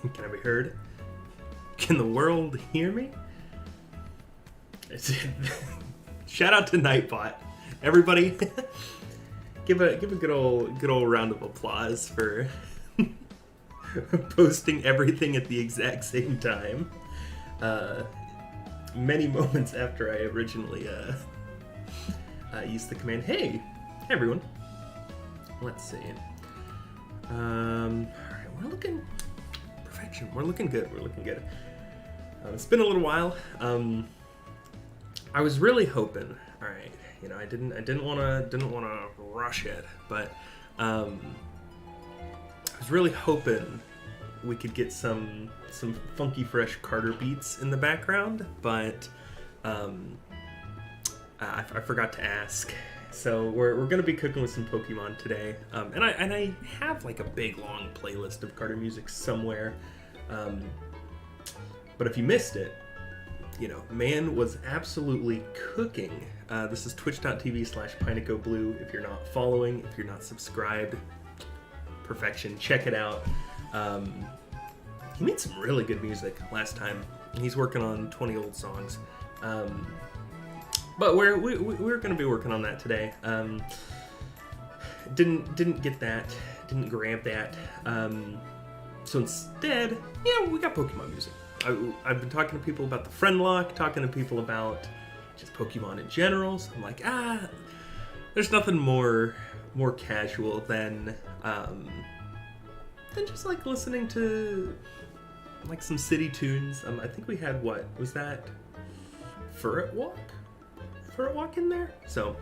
Can I be heard? Can the world hear me? Shout out to Nightbot. Everybody, give a good old round of applause for posting everything at the exact same time. Many moments after I originally used the command. Hey everyone. Let's see. Alright, we're looking perfection. We're looking good. It's been a little while. I was really hoping. All right, I didn't want to rush it, but I was really hoping we could get some funky fresh Carter beats in the background, but I forgot to ask. So we're gonna be cooking with some Pokemon today, and I have like a big long playlist of Carter music somewhere, but if you missed it, man was absolutely cooking. This is twitch.tv/PinecoBlue. If you're not following, if you're not subscribed, perfection. Check it out. He made some really good music last time. He's working on 20 old songs. But we're going to be working on that today. Didn't get that. Didn't grab that. So instead, we got Pokemon music. I've been talking to people about the friend lock, talking to people about just Pokemon in general. So I'm like, there's nothing more casual than just like listening to like some city tunes. I think we had, what was that? Furret Walk in there. So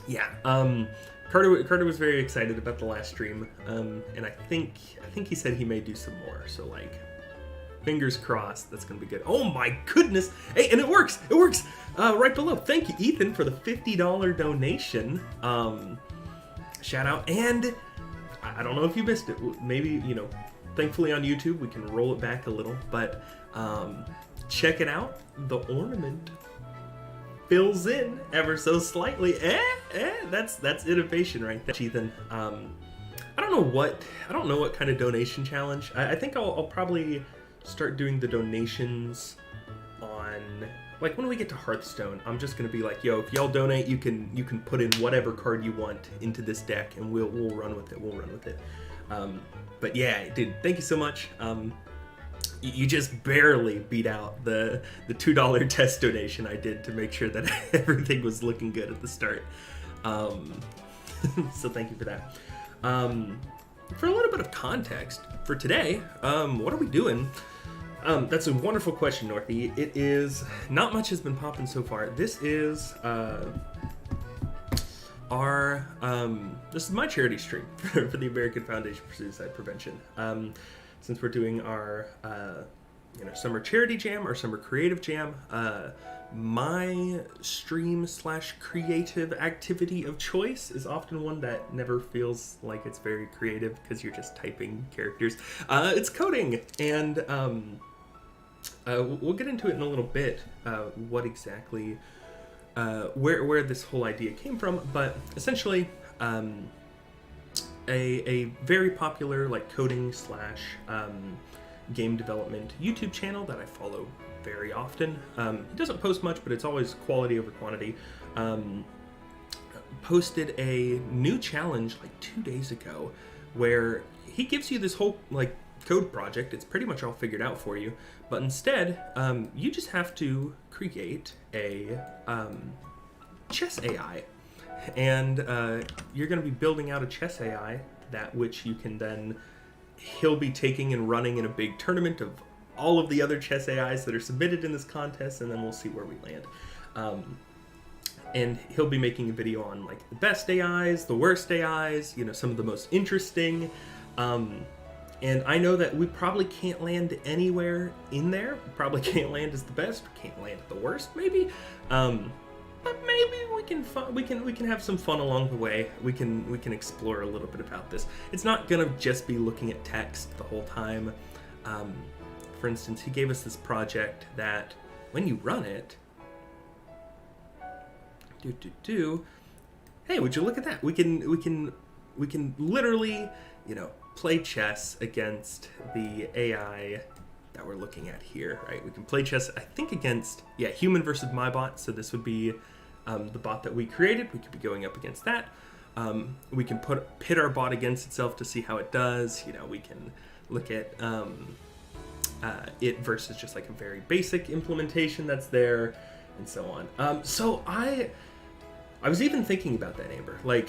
yeah, Carter was very excited about the last stream, and I think he said he may do some more. So like, fingers crossed, that's gonna be good. Oh my goodness! Hey, and it works right below. Thank you, Ethan, for the $50 donation. Shout out. And I don't know if you missed it. Maybe, thankfully on YouTube we can roll it back a little, but check it out. The ornament fills in ever so slightly. That's innovation right there, Ethan. I don't know what kind of donation challenge. I think I'll probably start doing the donations on, like, when we get to Hearthstone. I'm just gonna be like, yo, if y'all donate, you can put in whatever card you want into this deck, and we'll run with it. But yeah, dude, thank you so much. You just barely beat out the $2 test donation I did to make sure that everything was looking good at the start. So thank you for that. For a little bit of context for today, what are we doing? That's a wonderful question, Northy. It is, not much has been popping so far. This is this is my charity stream for the American Foundation for Suicide Prevention. Since we're doing our summer charity jam, our summer creative jam, my stream / creative activity of choice is often one that never feels like it's very creative because you're just typing characters. It's coding, and we'll get into it in a little bit, what exactly, where this whole idea came from, but essentially, a very popular like coding / game development YouTube channel that I follow very often. He doesn't post much, but it's always quality over quantity. Posted a new challenge like 2 days ago where he gives you this whole like code project. It's pretty much all figured out for you, but instead you just have to create a chess AI. And you're going to be building out a chess AI that which you can then, he'll be taking and running in a big tournament of all of the other chess AIs that are submitted in this contest, and then we'll see where we land. And he'll be making a video on like the best AIs, the worst AIs, some of the most interesting. And I know that we probably can't land anywhere in there. We probably can't land as the best. We can't land at the worst, maybe. But maybe we can have some fun along the way. We can explore a little bit about this. It's not gonna just be looking at text the whole time. For instance, he gave us this project that when you run it, hey, would you look at that? We can literally, play chess against the AI that we're looking at here, right? We can play chess, I think, against, human versus my bot. So this would be the bot that we created. We could be going up against that. We can pit our bot against itself to see how it does. We can look at it versus just like a very basic implementation that's there, and so on. So I was even thinking about that, Amber. Like,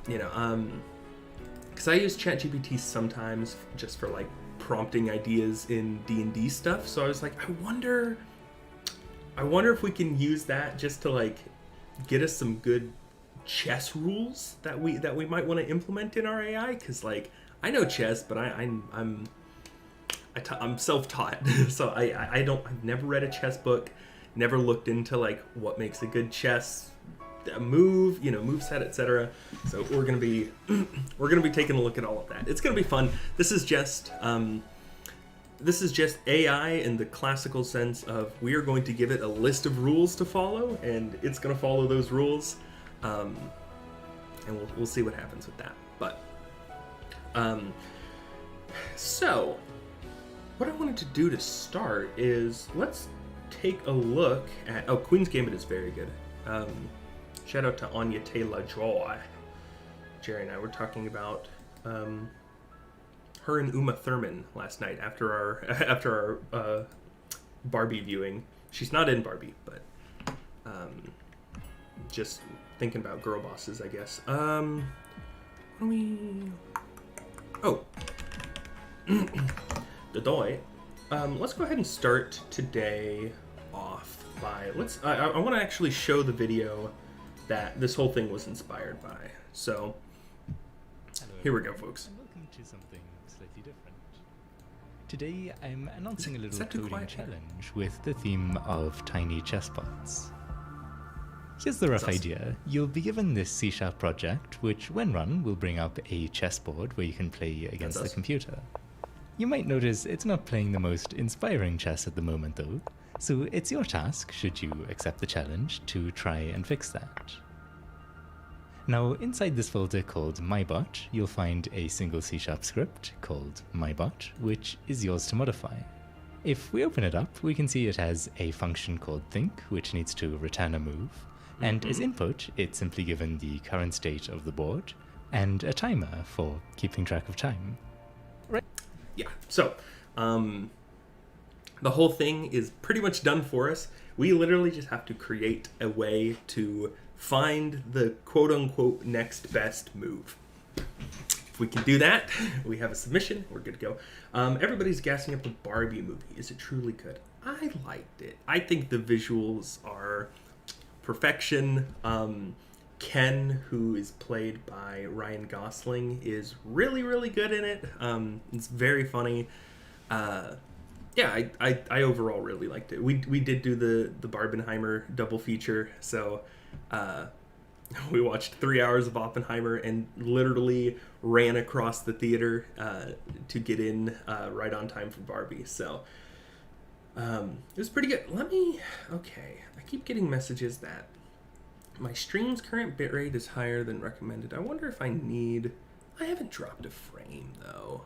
because I use ChatGPT sometimes just for like prompting ideas in D&D stuff. So I was like, I wonder if we can use that just to like get us some good chess rules that we might want to implement in our AI. Because like I know chess, but I'm self-taught, so I've never read a chess book, never looked into like what makes a good chess move, moveset, etc. So we're gonna be taking a look at all of that. It's gonna be fun. This is just AI in the classical sense of we are going to give it a list of rules to follow, and it's gonna follow those rules, and we'll see what happens with that. But so what I wanted to do to start is let's take a look at Queen's Gambit is very good. Shout out to Anya Taylor-Joy. Jerry and I were talking about her and Uma Thurman last night after our Barbie viewing. She's not in Barbie, but just thinking about girl bosses, I guess. Let's go ahead and start today off by I want to actually show the video that this whole thing was inspired by. So here we go, folks. And welcome to something slightly different. Today I'm announcing a little coding challenge with the theme of tiny chessbots. Here's the rough idea. You'll be given this C# project, which when run will bring up a chessboard where you can play against the computer. You might notice it's not playing the most inspiring chess at the moment though, so it's your task, should you accept the challenge, to try and fix that. Now inside this folder called mybot, you'll find a single C# script called mybot, which is yours to modify. If we open it up, we can see it has a function called think, which needs to return a move, and as input it's simply given the current state of the board and a timer for keeping track of time. Right. Yeah, so the whole thing is pretty much done for us. We literally just have to create a way to find the quote-unquote next best move. If we can do that, we have a submission, we're good to go. Everybody's gassing up the Barbie movie. Is it truly good? I liked it. I think the visuals are perfection. Ken, who is played by Ryan Gosling, is really, really good in it. It's very funny. I overall really liked it. We did do the Barbenheimer double feature, so we watched 3 hours of Oppenheimer and literally ran across the theater to get in right on time for Barbie. So it was pretty good. Okay, I keep getting messages that my stream's current bitrate is higher than recommended. I wonder if I haven't dropped a frame though.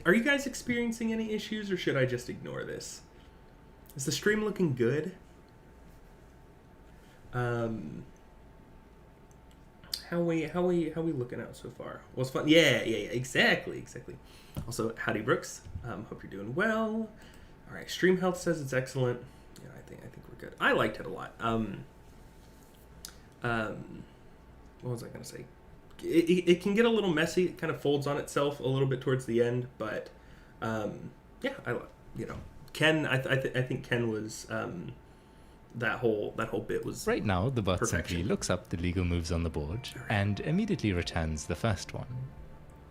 Are you guys experiencing any issues, or should I just ignore this? Is the stream looking good? How we looking out so far? Well, it's fun. Yeah, exactly. Also, howdy Brooks. Hope you're doing well. All right, stream health says it's excellent. Yeah, I think we're good. I liked it a lot. What was I gonna say? It can get a little messy. It kind of folds on itself a little bit towards the end, but Ken. I think Ken was that whole bit was right now. The bot perfection. simply looks up the legal moves on the board and immediately returns the first one.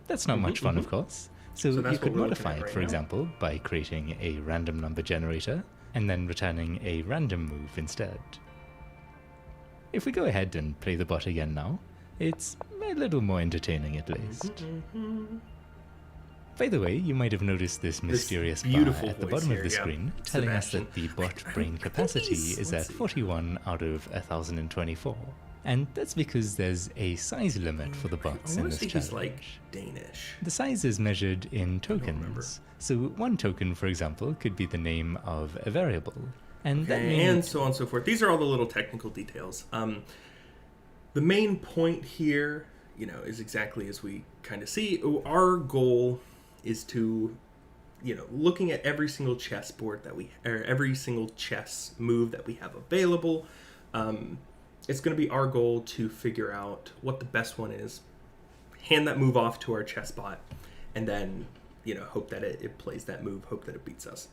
That's not much fun, of course. So you could modify it, for example, by creating a random number generator and then returning a random move instead. If we go ahead and play the bot again now, it's a little more entertaining at least. By the way, you might have noticed this mysterious bar at the bottom of the screen telling us that the bot brain capacity is at 41 out of 1024. And that's because there's a size limit for the bots in this challenge. He's like Danish. The size is measured in tokens. So one token, for example, could be the name of a variable. And that and so on and so forth. These are all the little technical details. The main point here, is exactly as we kind of see. Our goal is to, looking at every single chessboard or every single chess move that we have available. It's going to be our goal to figure out what the best one is, hand that move off to our chess bot, and then, hope that it plays that move, hope that it beats us.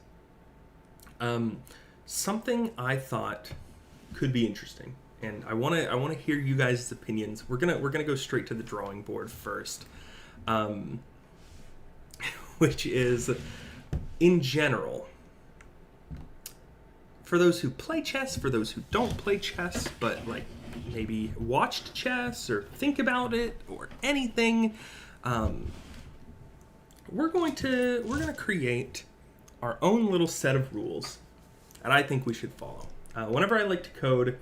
Something I thought could be interesting, and I want to hear you guys' opinions. We're gonna go straight to the drawing board first, which is, in general, for those who play chess, for those who don't play chess, but like maybe watched chess or think about it or anything, we're gonna create our own little set of rules that I think we should follow. Whenever I like to code,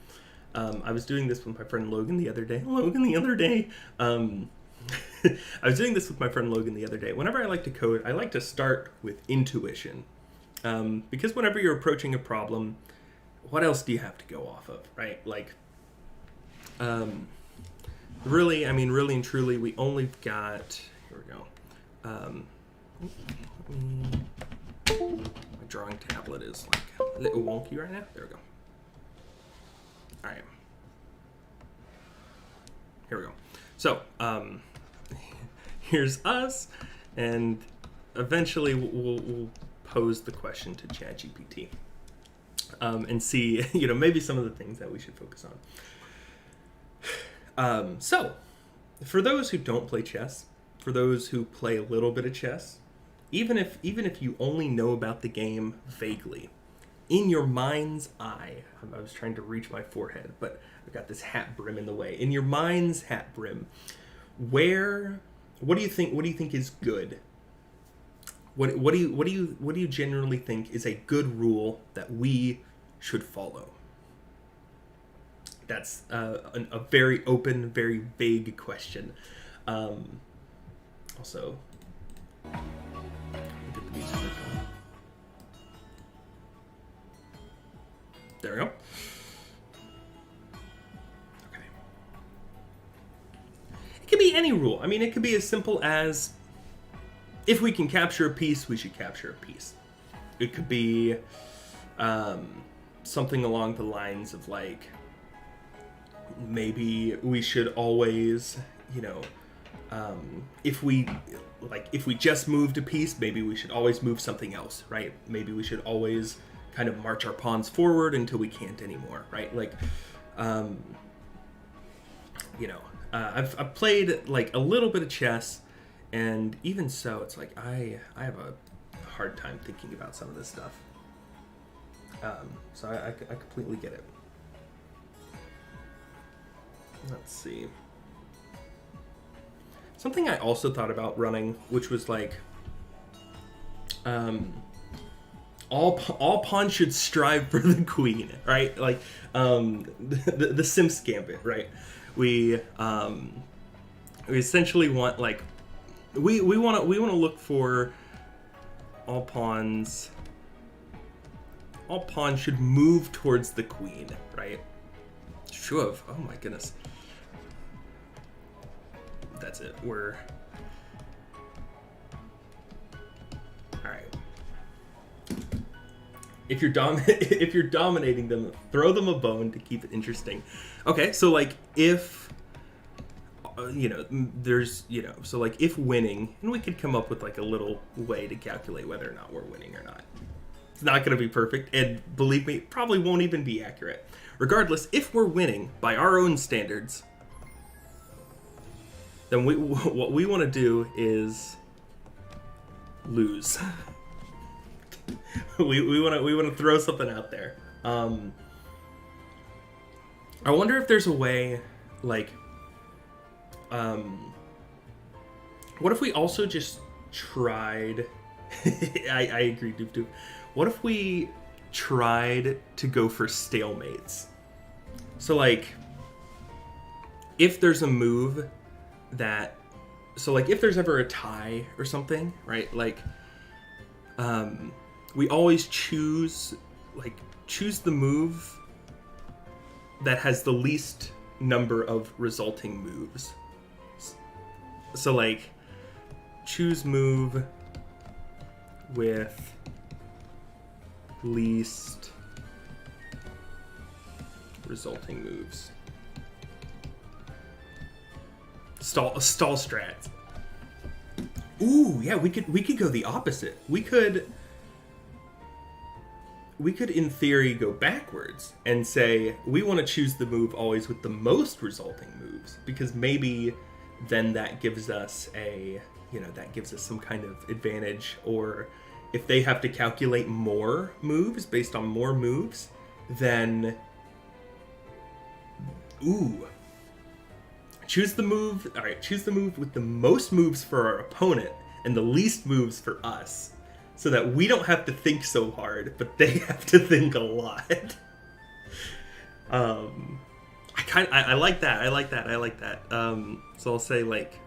I was doing this with my friend Logan the other day. I was doing this with my friend Logan the other day. Whenever I like to code, I like to start with intuition. Because whenever you're approaching a problem, what else do you have to go off of, right? Like, really and truly, we only got, here we go. My drawing tablet is like a little wonky right now. There we go. All right. Here we go. So, here's us, and eventually we'll pose the question to ChatGPT and see, maybe some of the things that we should focus on. So, for those who don't play chess, for those who play a little bit of chess, even if you only know about the game vaguely, in your mind's eye, I was trying to reach my forehead, but I've got this hat brim in the way. In your mind's hat brim, what do you think is good? What do you generally think is a good rule that we should follow? That's a very open, very vague question. Also, get the music going. There we go. Okay. It could be any rule. I mean, it could be as simple as, if we can capture a piece, we should capture a piece. It could be something along the lines of, like, maybe we should always, if we just moved a piece, maybe we should always move something else, right? Maybe we should always kind of march our pawns forward until we can't anymore, right? Like, I've played like a little bit of chess, and even so, it's like I have a hard time thinking about some of this stuff. So I completely get it. Let's see. Something I also thought about running, which was like, all pawns should strive for the queen, right? Like, the Sims Gambit, right? We essentially want, like, we want to look for all pawns should move towards the queen, right? Sure. Oh my goodness. That's it. We're all right. If you're dominating them, throw them a bone to keep it interesting. Okay, so like if so like if winning, and we could come up with like a little way to calculate whether or not we're winning or not. It's not going to be perfect, and believe me, it probably won't even be accurate. Regardless, if we're winning by our own standards, then what we want to do is lose. we want to throw something out there. I wonder if there's a way, like, what if we also just tried? I agree, Doop Doop. What if we tried to go for stalemates? So, like, if there's a move that, so like if there's ever a tie or something, right? Like, we always choose the move that has the least number of resulting moves. So like, choose move with least resulting moves. Stall strats. Ooh, yeah, we could go the opposite. We could in theory go backwards and say we want to choose the move always with the most resulting moves, because maybe then that gives us some kind of advantage. Or if they have to calculate more moves based on more moves, then choose the move with the most moves for our opponent and the least moves for us, so that we don't have to think so hard, but they have to think a lot. I like that. So I'll say like,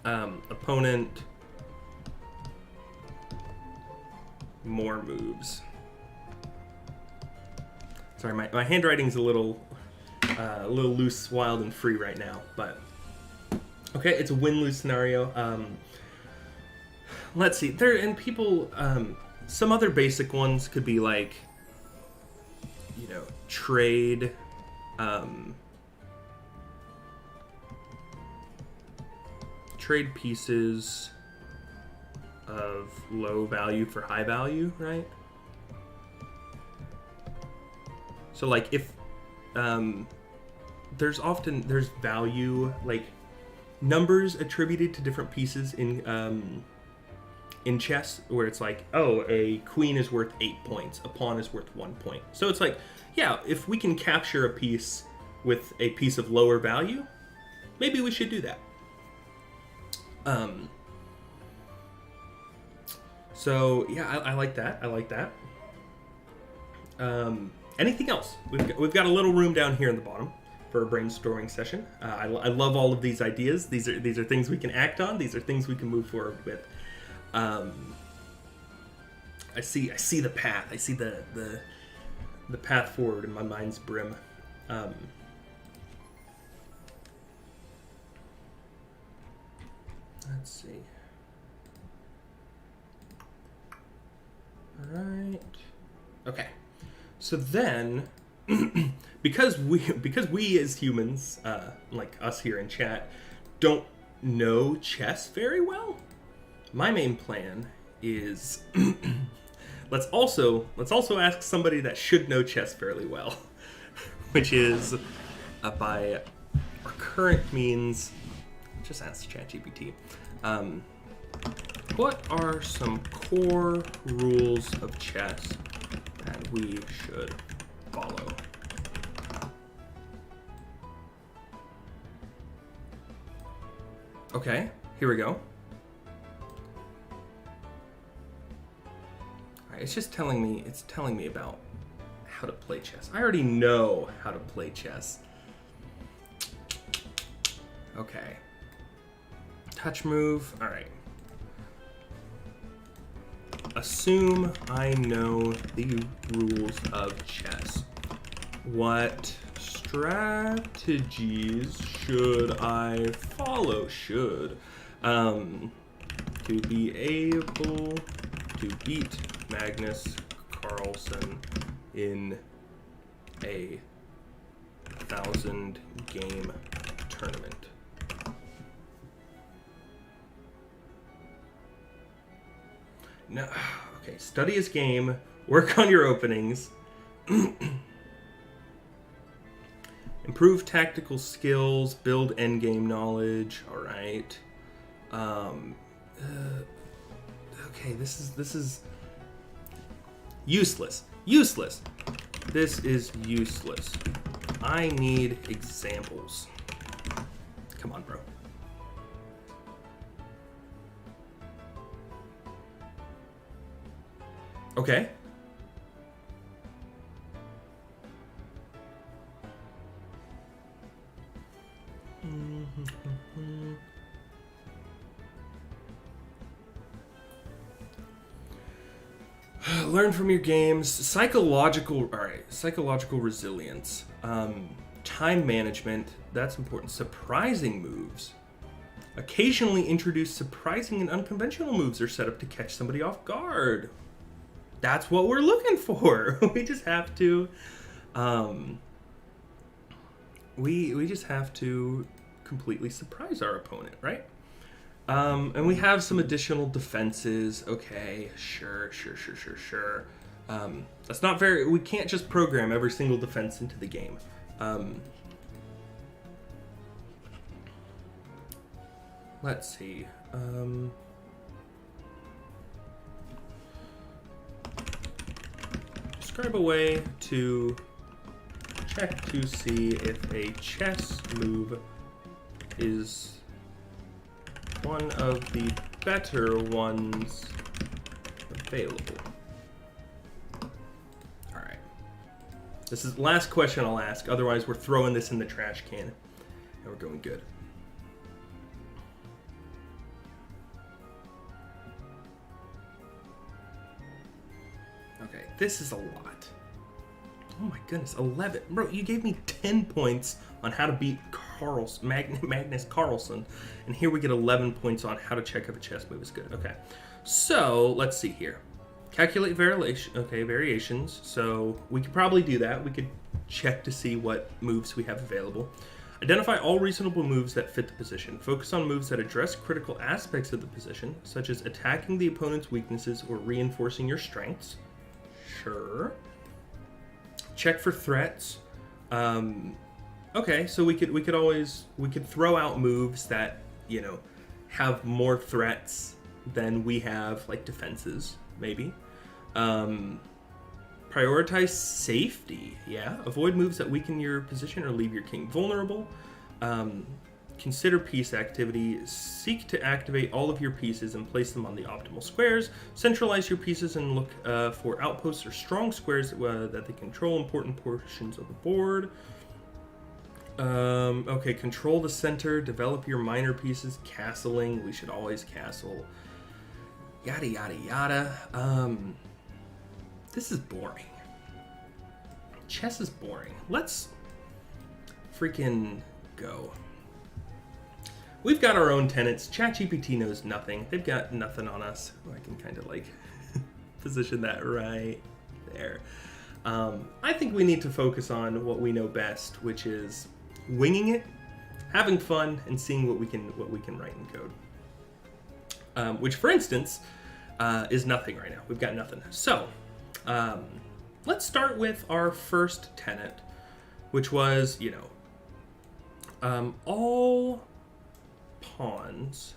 opponent, more moves. Sorry, my handwriting's a little loose, wild, and free right now, but okay, it's a win-lose scenario. Let's see. Some other basic ones could be like, trade, trade pieces of low value for high value, right? So like if there's value, like numbers attributed to different pieces in chess, where it's like, oh, a queen is worth 8 points, a pawn is worth 1 point. So it's like, yeah, if we can capture a piece with a piece of lower value, maybe we should do that. So yeah, I like that. Anything else? We've got a little room down here in the bottom for a brainstorming session. I love all of these ideas. These are things we can act on. These are things we can move forward with. I see the path. I see the path forward in my mind's brim. Let's see. All right. Okay. So then, because we as humans, like us here in chat, don't know chess very well, my main plan is let's also ask somebody that should know chess fairly well, which is by our current means, just ask ChatGPT. What are some core rules of chess that we should follow? Okay, here we go. All right, it's just telling me about how to play chess. I already know how to play chess. Okay. Touch move. All right. Assume I know the rules of chess. What strategies should I follow? To be able to beat Magnus Carlsen in a 1,000-game tournament. No, okay. Study his game. Work on your openings. Improve tactical skills. Build endgame knowledge. All right. Okay. This is useless. This is useless. I need examples. Come on, bro. Okay. Learn from your games. Psychological resilience. Time management, that's important. Surprising moves. Occasionally introduce surprising and unconventional moves are set up to catch somebody off guard. That's what we're looking for. We just have to we just have to completely surprise our opponent, right? And we have some additional defenses. Okay, sure. That's not very... We can't just program every single defense into the game. Let's see. Describe a way to check to see if a chess move is one of the better ones available. All right. This is the last question I'll ask. Otherwise, we're throwing this in the trash can, and we're going good. Okay, this is a lot. Oh my goodness, 11. Bro, you gave me 10 points on how to beat Magnus Carlsen, and here we get 11 points on how to check if a chess move is good. Okay, so let's see here. Calculate variations. So we could probably do that. We could check to see what moves we have available. Identify all reasonable moves that fit the position. Focus on moves that address critical aspects of the position, such as attacking the opponent's weaknesses or reinforcing your strengths. Sure. Check for threats. Okay, so we could throw out moves that, you know, have more threats than we have, like defenses, maybe. Prioritize safety. Yeah, avoid moves that weaken your position or leave your king vulnerable. Consider piece activity. Seek to activate all of your pieces and place them on the optimal squares. Centralize your pieces and look for outposts or strong squares that they control important portions of the board. Okay, control the center. Develop your minor pieces. Castling. We should always castle. Yada, yada, yada. This is boring. Chess is boring. Let's freaking go. We've got our own tenants. ChatGPT knows nothing. They've got nothing on us. I can kind of like position that right there. I think we need to focus on what we know best, which is winging it, having fun, and seeing what we can write in code. Which, for instance, is nothing right now. We've got nothing. So let's start with our first tenet, which was, you know, all pawns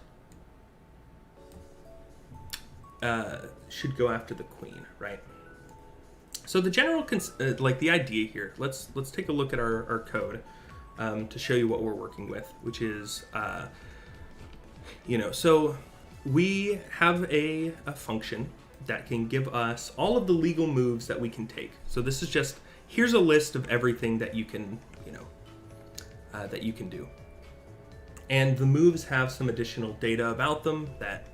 should go after the queen, right? So the general, like the idea here, let's take a look at our code to show you what we're working with, which is, you know, so we have a function that can give us all of the legal moves that we can take. So this is just, here's a list of everything that you can, you know, that you can do. And the moves have some additional data about them that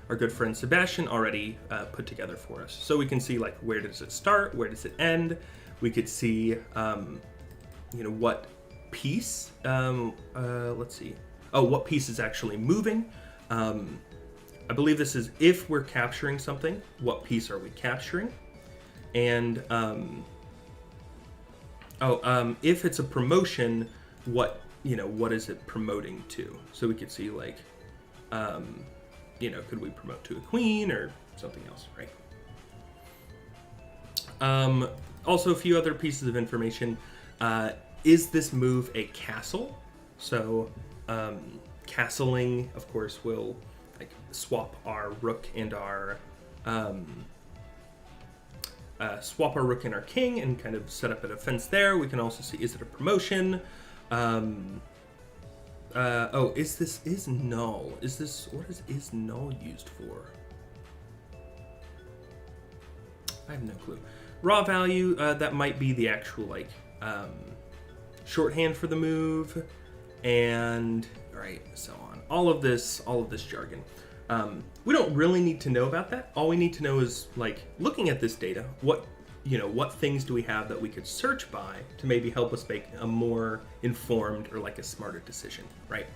our good friend Sebastian already put together for us. So we can see, like, where does it start? Where does it end? We could see, you know, what piece, let's see. Oh, what piece is actually moving. I believe this is if we're capturing something, what piece are we capturing? And, if it's a promotion, what is it promoting to? So we could see, like, you know, could we promote to a queen or something else, right? Also, a few other pieces of information. Is this move a castle? So, castling, of course, will like swap our rook and our king and kind of set up a defense there. We can also see, is it a promotion? Is null? What is null used for? I have no clue. Raw value, that might be the actual, like, shorthand for the move, and right, so on. All of this jargon. We don't really need to know about that. All we need to know is, like, looking at this data, what things do we have that we could search by to maybe help us make a more informed or like a smarter decision, right?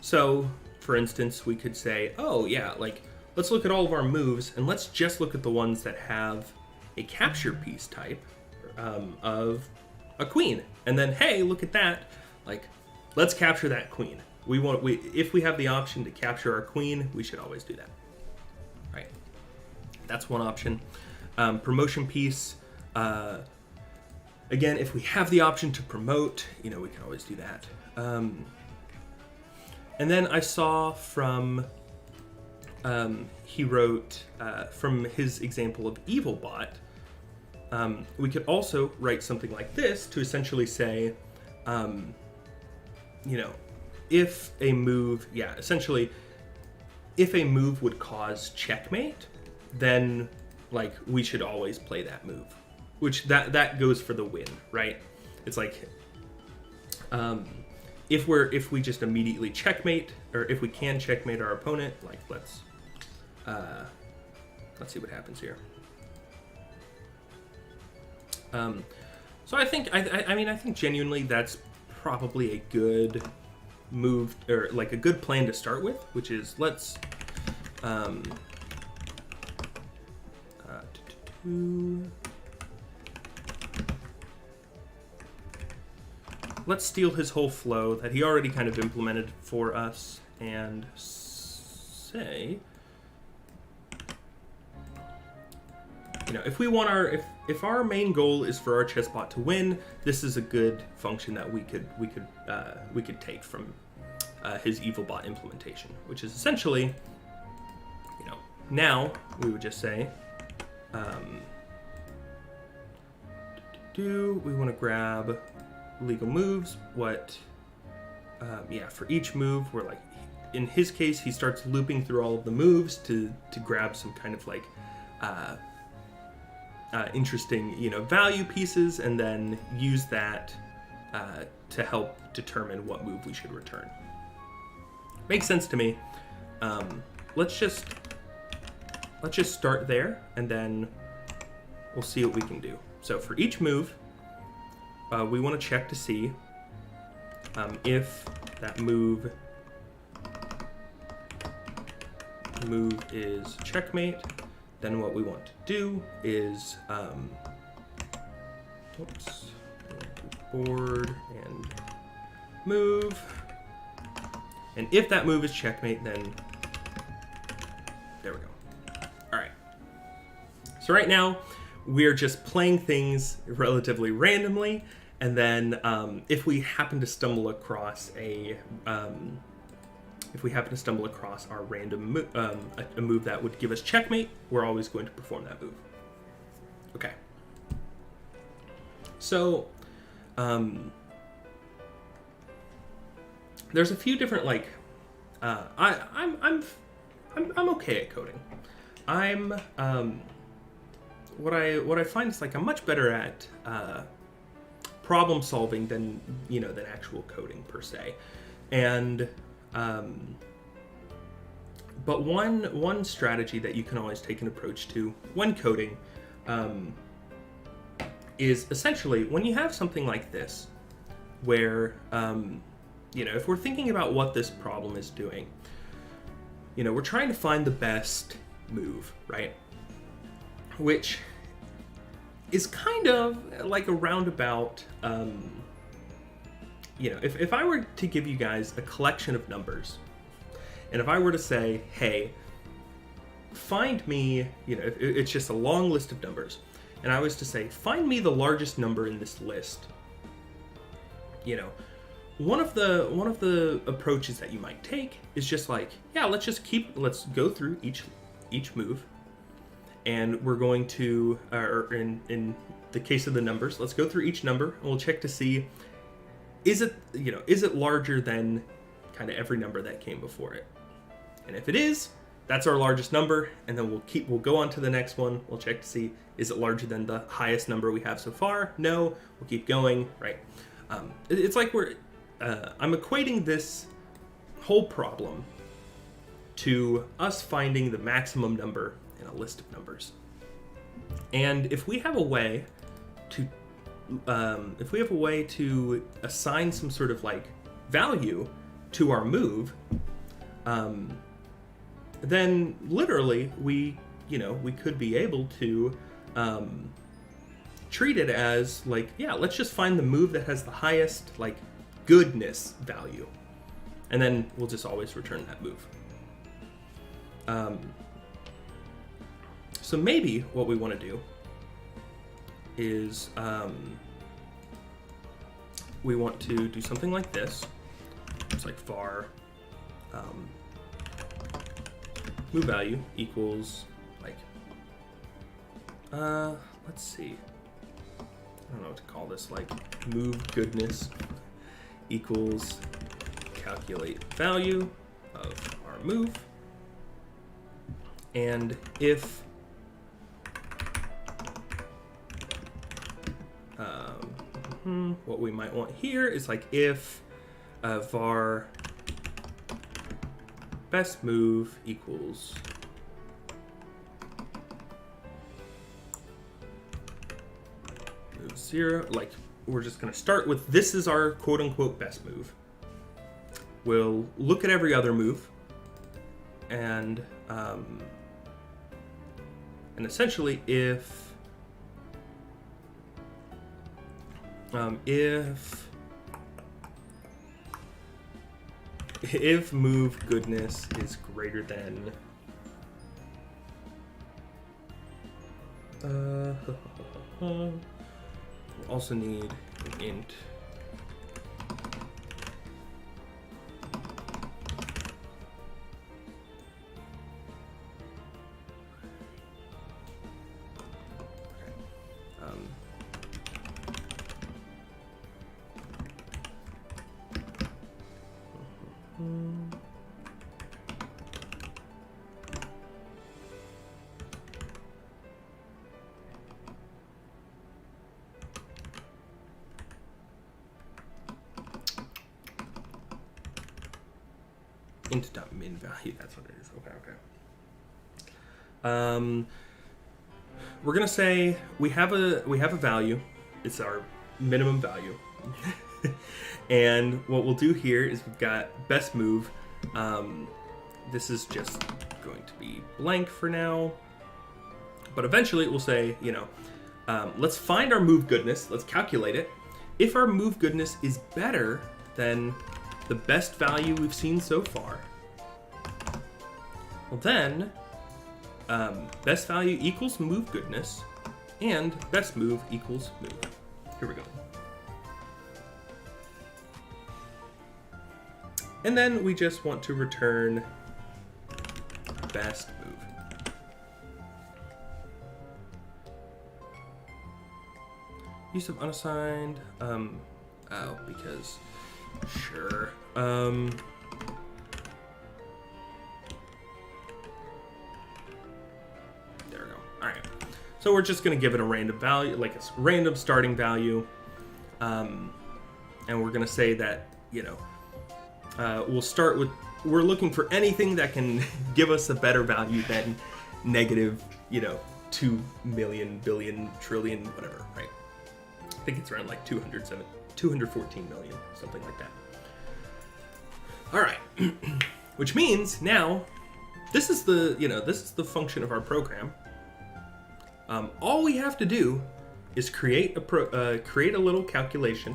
So, for instance, we could say, oh yeah, like, let's look at all of our moves and let's just look at the ones that have a capture piece type of a queen. And then, hey, look at that, like, let's capture that queen. If we have the option to capture our queen, we should always do that, right? That's one option. Promotion piece, again, if we have the option to promote, we can always do that. And then I saw from, he wrote, from his example of Evilbot, we could also write something like this to essentially say, if a move, if a move would cause checkmate, then like we should always play that move, which that goes for the win, right? It's like, if we just immediately checkmate, or if we can checkmate our opponent, like let's see what happens here. So I think genuinely that's probably a good move, or like a good plan to start with, which is let's steal his whole flow that he already kind of implemented for us and say, if we want if our main goal is for our chessbot to win, this is a good function that we could take from his Evilbot implementation, which is essentially, now we would just say, we want to grab legal moves. For each move, we're like, in his case, he starts looping through all of the moves to grab some kind of like interesting, value pieces, and then use that to help determine what move we should return. Makes sense to me. Let's just start there, and then we'll see what we can do. So for each move, we want to check to see if that move is checkmate. Then what we want to do is, board and move. And if that move is checkmate, then there we go. All right. So right now, we're just playing things relatively randomly, and then if we happen to stumble across our random a move that would give us checkmate, we're always going to perform that move. Okay. So, there's a few different I'm okay at coding. What I find is like I'm much better at problem solving than actual coding per se, and but one strategy that you can always take an approach to when coding is essentially when you have something like this, where if we're thinking about what this problem is doing, we're trying to find the best move, right? Which is kind of like a roundabout, if I were to give you guys a collection of numbers, and if I were to say, hey, find me, it's just a long list of numbers, and I was to say, find me the largest number in this list, one of the approaches that you might take is just like, let's go through each move, and we're going to, or in the case of the numbers, let's go through each number and we'll check to see, is it larger than kind of every number that came before it? And if it is, that's our largest number, and then we'll go on to the next one. We'll check to see, is it larger than the highest number we have so far? No, we'll keep going, right? It's like I'm equating this whole problem to us finding the maximum number in a list of numbers. And if we have a way to assign some sort of like value to our move, then literally we could be able to treat it as like, yeah, let's just find the move that has the highest like goodness value, and then we'll just always return that move. So maybe what we want to do is we want to do something like this. It's like var move value equals like let's see, I don't know what to call this, like move goodness equals calculate value of our move. And if what we might want here is like if var best move equals move 0, like we're just going to start with this is our quote-unquote best move. We'll look at every other move and essentially if move goodness is greater than we'll also need an int int.min value. That's what it is. Okay. We're gonna say we have a value. It's our minimum value. And what we'll do here is we've got best move. This is just going to be blank for now, but eventually it will say, let's find our move goodness. Let's calculate it. If our move goodness is better than the best value we've seen so far, well then best value equals move goodness and best move equals move. Here we go. And then we just want to return best move. Use of unassigned, because sure. There we go. All right. So we're just going to give it a random value, like a random starting value. And we're going to say that, we'll start with, we're looking for anything that can give us a better value than negative, 2 million, billion, trillion, whatever, right? I think it's around like 214 million, something like that. All right, which means now this is the function of our program. All we have to do is create a little calculation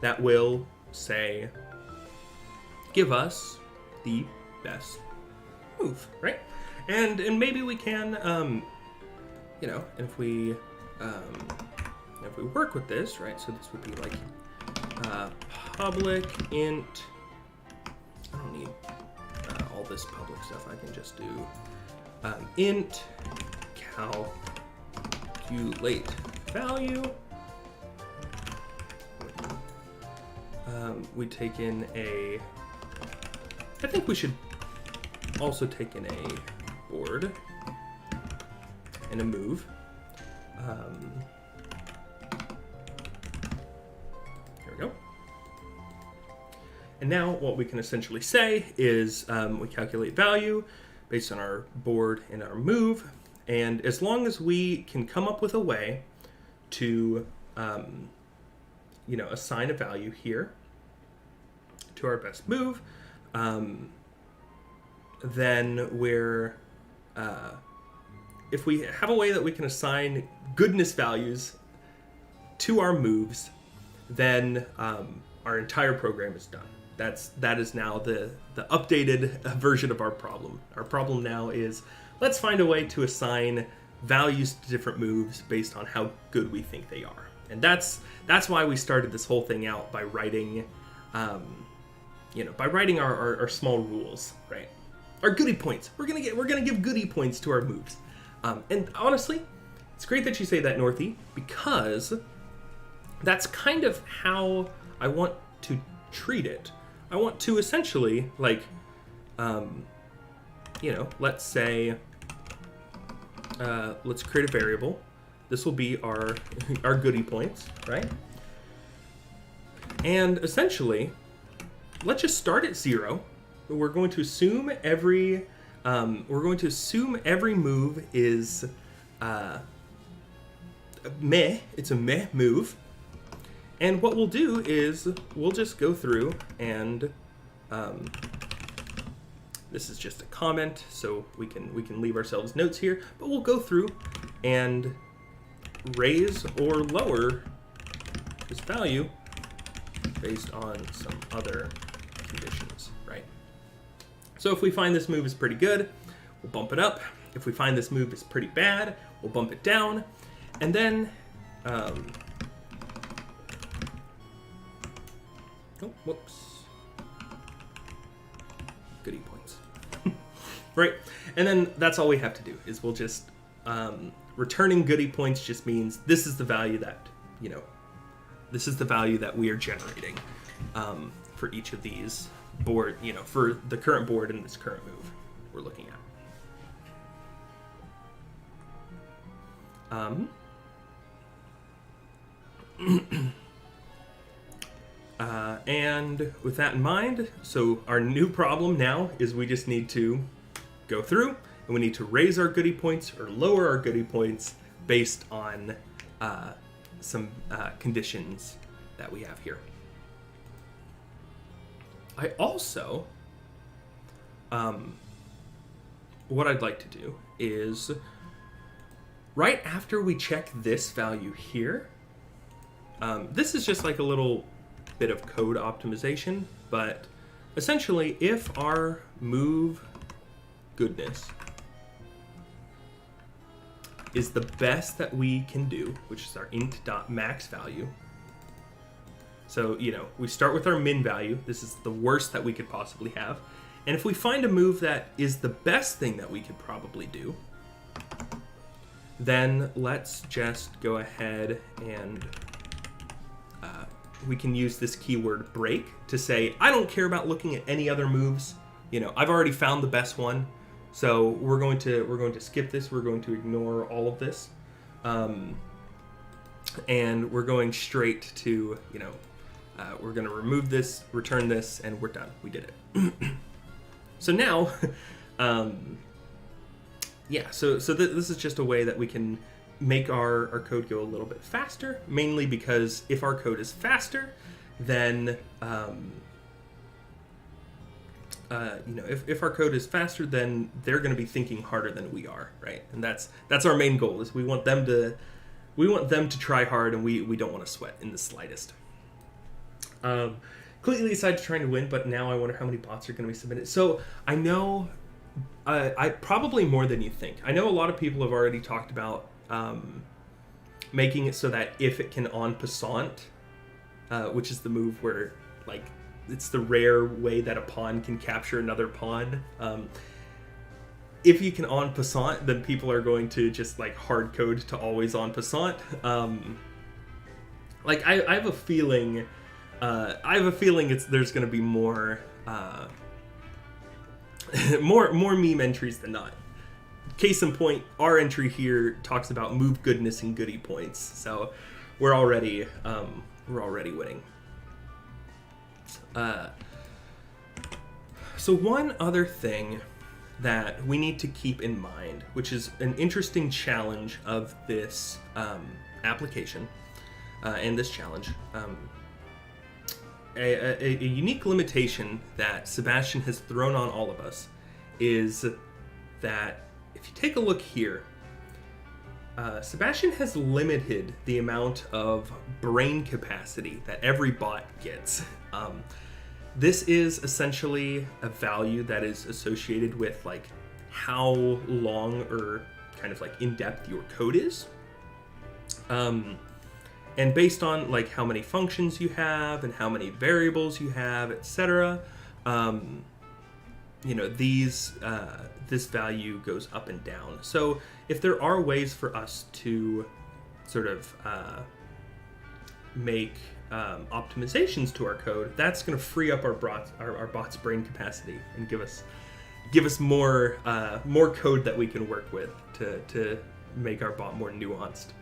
that will say give us the best move, right? And maybe we can, if we work with this, right? So this would be like public int. I don't need all this public stuff. I can just do int calculate value. We take in a. I think we should also take in a board and a move. Here we go. And now what we can essentially say is we calculate value based on our board and our move. And as long as we can come up with a way to, assign a value here to our best move, then we're, if we have a way that we can assign goodness values to our moves, then our entire program is done. That is now the updated version of our problem. Our problem now is, let's find a way to assign values to different moves based on how good we think they are. And that's why we started this whole thing out by writing, our small rules, right? Our goodie points. We're gonna give goodie points to our moves. And honestly, it's great that you say that, Northy, because that's kind of how I want to treat it. I want to essentially, let's say, let's create a variable. This will be our goodie points, right? And essentially, let's just start at 0. We're going to assume every move is meh. It's a meh move. And what we'll do is we'll just go through and this is just a comment, so we can leave ourselves notes here, but we'll go through and raise or lower this value based on some other conditions, right? So if we find this move is pretty good, we'll bump it up. If we find this move is pretty bad, we'll bump it down. And then goodie points. Right? And then that's all we have to do is we'll just returning goodie points just means this is the value that, this is the value that we are generating for each of these board, for the current board and this current move we're looking at. And with that in mind, so our new problem now is we just need to go through and we need to raise our goodie points or lower our goodie points based on some conditions that we have here. I also, what I'd like to do is right after we check this value here, this is just like a little bit of code optimization, but essentially if our move goodness is the best that we can do, which is our int.max value. So, we start with our min value. This is the worst that we could possibly have. And if we find a move that is the best thing that we could probably do, then let's just go ahead and we can use this keyword break to say, I don't care about looking at any other moves. I've already found the best one. So we're going to skip this. We're going to ignore all of this. And we're going straight to, we're going to remove this, return this, and we're done. We did it. So now, this is just a way that we can make our code go a little bit faster, mainly because if our code is faster, then if our code is faster, then they're going to be thinking harder than we are, right? And that's our main goal, is we want them to try hard, and we don't want to sweat in the slightest. Completely aside to trying to win, but now I wonder how many bots are going to be submitted. So I know I probably more than you think. I know a lot of people have already talked about making it so that if it can en passant, which is the move where it's the rare way that a pawn can capture another pawn. If you can en passant, then people are going to just hard code to always en passant. I have a feeling. There's going to be more meme entries than not. Case in point, our entry here talks about move goodness and goodie points, so we're already winning. So one other thing that we need to keep in mind, which is an interesting challenge of this application and this challenge, a unique limitation that Sebastian has thrown on all of us is that if you take a look here, Sebastian has limited the amount of brain capacity that every bot gets. This is essentially a value that is associated with like how long or kind of like in-depth your code is. And based on like how many functions you have and how many variables you have, etc., you know, this value goes up and down. So if there are ways for us to sort of make optimizations to our code, that's going to free up our bot's brain capacity and give us more code that we can work with to make our bot more nuanced.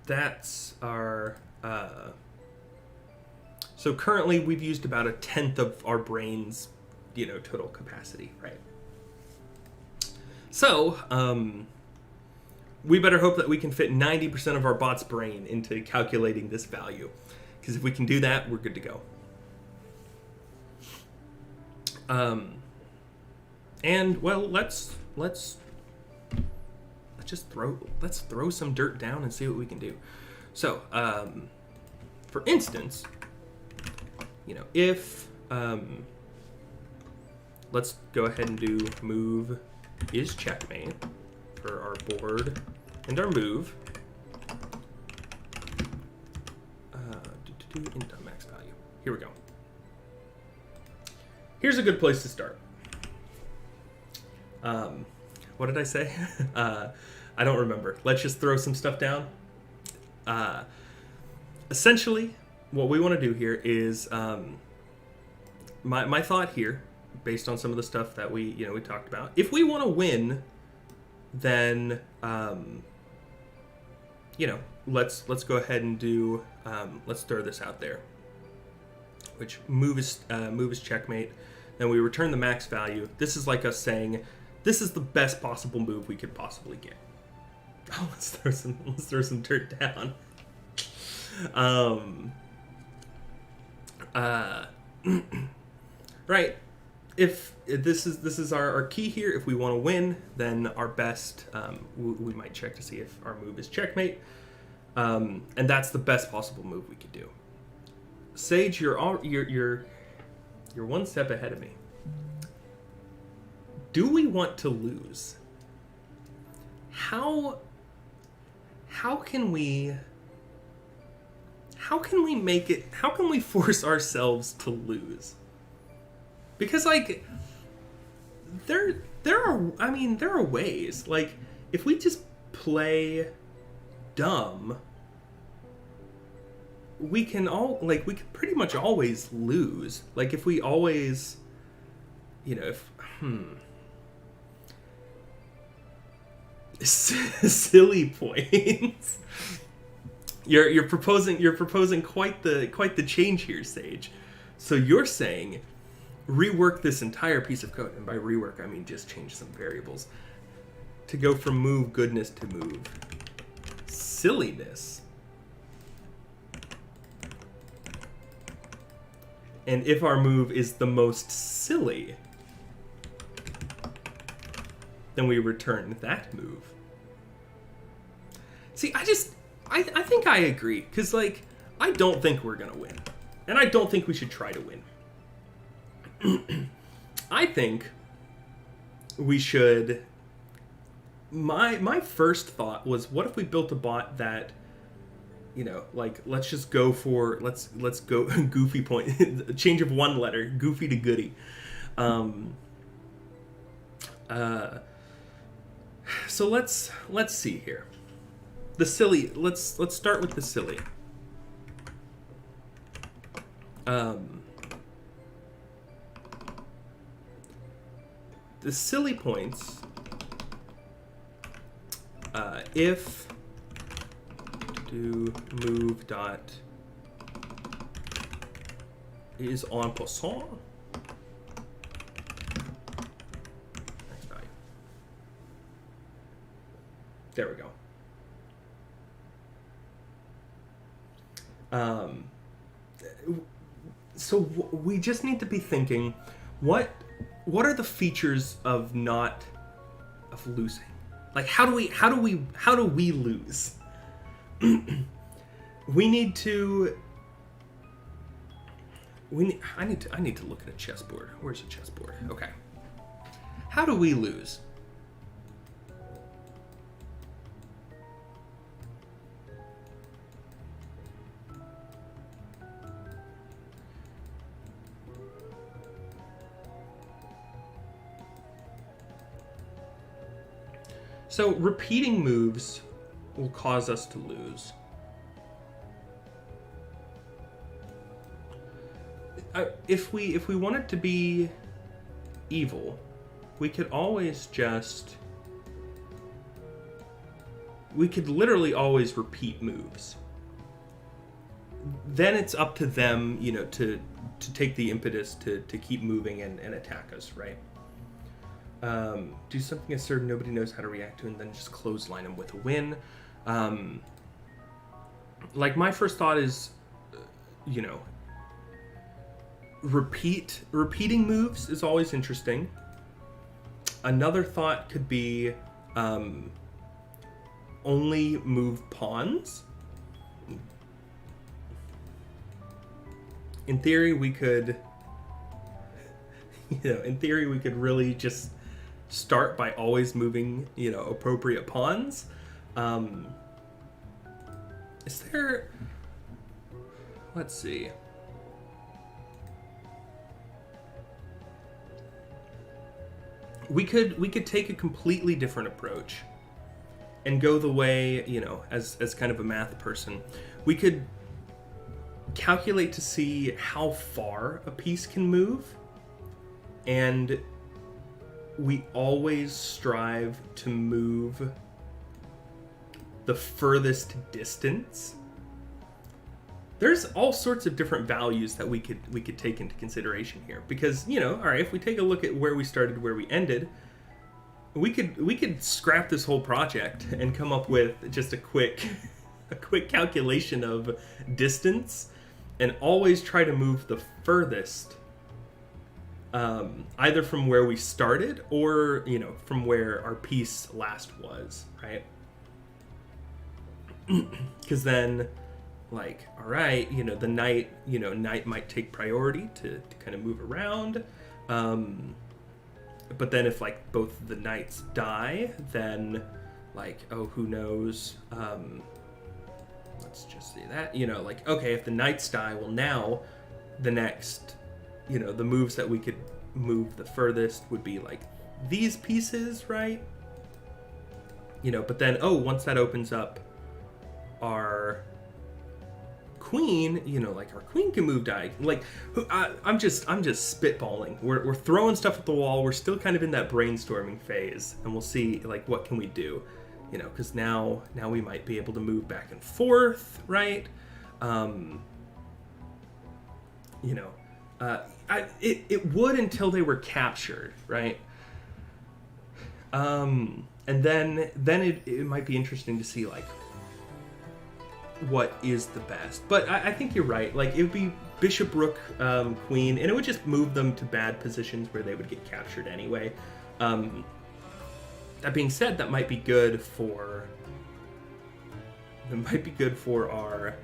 That's our so currently we've used about 1/10 of our brain's, you know, total capacity, right? So we better hope that we can fit 90% of our bot's brain into calculating this value, because if we can do that, we're good to go. And well, let's throw some dirt down and see what we can do. So, for instance, you know, if let's go ahead and do move is checkmate for our board and our move. Int max value. Here we go. Here's a good place to start. What did I say? I don't remember. Let's just throw some stuff down. Essentially, what we want to do here is my thought here, based on some of the stuff that we talked about. If we want to win, then let's go ahead and do let's throw this out there. Which move is checkmate. Then we return the max value. This is like us saying, this is the best possible move we could possibly get. Oh, let's throw some dirt down. Right. If this is our key here, if we want to win, then our best, we might check to see if our move is checkmate. And that's the best possible move we could do. Sage, you're one step ahead of me. Do we want to lose? How can we make it? How can we force ourselves to lose? Because like there are ways. Like if we just play dumb, we can pretty much always lose. Like if we always, silly points. You're proposing quite the change here, Sage. So you're saying rework this entire piece of code, and by rework I mean just change some variables to go from move goodness to move silliness. And if our move is the most silly, then we return that move. See, I think I agree, because, like, I don't think we're going to win. And I don't think we should try to win. I think we should... My first thought was, what if we built a bot that, let's just go for... Let's go goofy point. Change of one letter. Goofy to goody. So let's see here. The silly. Let's start with the silly. The silly points. If do move dot is en passant. Next value. There we go. So we just need to be thinking, what are the features of losing? Like, how do we lose? I need to look at a chessboard. Where's a chessboard? Okay. How do we lose? So repeating moves will cause us to lose. If we wanted to be evil, we could literally always repeat moves. Then it's up to them, to take the impetus to keep moving and attack us, right? Do something assertive nobody knows how to react to, and then just clothesline them with a win. Like, my first thought is, repeating moves is always interesting. Another thought could be only move pawns. In theory, we could really just start by always moving, appropriate pawns. Is there... Let's see. We could take a completely different approach and go the way, as kind of a math person, we could calculate to see how far a piece can move, and we always strive to move the furthest distance. There's all sorts of different values that we could take into consideration here, because all right, if we take a look at where we started, where we ended, we could scrap this whole project and come up with just a quick calculation of distance, and always try to move the furthest, either from where we started or from where our piece last was, right? Because then, like, all right, the knight might take priority to kind of move around, but then if, like, both the knights die, then, like, oh, who knows, let's just say that, like, okay, if the knights die, well, now the next, the moves that we could move the furthest would be, like, these pieces, right? But then, once that opens up our queen, like, our queen can move diagonally. Like, I'm just spitballing. We're throwing stuff at the wall. We're still kind of in that brainstorming phase, and we'll see, like, what can we do, because now we might be able to move back and forth, right? It would until they were captured, right? And then it might be interesting to see, like, what is the best. But I think you're right. Like, it would be bishop, rook, queen, and it would just move them to bad positions where they would get captured anyway. That being said, that might be good for our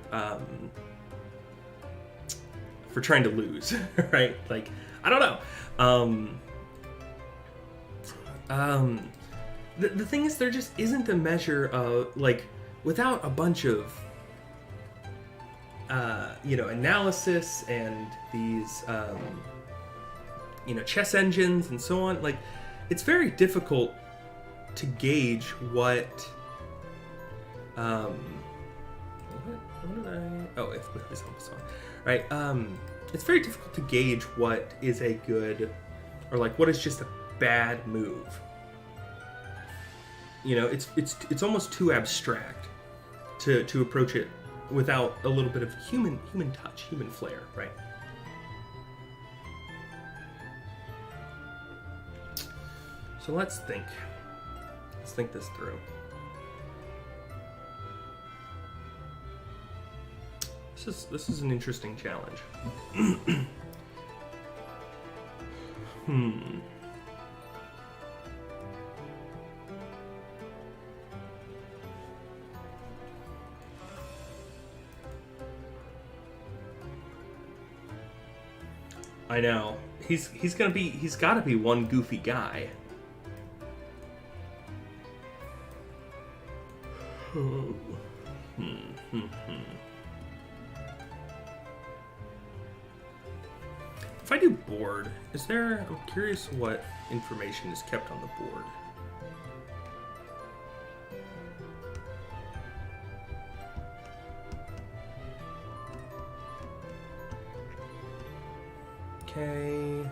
for trying to lose, right? Like, I don't know. The thing is, there just isn't a measure of, like, without a bunch of analysis and these chess engines and so on. Like, it's very difficult to gauge what did I... Oh, if this helps on. Right. It's very difficult to gauge what is a good, or, like, what is just a bad move. It's almost too abstract to approach it without a little bit of human touch, human flair, right? So let's think. Let's think this through. This is an interesting challenge. I know. He's got to be one goofy guy. If I do board, I'm curious what information is kept on the board. Okay.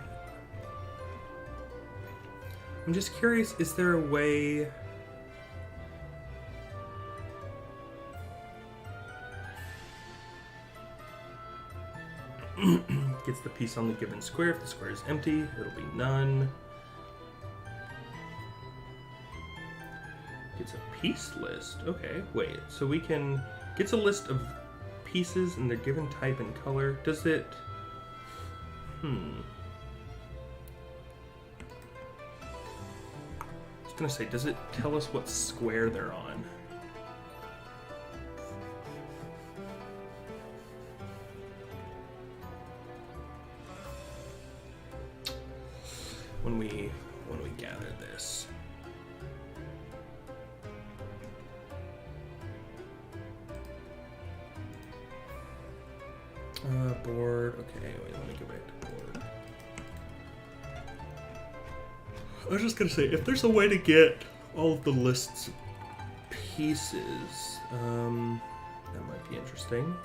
I'm just curious, is there a way... Gets the piece on the given square. If the square is empty, it'll be none. Gets a piece list. Okay, wait. So we can... Gets a list of pieces and their given type and color. Does it... I was gonna say, does it tell us what square they're on? When we gather this. Board. Okay, wait, let me go back to board. I was just gonna say, if there's a way to get all of the list's pieces, that might be interesting.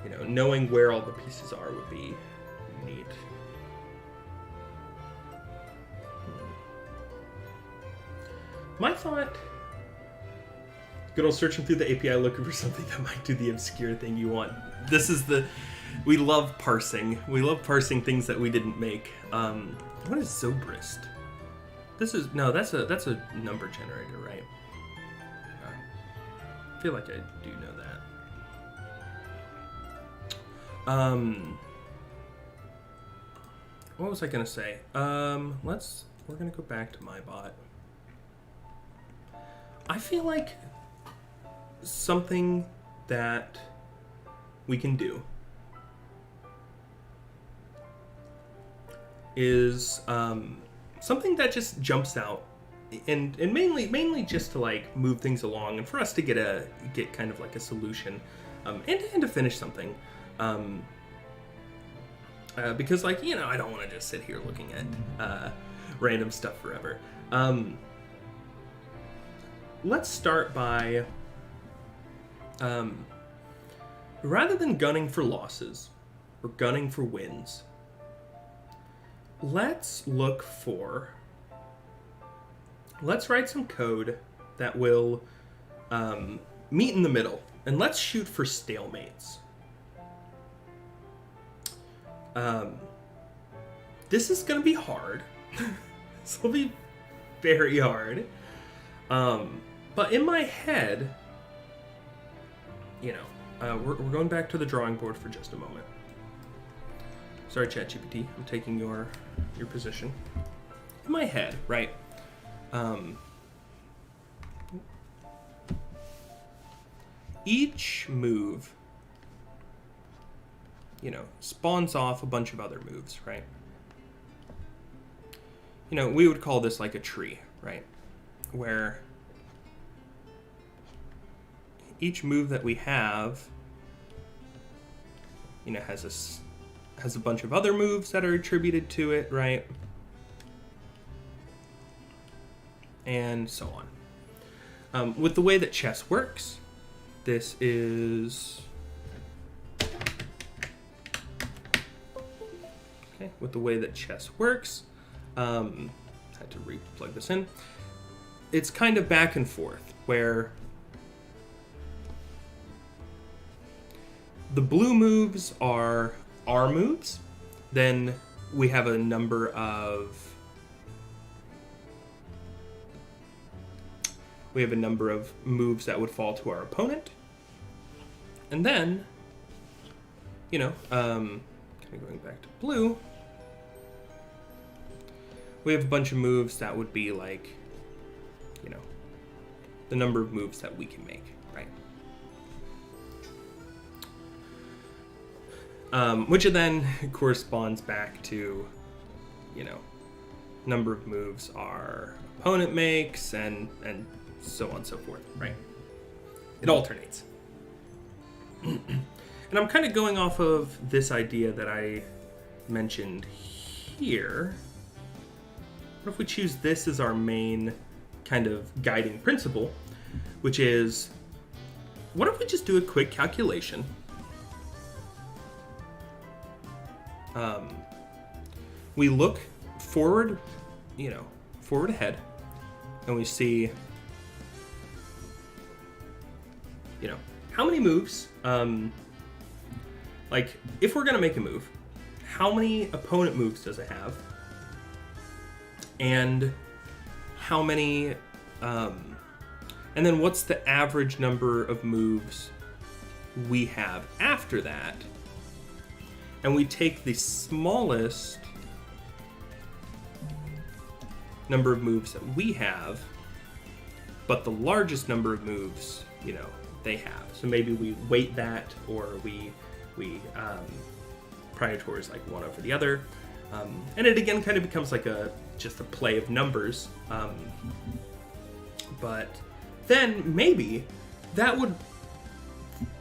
You know, knowing where all the pieces are would be neat. My thought, good old searching through the API looking for something that might do the obscure thing you want. We love parsing. We love parsing things that we didn't make. What is Zobrist? That's a number generator, right? I feel like I do know that. What was I gonna say? We're gonna go back to my bot. I feel like something that we can do is something that just jumps out, and mainly just to like move things along, and for us to get kind of like a solution, and to finish something. Because, like, you know, I don't want to just sit here looking at random stuff forever. Let's start by, rather than gunning for losses or gunning for wins, let's write some code that will meet in the middle, and let's shoot for stalemates. This is going to be hard. This will be very hard. But in my head, you know, we're going back to the drawing board for just a moment. Sorry, ChatGPT, I'm taking your position. In my head, right? Each move, you know, spawns off a bunch of other moves, right? You know, we would call this like a tree, right? Where each move that we have, you know, has a bunch of other moves that are attributed to it, right? And so on. With the way that chess works, this is... Okay, with the way that chess works, had to re-plug this in. It's kind of back and forth, where the blue moves are our moves, then we have a number of moves that would fall to our opponent. And then, kind of going back to blue, we have a bunch of moves that would be like, the number of moves that we can make, right? Which then corresponds back to, number of moves our opponent makes and so on and so forth, right? It alternates. And I'm kind of going off of this idea that I mentioned here. What if we choose this as our main kind of guiding principle, which is, what if we just do a quick calculation? We look forward, forward ahead, and we see, how many moves, like, if we're going to make a move, how many opponent moves does it have? And how many, and then what's the average number of moves we have after that? And we take the smallest number of moves that we have, but the largest number of moves, they have. So maybe we weight that, or we prioritize like one over the other. And it again kind of becomes like just a play of numbers. But then maybe that would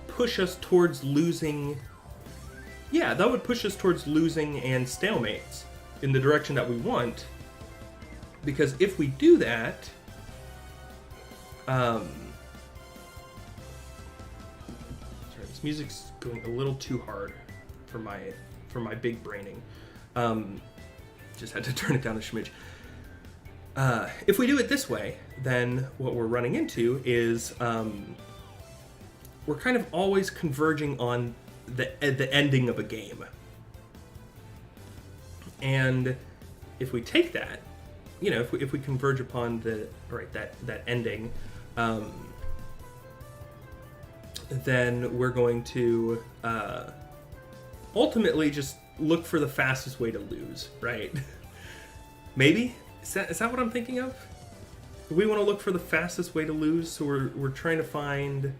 push us towards losing. Yeah, that would push us towards losing and stalemates in the direction that we want. Because if we do that, sorry, this music's going a little too hard for my big braining. Just had to turn it down a smidge. If we do it this way, then what we're running into is we're kind of always converging on the ending of a game. And if we take that, if we converge upon that ending, then we're going to ultimately just look for the fastest way to lose, right? Maybe? Is that what I'm thinking of? We want to look for the fastest way to lose, so we're trying to find...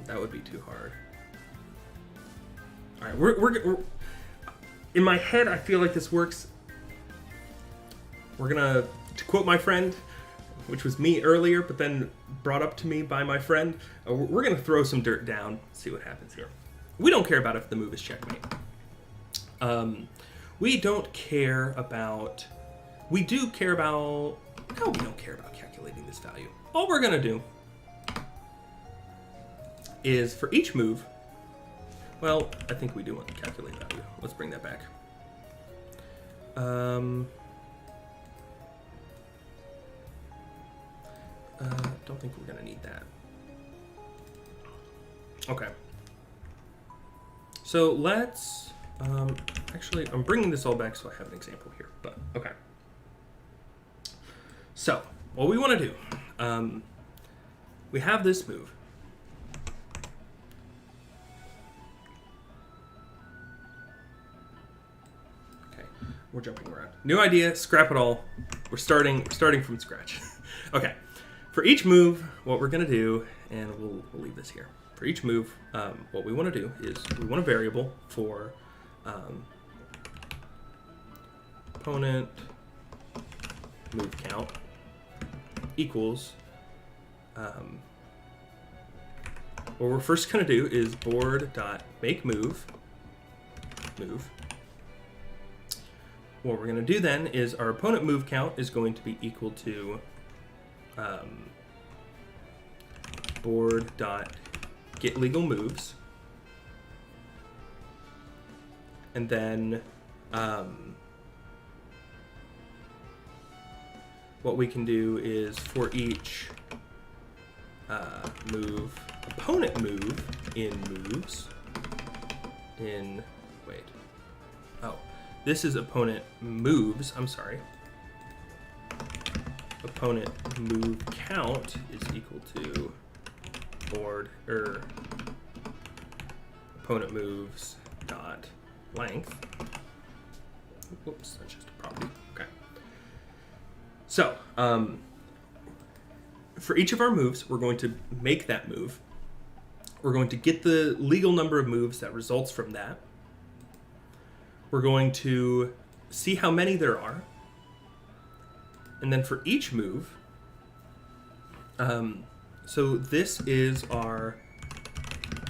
that would be too hard. All right, we're in my head, I feel like this works. We're gonna, to quote my friend, which was me earlier, but then brought up to me by my friend, we're gonna throw some dirt down, see what happens here. We don't care about if the move is checkmate. We don't care about... We do care about... No, we don't care about calculating this value. All we're gonna do is for each move... Well, I think we do want to calculate value. Let's bring that back. Don't think we're gonna need that. Okay. So let's... actually, I'm bringing this all back so I have an example here, but okay. So, what we want to do, we have this move. Okay, we're jumping around. New idea, scrap it all. We're starting from scratch. Okay, for each move, what we're gonna do, and we'll leave this here. For each move, what we want to do is we want a variable for opponent move count equals what we're first going to do is board.makeMove. What we're going to do then is our opponent move count is going to be equal to board.getLegalMoves. And then what we can do is for each opponent move in moves, in, wait. Oh, this is opponent moves. I'm sorry. Opponent move count is equal to board, opponent moves dot length. Whoops, that's just a property. Okay. So, for each of our moves, we're going to make that move. We're going to get the legal number of moves that results from that. We're going to see how many there are. And then for each move, so this is our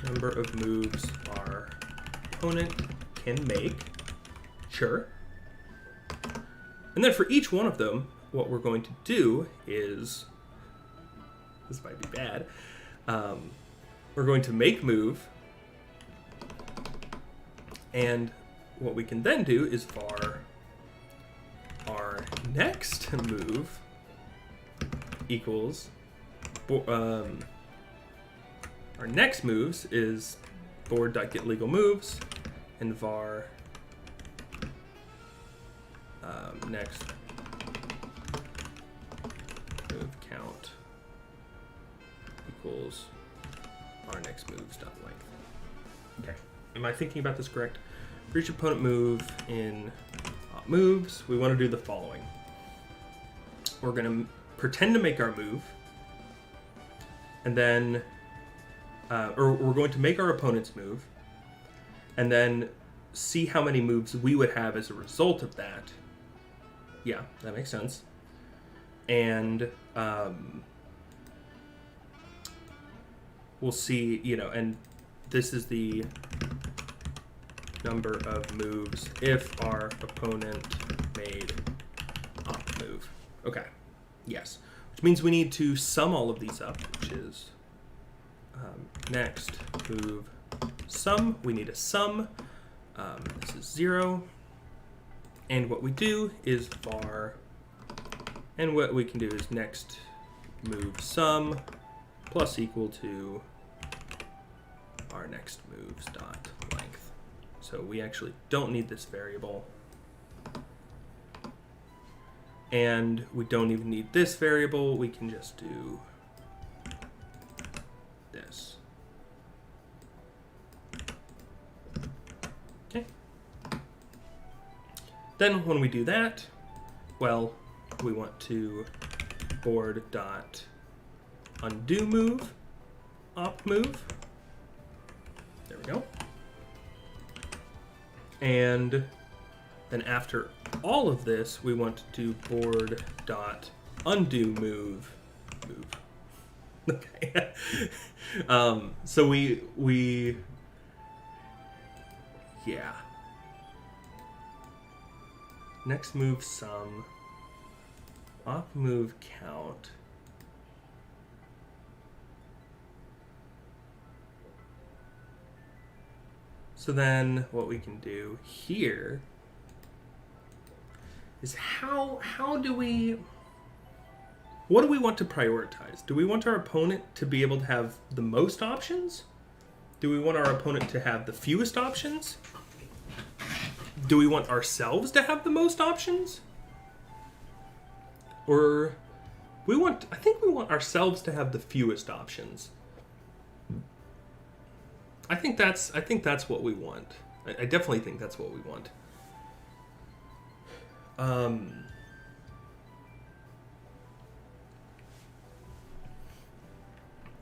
number of moves our opponent can make. Sure. And then for each one of them, what we're going to do is, this might be bad, we're going to make move, and what we can then do is var our next move equals, our next moves is board.getLegalMoves, and var next move count equals our next moves dot length. Okay, am I thinking about this correct? For each opponent move in moves, we want to do the following. We're going to pretend to make our move, and then, or we're going to make our opponent's move, and then see how many moves we would have as a result of that. Yeah, that makes sense. And we'll see, and this is the number of moves if our opponent made op move. Okay, yes. Which means we need to sum all of these up, which is next move sum. We need a sum. This is 0. And what we do is var, and what we can do is next move sum plus equal to our next moves dot length. So we actually don't need this variable. And we don't even need this variable. We can just do this. Okay. Then when we do that, well, we want to board dot undo move, op move. There we go. And then after all of this, we want to do board dot undo move. Okay. So we yeah. Next move sum, op move count. So then what we can do here is what do we want to prioritize? Do we want our opponent to be able to have the most options? Do we want our opponent to have the fewest options? Do we want ourselves to have the most options? Or I think we want ourselves to have the fewest options. I think that's what we want. I definitely think that's what we want.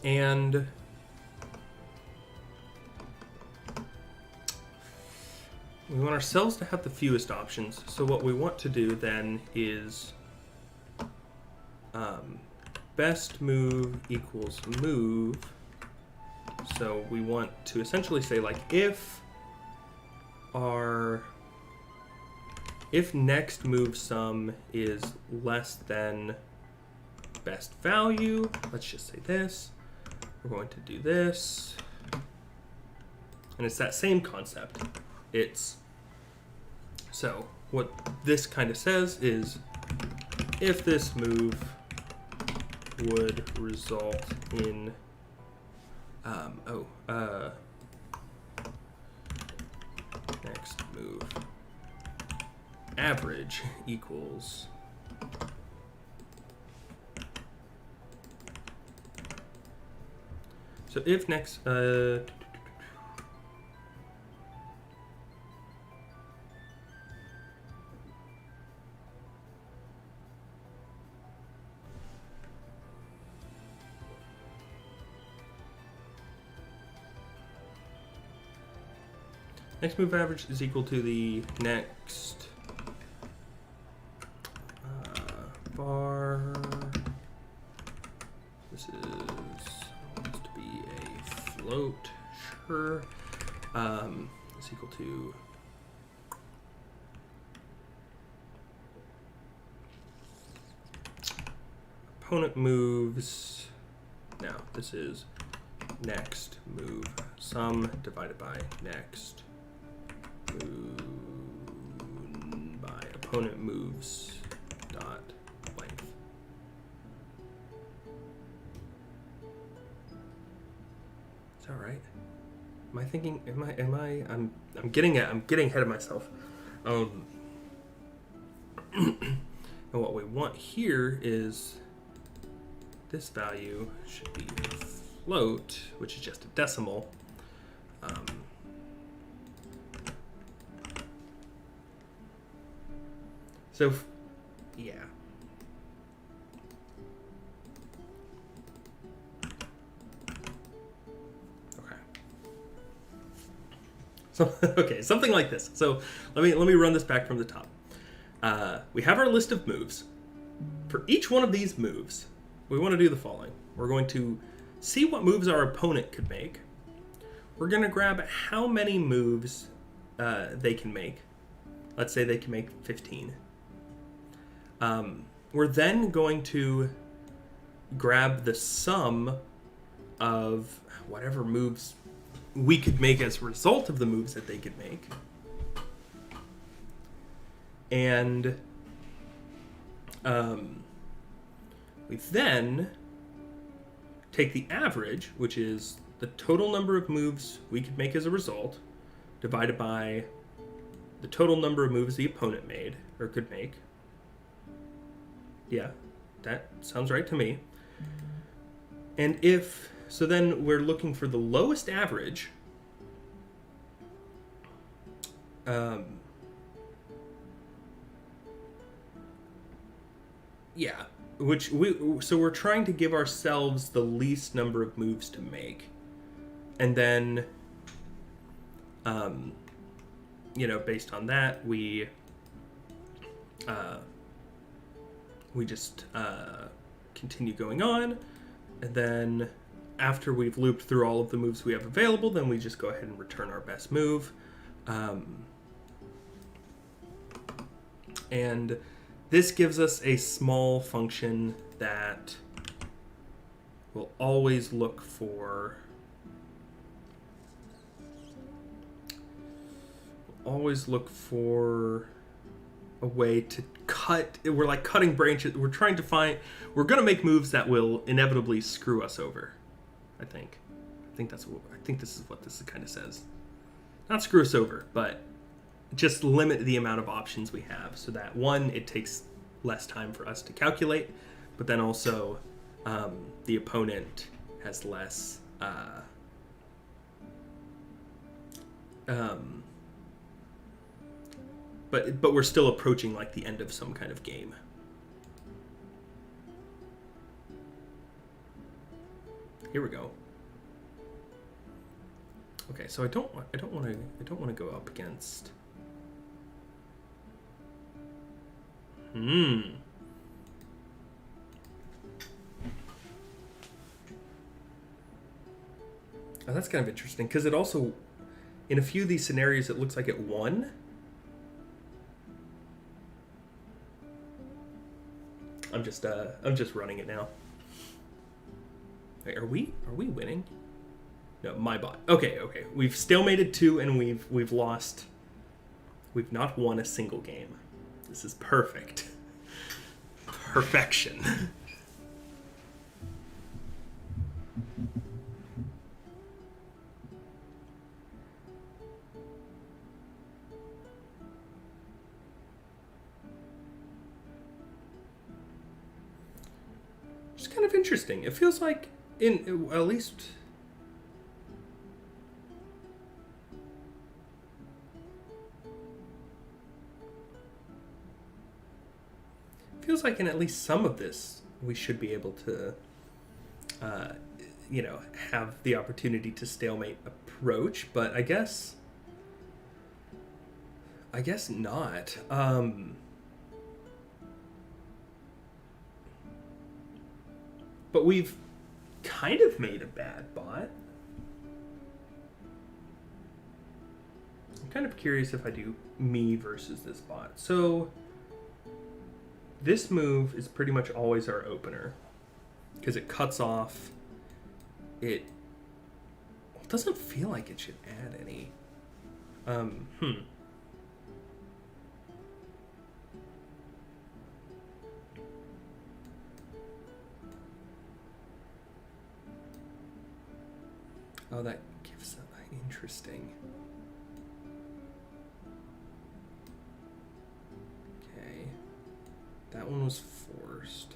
And we want ourselves to have the fewest options. So what we want to do then is best move equals move. So we want to essentially say, like, if next move sum is less than best value, let's just say this, we're going to do this. And it's that same concept. So what this kind of says is, if this move would result in average equals so if next next move average is equal to the next bar. This is supposed to be a float, sure. It's equal to opponent moves. Now this is next move sum divided by next move by opponent moves dot length. Is that right? Am I thinking? I'm getting ahead of myself. And what we want here is this value should be a float, which is just a decimal. So, yeah. Okay. So, okay, something like this. So let me run this back from the top. We have our list of moves. For each one of these moves, we want to do the following. We're going to see what moves our opponent could make. We're going to grab how many moves they can make. Let's say they can make 15. We're then going to grab the sum of whatever moves we could make as a result of the moves that they could make. And we then take the average, which is the total number of moves we could make as a result, divided by the total number of moves the opponent made or could make. Yeah, that sounds right to me. And so then we're looking for the lowest average. Yeah, so we're trying to give ourselves the least number of moves to make. And then, based on that, we just continue going on, and then after we've looped through all of the moves we have available, then we just go ahead and return our best move. And this gives us a small function that will always look for a way to cut. We're like cutting branches. We're going to make moves that will inevitably screw us over. I think this is what this kind of says. Not screw us over, but just limit the amount of options we have, so that one, it takes less time for us to calculate, but then also the opponent has less but we're still approaching like the end of some kind of game. Here we go. Okay, so I don't want to go up against. Oh, that's kind of interesting, because it also, in a few of these scenarios, it looks like it won. I'm just running it now. Wait, are we winning? No, my bot. Okay. We've stalemated 2, and we've lost. We've not won a single game. This is perfect. Perfection. kind of interesting. It feels like, at least... Feels like in at least some of this, we should be able to, have the opportunity to stalemate approach, but I guess not. But we've kind of made a bad bot. I'm kind of curious if I do me versus this bot. So this move is pretty much always our opener because it cuts off. It doesn't feel like it should add any. Oh, that gives up. Interesting. Okay. That one was forced.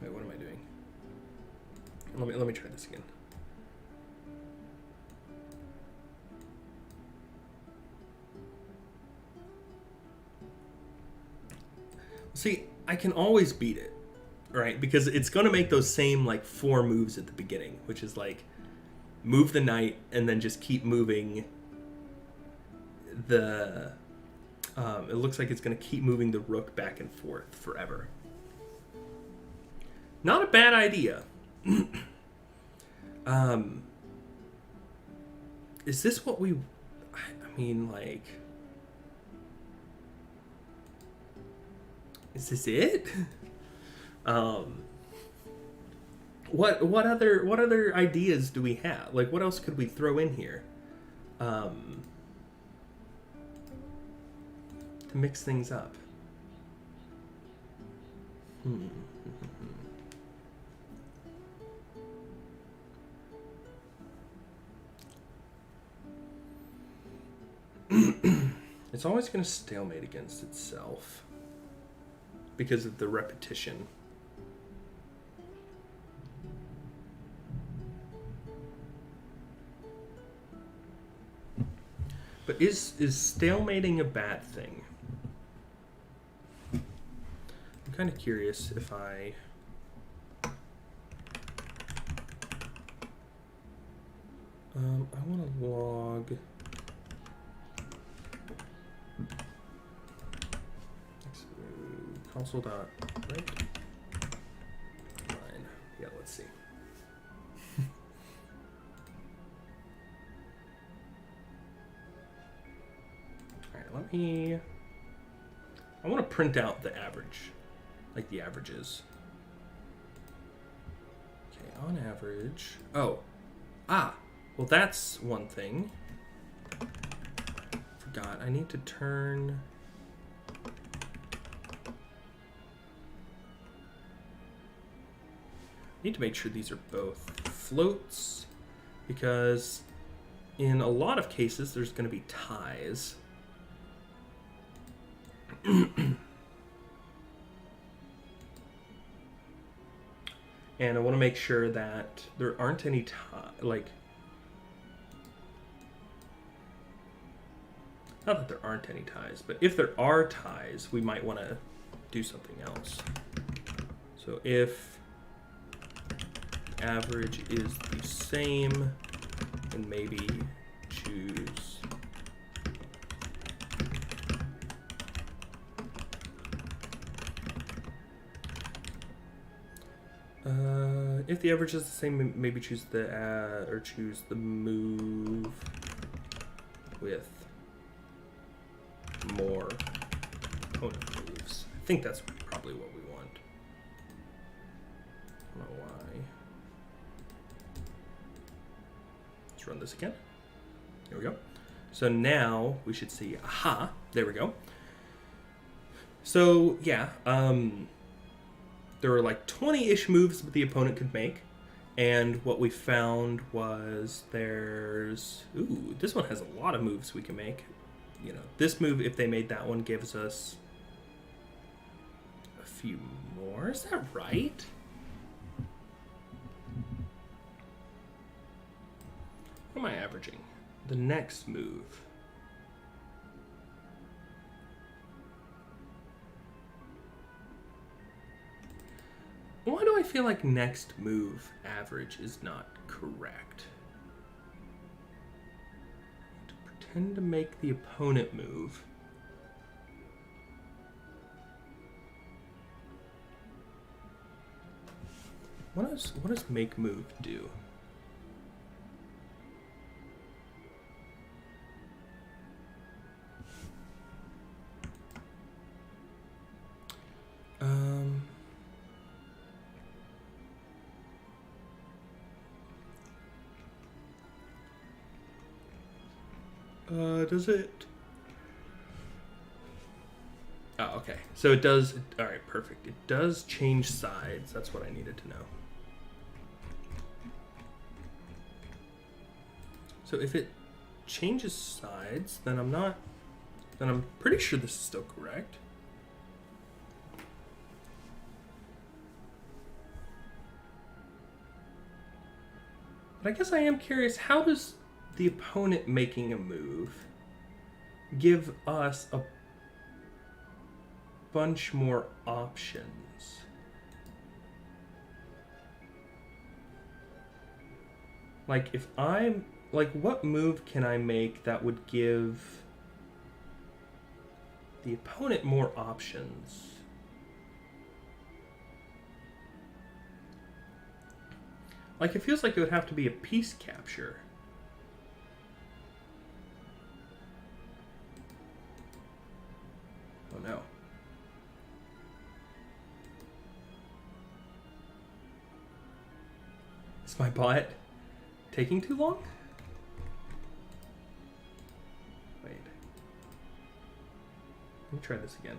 Wait, what am I doing? Let me try this again. See, I can always beat it, right? Because it's going to make those same, like, 4 moves at the beginning, which is, like, move the knight and then just keep moving the... it looks like it's going to keep moving the rook back and forth forever. Not a bad idea. Is this what we... I mean, like... Is this it? What other ideas do we have? Like, what else could we throw in here? To mix things up. It's always going to stalemate against itself because of the repetition. But is stalemating a bad thing? I'm kind of curious if I... I want to log... console.write line. Yeah, let's see. Alright, I want to print out the average, like the averages. Okay, on average. Well, that's one thing. Forgot, I need to turn... Need to make sure these are both floats, because in a lot of cases there's going to be ties. And I want to make sure that there aren't any not that there aren't any ties, but if there are ties, we might want to do something else. So if average is the same, and maybe choose if the average is the same, maybe choose choose the move with more opponent moves. I think that's probably what we want. I don't know why. Let's run this again. There we go. So now we should see, aha, there we go. So yeah, there were like 20-ish moves that the opponent could make, and what we found was this one has a lot of moves we can make. You know, this move, if they made that one, gives us few more. Is that right? What am I averaging? The next move. Why do I feel like next move average is not correct? To pretend to make the opponent move. What does make move do? Does it? Oh, okay. So it does. All right, perfect. It does change sides. That's what I needed to know. So if it changes sides, then I'm pretty sure this is still correct. But I guess I am curious, how does the opponent making a move give us a bunch more options? Like, if I'm... Like, what move can I make that would give the opponent more options? Like, it feels like it would have to be a piece capture. Oh no. Is my bot taking too long? Wait. Let me try this again.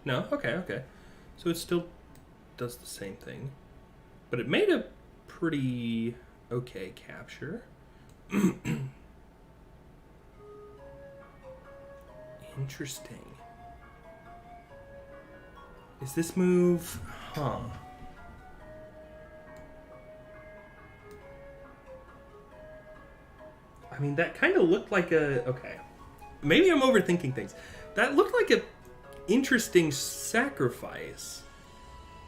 No? Okay. So it still does the same thing. But it made a pretty okay capture. Interesting. Is this move... Huh. I mean, that kind of looked like a... Okay. Maybe I'm overthinking things. That looked like a interesting sacrifice.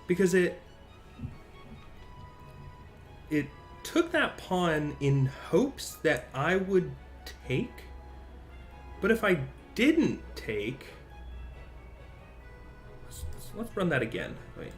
Because it took that pawn in hopes that I would take. But if I didn't take... Let's run that again. Wait.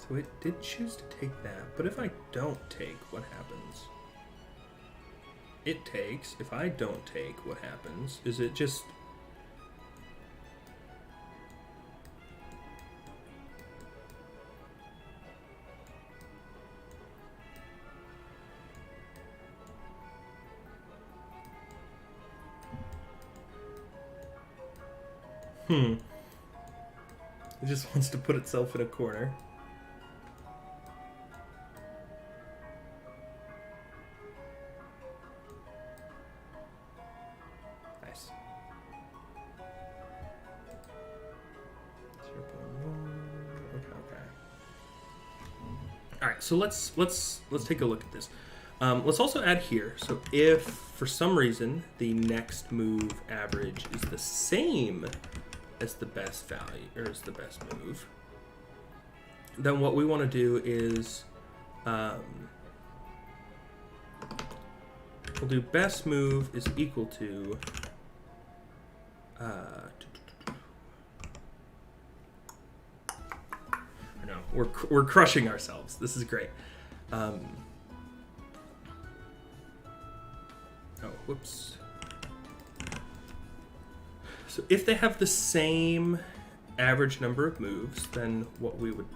So it did choose to take that, but if I don't take, what happens? It takes. If I don't take, what happens? Is it just... It just wants to put itself in a corner. Nice. 0.1. Okay. All right, so let's take a look at this. Let's also add here. So if for some reason the next move average is the same as the best value, or as the best move, then what we want to do is we'll do best move is equal to I know we're crushing ourselves. This is great. Oh, whoops. So if they have the same average number of moves, then what we would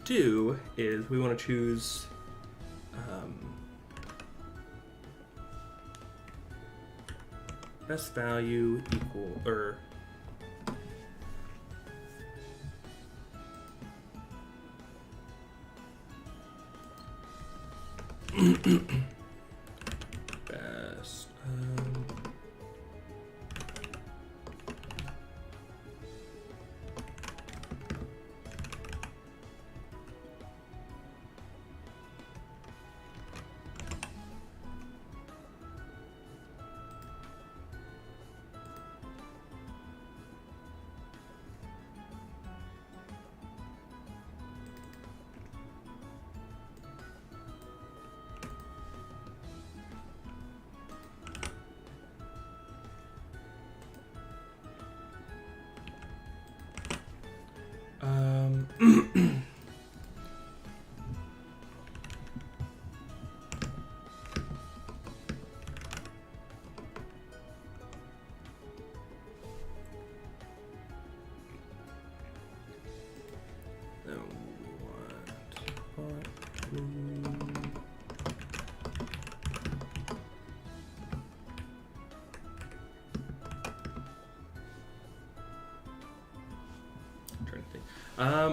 do is we want to choose Best value equal, or best.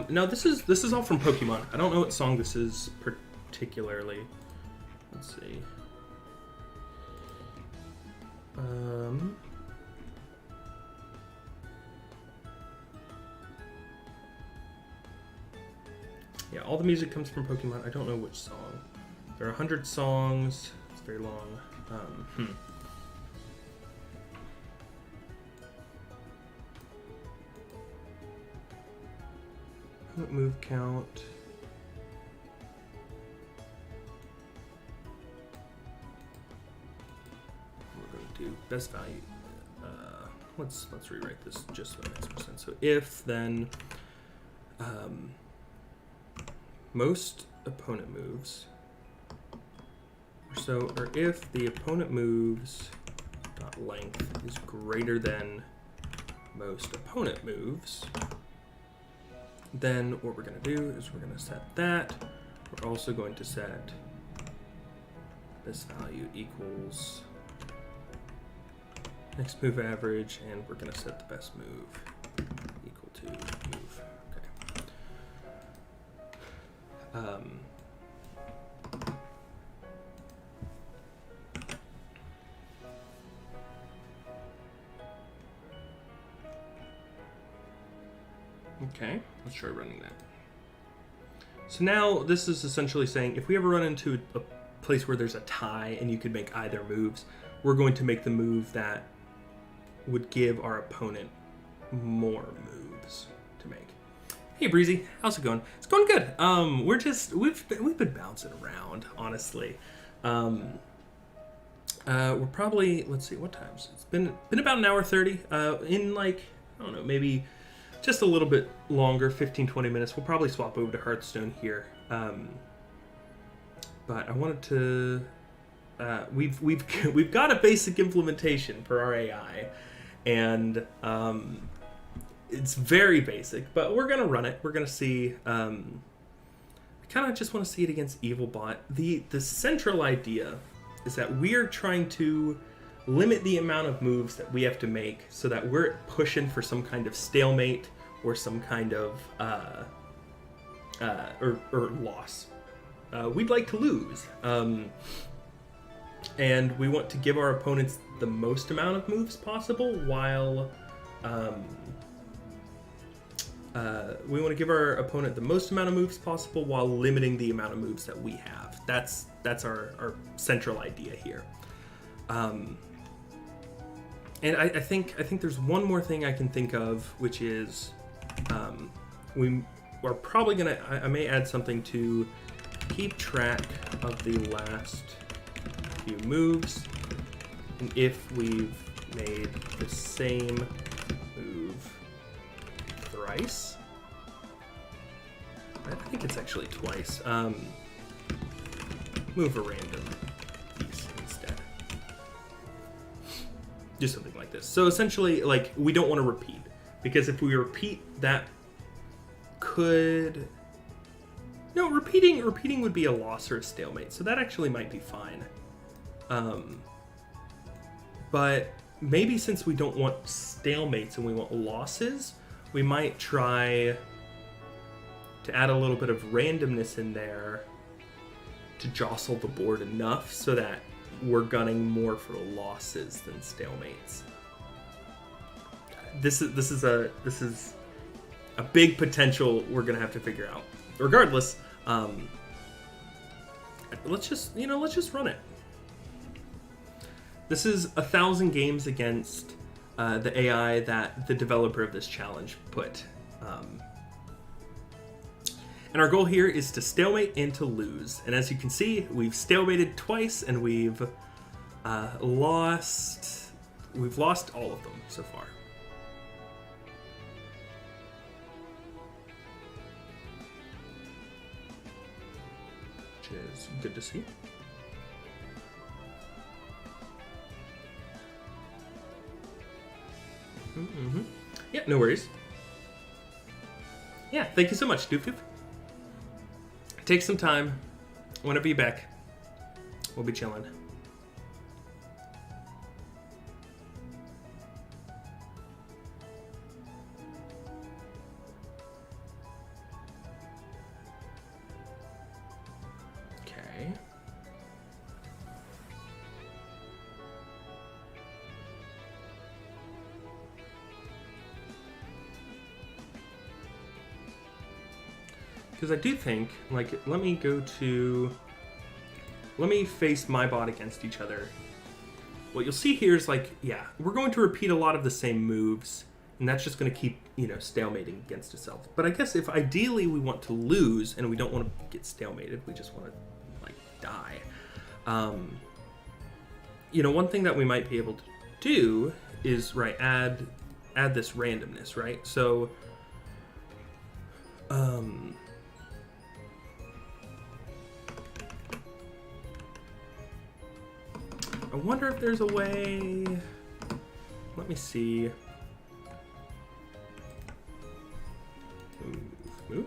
No, this is all from Pokemon. I don't know what song this is particularly. Let's see. Yeah, all the music comes from Pokemon. I don't know which song. There are 100 songs. It's very long. Move count. We're going to do best value. Let's rewrite this just so it makes more sense. So if then most opponent moves, or if the opponent moves dot length is greater than most opponent moves, then what we're going to do is we're going to set that. We're also going to set this value equals next move average, and we're going to set the best move equal to move. Okay. Okay, let's try running that. So now this is essentially saying if we ever run into a place where there's a tie and you could make either moves, we're going to make the move that would give our opponent more moves to make. Hey Breezy, how's it going? It's going good. We've been bouncing around, honestly. We're probably, let's see, what times? It's been about an hour 30. In like, I don't know, maybe just a little bit longer, 15-20 minutes. We'll probably swap over to Hearthstone here. But I wanted to we've got a basic implementation for our AI, and it's very basic, but we're gonna run it. We're gonna see. I kind of just want to see it against EvilBot. The central idea is that we are trying to limit the amount of moves that we have to make, so that we're pushing for some kind of stalemate or some kind of or loss. We'd like to lose, and we want to give our opponents the most amount of moves possible while limiting the amount of moves that we have. That's our central idea here. And I think there's one more thing I can think of, which is we're probably gonna. I may add something to keep track of the last few moves, and if we've made the same move thrice, I think it's actually twice. Move a random piece instead. Do something like this. So essentially, like, we don't want to repeat, because if we repeat, that could No, repeating would be a loss or a stalemate, so that actually might be fine. But maybe since we don't want stalemates and we want losses, we might try to add a little bit of randomness in there to jostle the board enough so that we're gunning more for losses than stalemates. This is a big potential we're gonna have to figure out. Regardless, let's just run it. This is 1,000 games against the AI that the developer of this challenge put. And our goal here is to stalemate and to lose. And as you can see, we've stalemated twice and we've lost all of them so far. Which is good to see. Mm-hmm. Yeah, no worries. Yeah, thank you so much, Doof Doof. Take some time. Whenever you're back, we'll be chilling. Okay. Because I do think, like, let me face my bot against each other. What you'll see here is, like, yeah, we're going to repeat a lot of the same moves, and that's just going to keep, stalemating against itself. But I guess if ideally we want to lose, and we don't want to get stalemated, we just want to, like, die. One thing that we might be able to do is, right, add this randomness, right? So, I wonder if there's a way. Let me see. Move.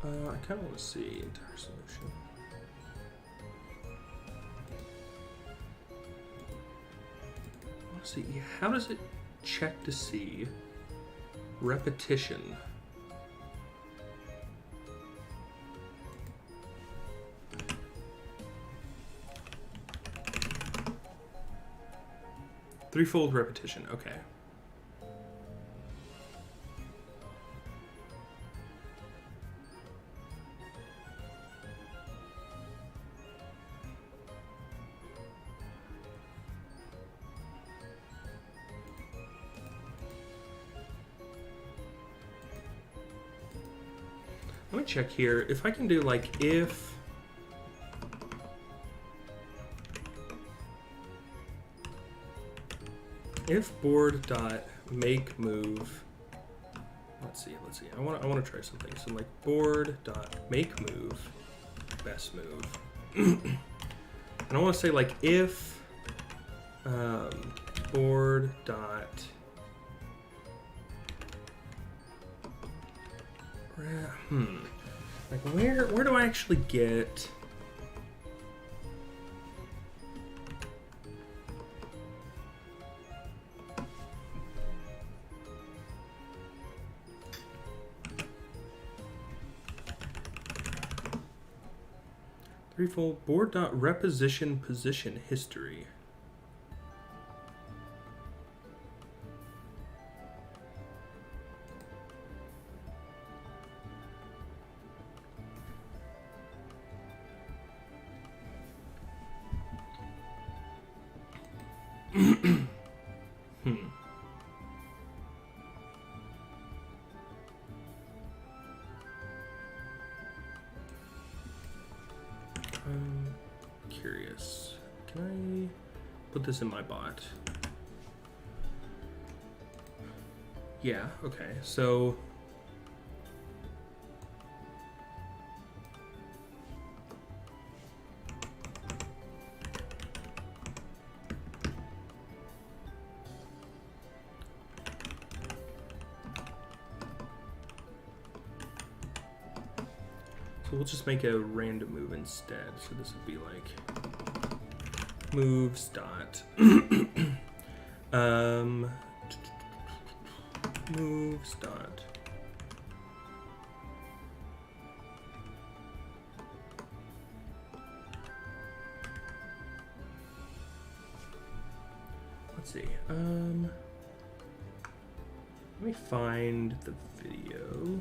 I kind of want to see entire solution. Let's see, how does it check to see repetition? Threefold repetition, okay. Let me check here. If I can do, like, if board dot make move. Let's see. I want to try something. So, like, board dot make move, best move, and I want to say, like, if board dot like, where do I actually get threefold board dot reposition position history? I'm curious. Can I put this in my bot? Yeah, okay. So So we'll just make a random move instead. So this would be like moves dot moves dot let's see. Let me find the video.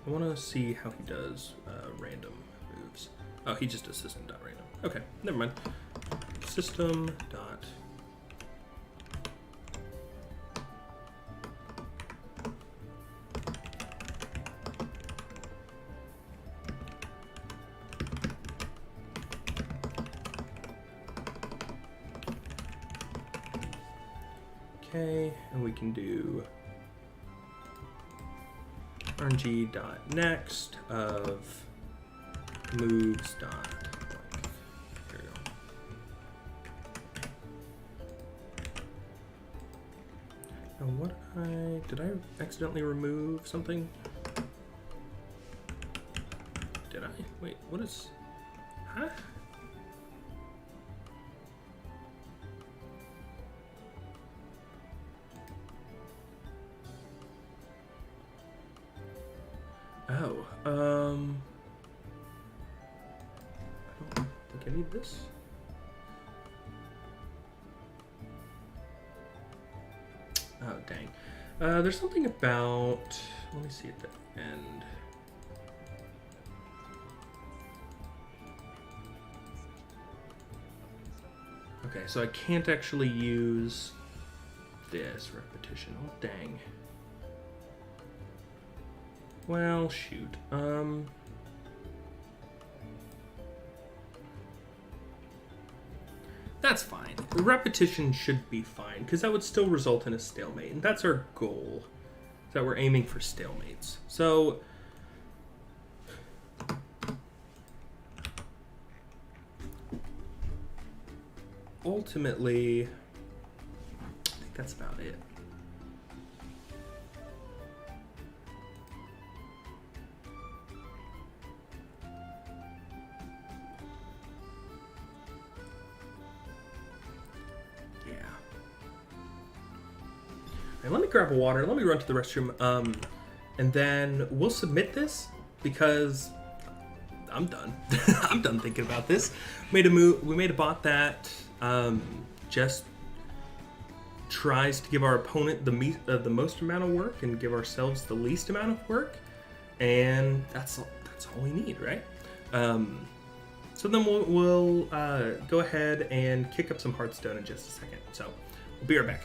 I want to see how he does random moves. Oh, he just does system.random. Okay, never mind. System dot. Okay, and we can do rng.next of moves dot blank. Here we go. Now what did I accidentally remove something? Did I? Wait, what is, huh? Oh, I don't think I need this. Oh, dang. There's something about, let me see at the end. Okay, so I can't actually use this repetition. Oh, dang. Well, shoot. That's fine. The repetition should be fine, because that would still result in a stalemate, and that's our goal, that we're aiming for stalemates. So, ultimately, I think that's about it. Let me grab a water. Let me run to the restroom, and then we'll submit this because I'm done. I'm done thinking about this. We made a bot that just tries to give our opponent the most amount of work and give ourselves the least amount of work, and that's all we need, right? So then we'll go ahead and kick up some Hearthstone in just a second. So we'll be right back.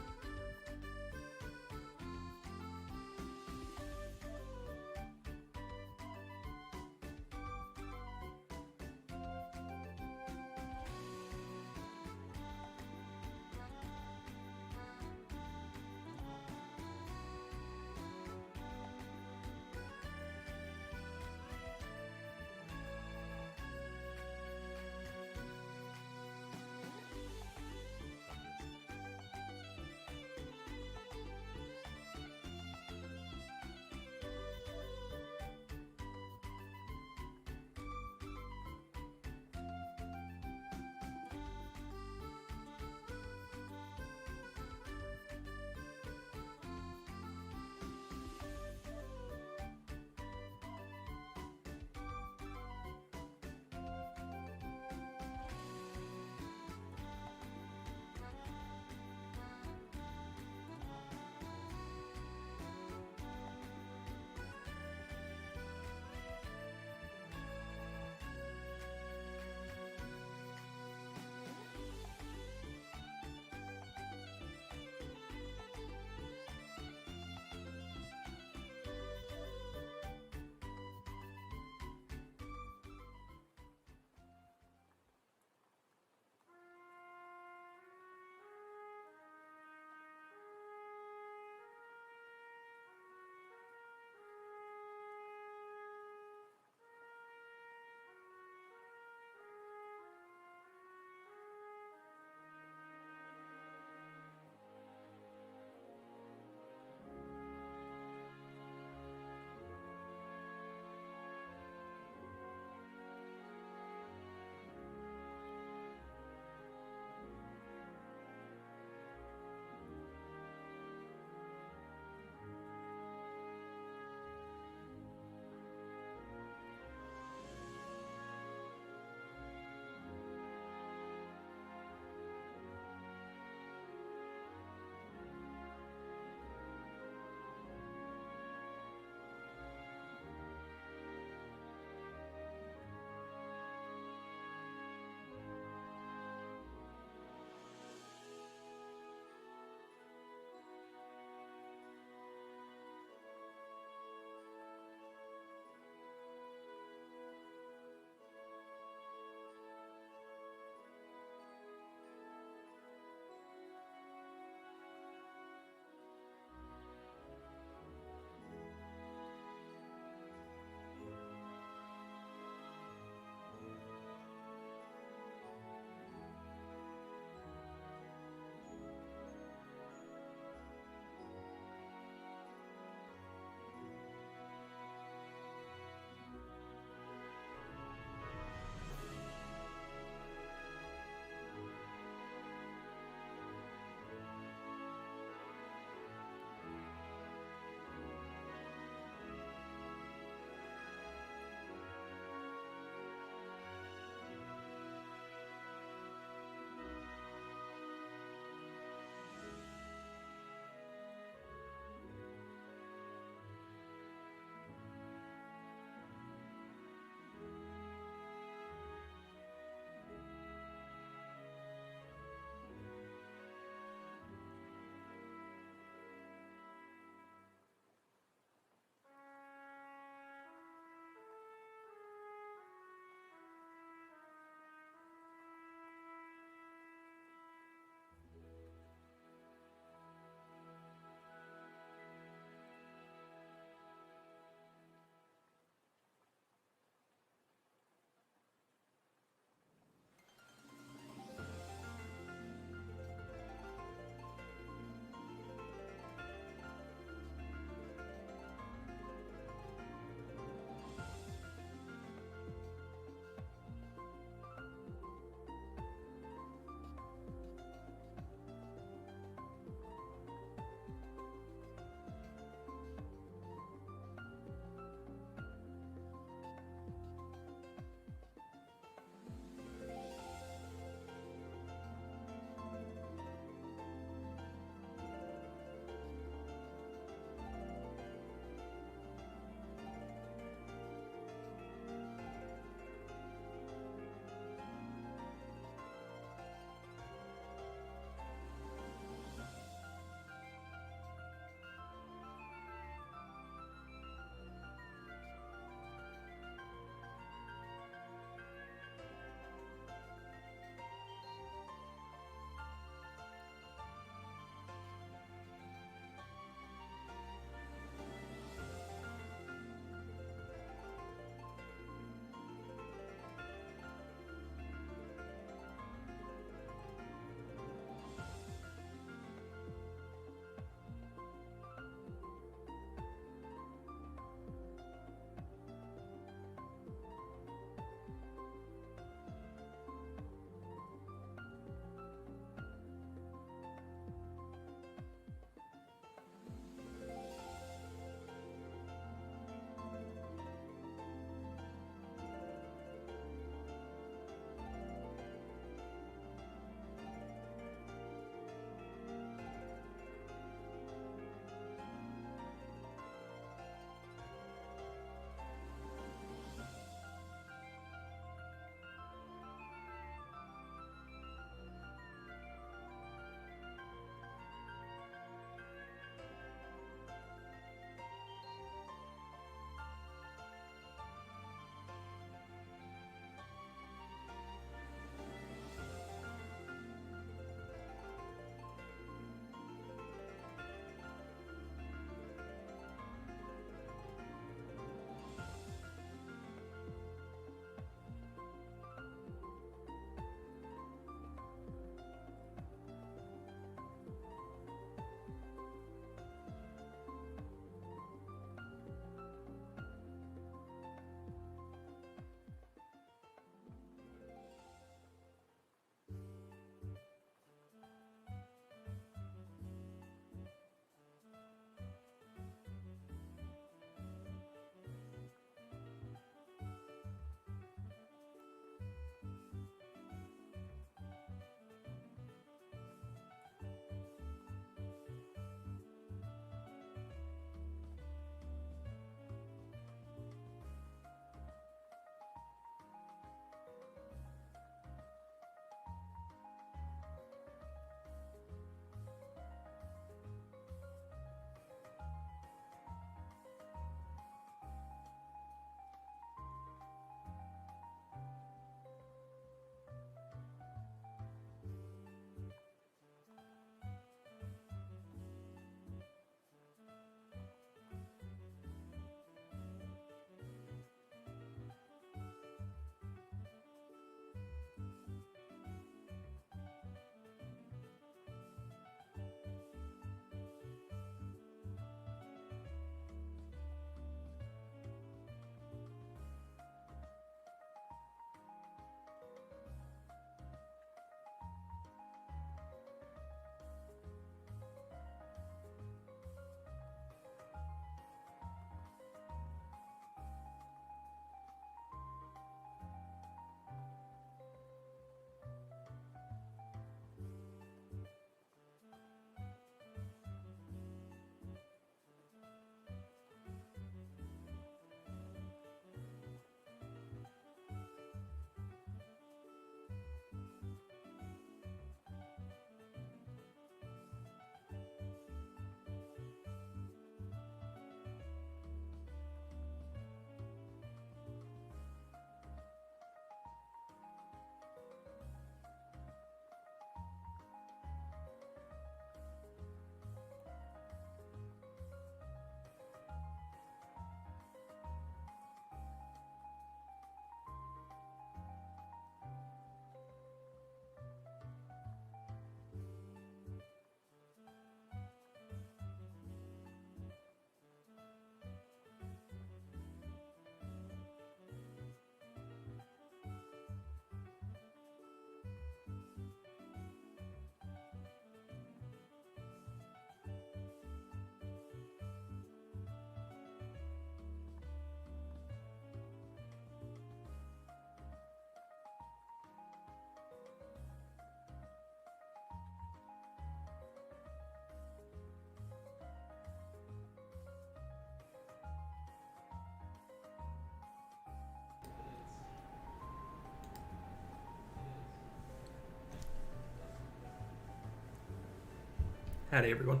Howdy, everyone.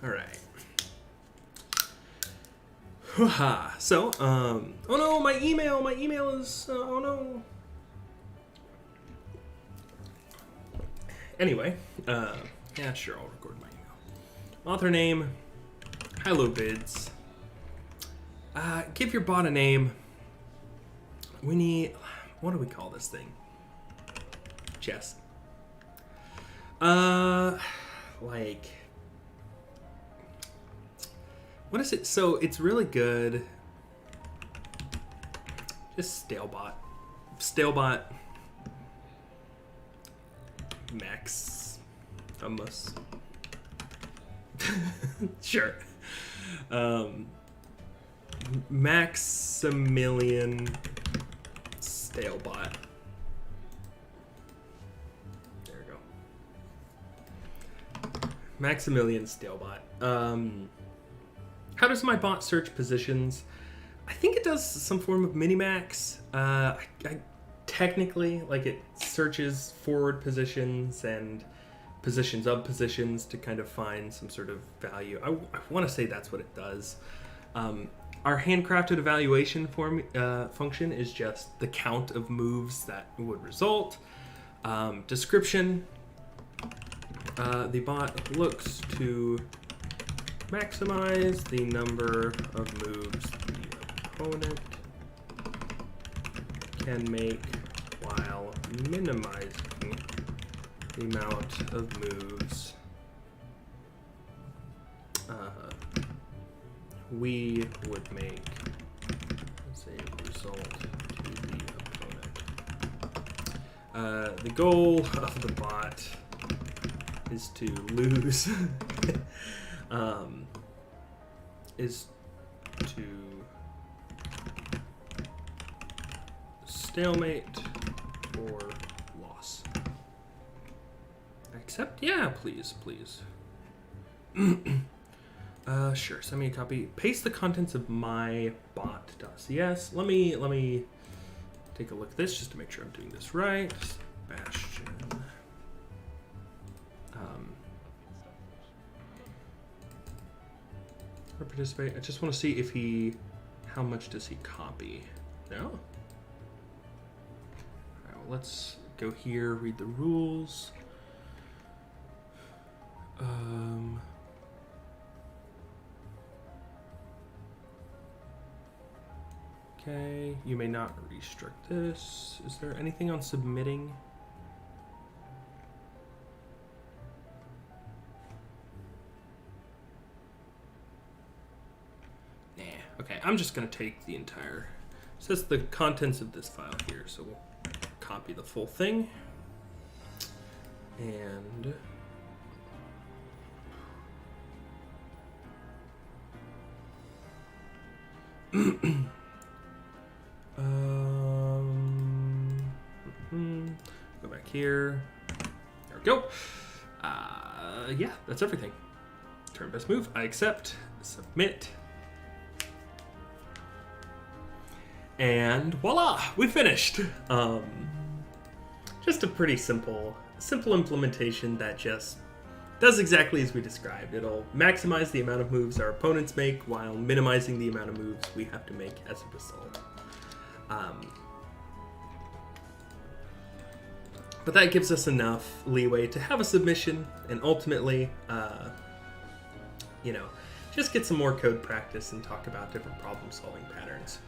All right. So, oh no, my email is, oh no. Anyway, yeah, sure, I'll record my email. Author name, hilovods. Give your bot a name. We need, what do we call this thing? Chess. Like, what is it? So it's really good. Just Stalebot. Stalebot. Maximus. Sure. Maximilian Stalebot. There we go. Maximilian Stalebot. How does my bot search positions? I think it does some form of minimax. I technically, like, it searches forward positions and positions of positions to kind of find some sort of value. I want to say that's what it does. Our handcrafted evaluation function is just the count of moves that would result. Description. The bot looks to maximize the number of moves the opponent can make while minimizing the amount of moves we would make as a result to the opponent. The goal of the bot is to lose. Is to stalemate or loss. Accept? Yeah, please. Sure, send me a copy. Paste the contents of my bot.cs. Let me take a look at this just to make sure I'm doing this right. Sebastian. Or participate. I just want to see if how much does he copy? No? Alright, well, let's go here, read the rules. Okay, you may not restrict this. Is there anything on submitting? Nah, okay, I'm just gonna take the entire, it says the contents of this file here, so we'll copy the full thing. And go back here. There we go. Yeah, that's everything. Turn best move. I accept. Submit. And voila, we finished. Just a pretty simple implementation that just does exactly as we described. It'll maximize the amount of moves our opponents make while minimizing the amount of moves we have to make as a result. But that gives us enough leeway to have a submission and ultimately, just get some more code practice and talk about different problem-solving patterns.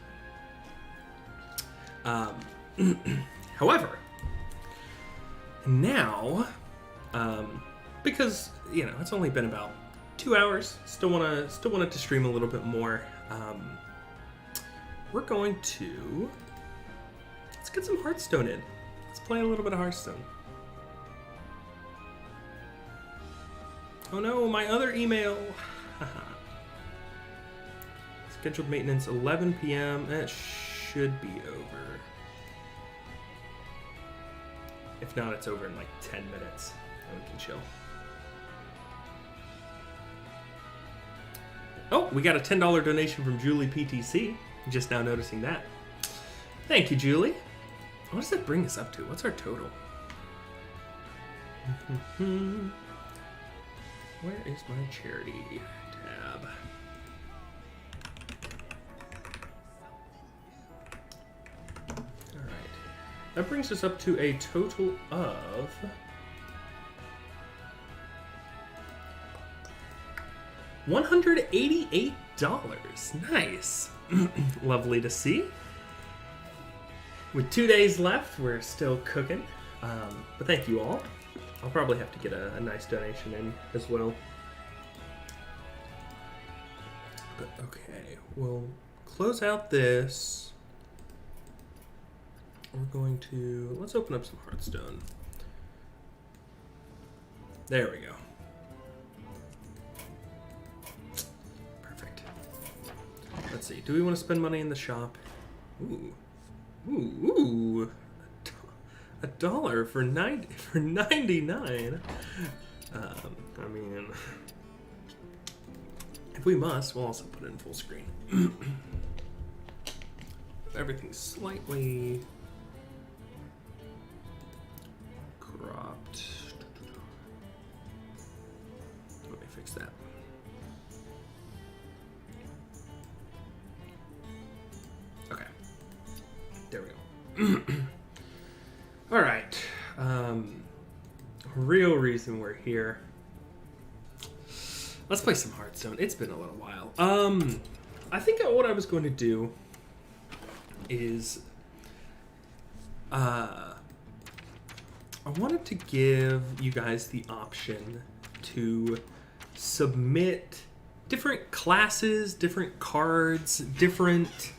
However, now, because it's only been about 2 hours, still wanted to stream a little bit more. We're going to let's get some Hearthstone in. Let's play a little bit of Hearthstone. Oh no, my other email. Scheduled maintenance 11 p.m. That should be over. If not, it's over in like 10 minutes. And we can chill. Oh, we got a $10 donation from Julie PTC. Just now noticing that. Thank you, Julie. What does that bring us up to? What's our total? Where is my charity tab? Alright. That brings us up to a total of $188. Nice. Lovely to see. With 2 days left, we're still cooking. But thank you all. I'll probably have to get a nice donation in as well. But okay, we'll close out this. We're going to, let's open up some Hearthstone. There we go. Perfect. Let's see, do we want to spend money in the shop? Ooh. Ooh. $1 for 99. I mean, if we must, we'll also put it in full screen. Everything's slightly cropped. Let me fix that. Okay. There we go. All right. Real reason we're here. Let's play some Hearthstone. It's been a little while. I think what I was going to do is I wanted to give you guys the option to submit different classes, different cards, different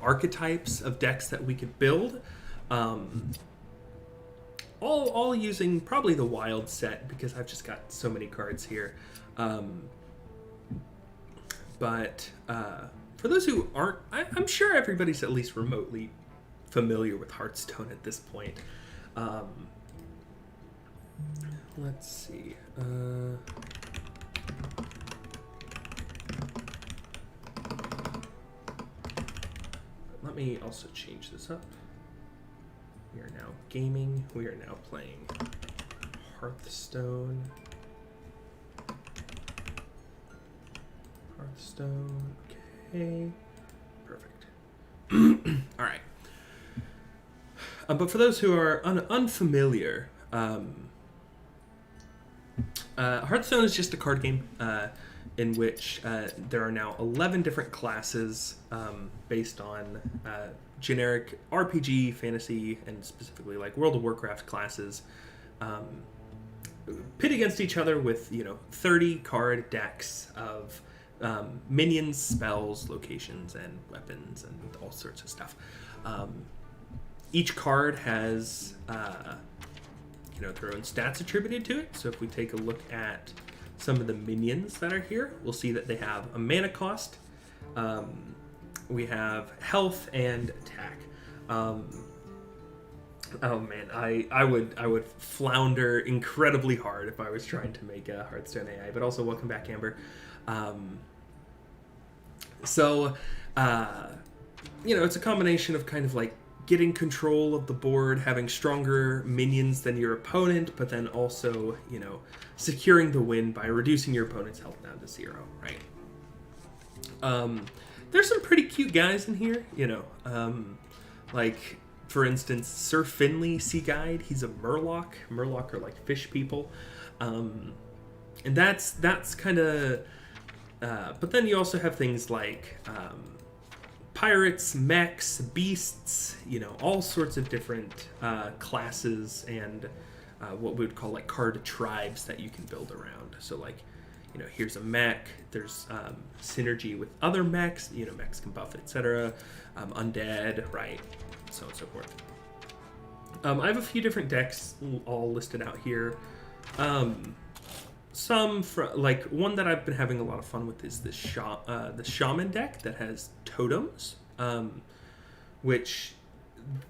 archetypes of decks that we could build. All using probably the wild set because I've just got so many cards here. But for those who aren't, I'm sure everybody's at least remotely familiar with Hearthstone at this point. Let's see. Let me also change this up. We are now gaming. We are now playing Hearthstone. Hearthstone. Okay. Perfect. All right. But for those who are unfamiliar, Hearthstone is just a card game in which there are now 11 different classes based on generic RPG, fantasy, and specifically like World of Warcraft classes pit against each other with 30 card decks of minions, spells, locations, and weapons, and all sorts of stuff. Each card has their own stats attributed to it. So if we take a look at some of the minions that are here, we'll see that they have a mana cost. We have health and attack. Oh man, I would flounder incredibly hard if I was trying to make a Hearthstone AI. But also, welcome back, Amber. It's a combination of kind of like getting control of the board, having stronger minions than your opponent, but then also, securing the win by reducing your opponent's health down to 0, right? There's some pretty cute guys in here, like, for instance, Sir Finley Sea Guide. He's a Murloc. Murloc are like fish people. And that's kind of... but then you also have things like pirates, mechs, beasts, all sorts of different classes and what we would call like card tribes that you can build around. So like, here's a mech, there's synergy with other mechs, mechs can buff, etc. Undead, right, so on and so forth. I have a few different decks all listed out here. Some like one that I've been having a lot of fun with is the shaman deck that has totems, which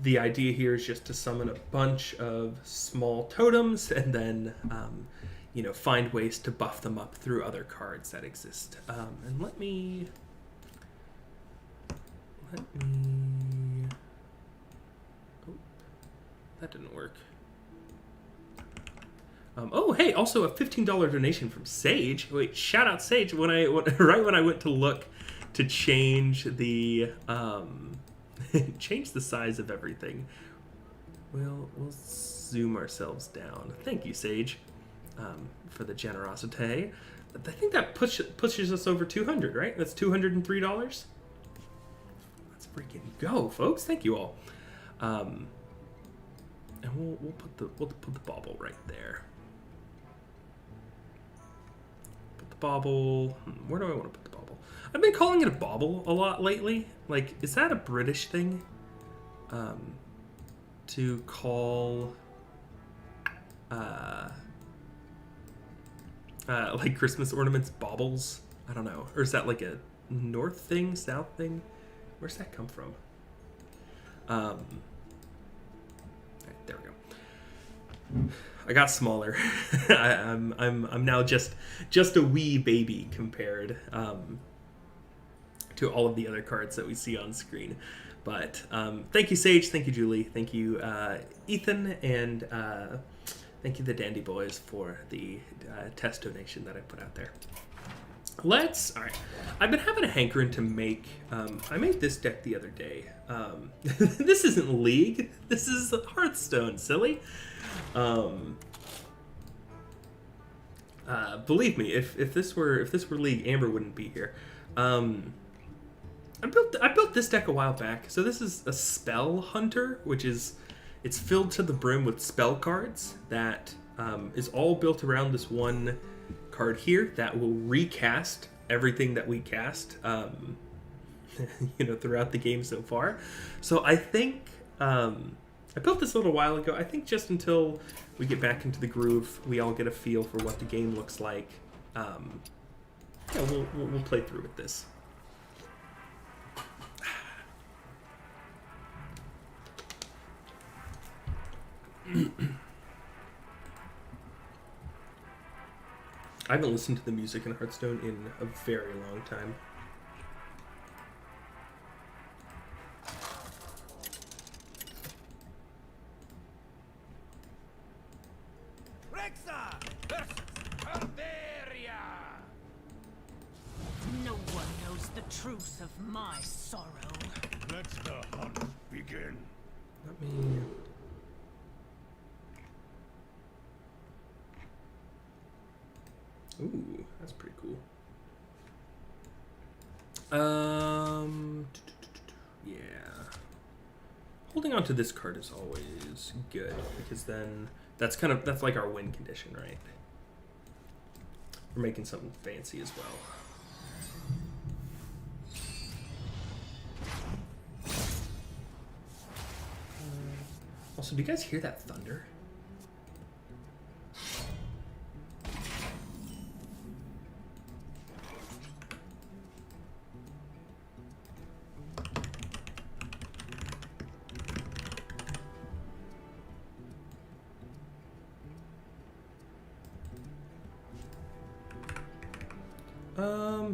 the idea here is just to summon a bunch of small totems and then find ways to buff them up through other cards that exist. And let me. Oh, that didn't work. Oh, hey, also a $15 donation from Sage. Wait, shout out Sage. Right when I went to look to change the change the size of everything, we'll zoom ourselves down. Thank you, Sage, for the generosity. I think that pushes us over 200, right? That's $203. Let's freaking go, folks. Thank you all. And we'll put the bauble right there. Put the bauble. Where do I want to put the bauble? I've been calling it a bauble a lot lately. Like, is that a British thing? To call like Christmas ornaments baubles? I don't know. Or is that like a north thing, south thing? Where's that come from? Right, there we go. I got smaller. I'm now just a wee baby compared to all of the other cards that we see on screen. But thank you, Sage. Thank you, Julie. Thank you, Ethan, and thank you, the Dandy Boys, for the test donation that I put out there. All right. I've been having a hankering to make. I made this deck the other day. This isn't League. This is Hearthstone. Silly. Believe me, if this were League, Amber wouldn't be here. I built this deck a while back. So this is a Spell Hunter, which is it's filled to the brim with spell cards that is all built around this one card here that will recast everything that we cast throughout the game so far. So I think I built this a little while ago. I think just until we get back into the groove, we all get a feel for what the game looks like. We'll play through with this. I haven't listened to the music in Hearthstone in a very long time. No one knows the truth of my sorrow. Let the hunt begin. Let me... Ooh, that's pretty cool. Yeah. Holding on to this card is always good because then that's like our win condition, right? We're making something fancy as well. Also, do you guys hear that thunder?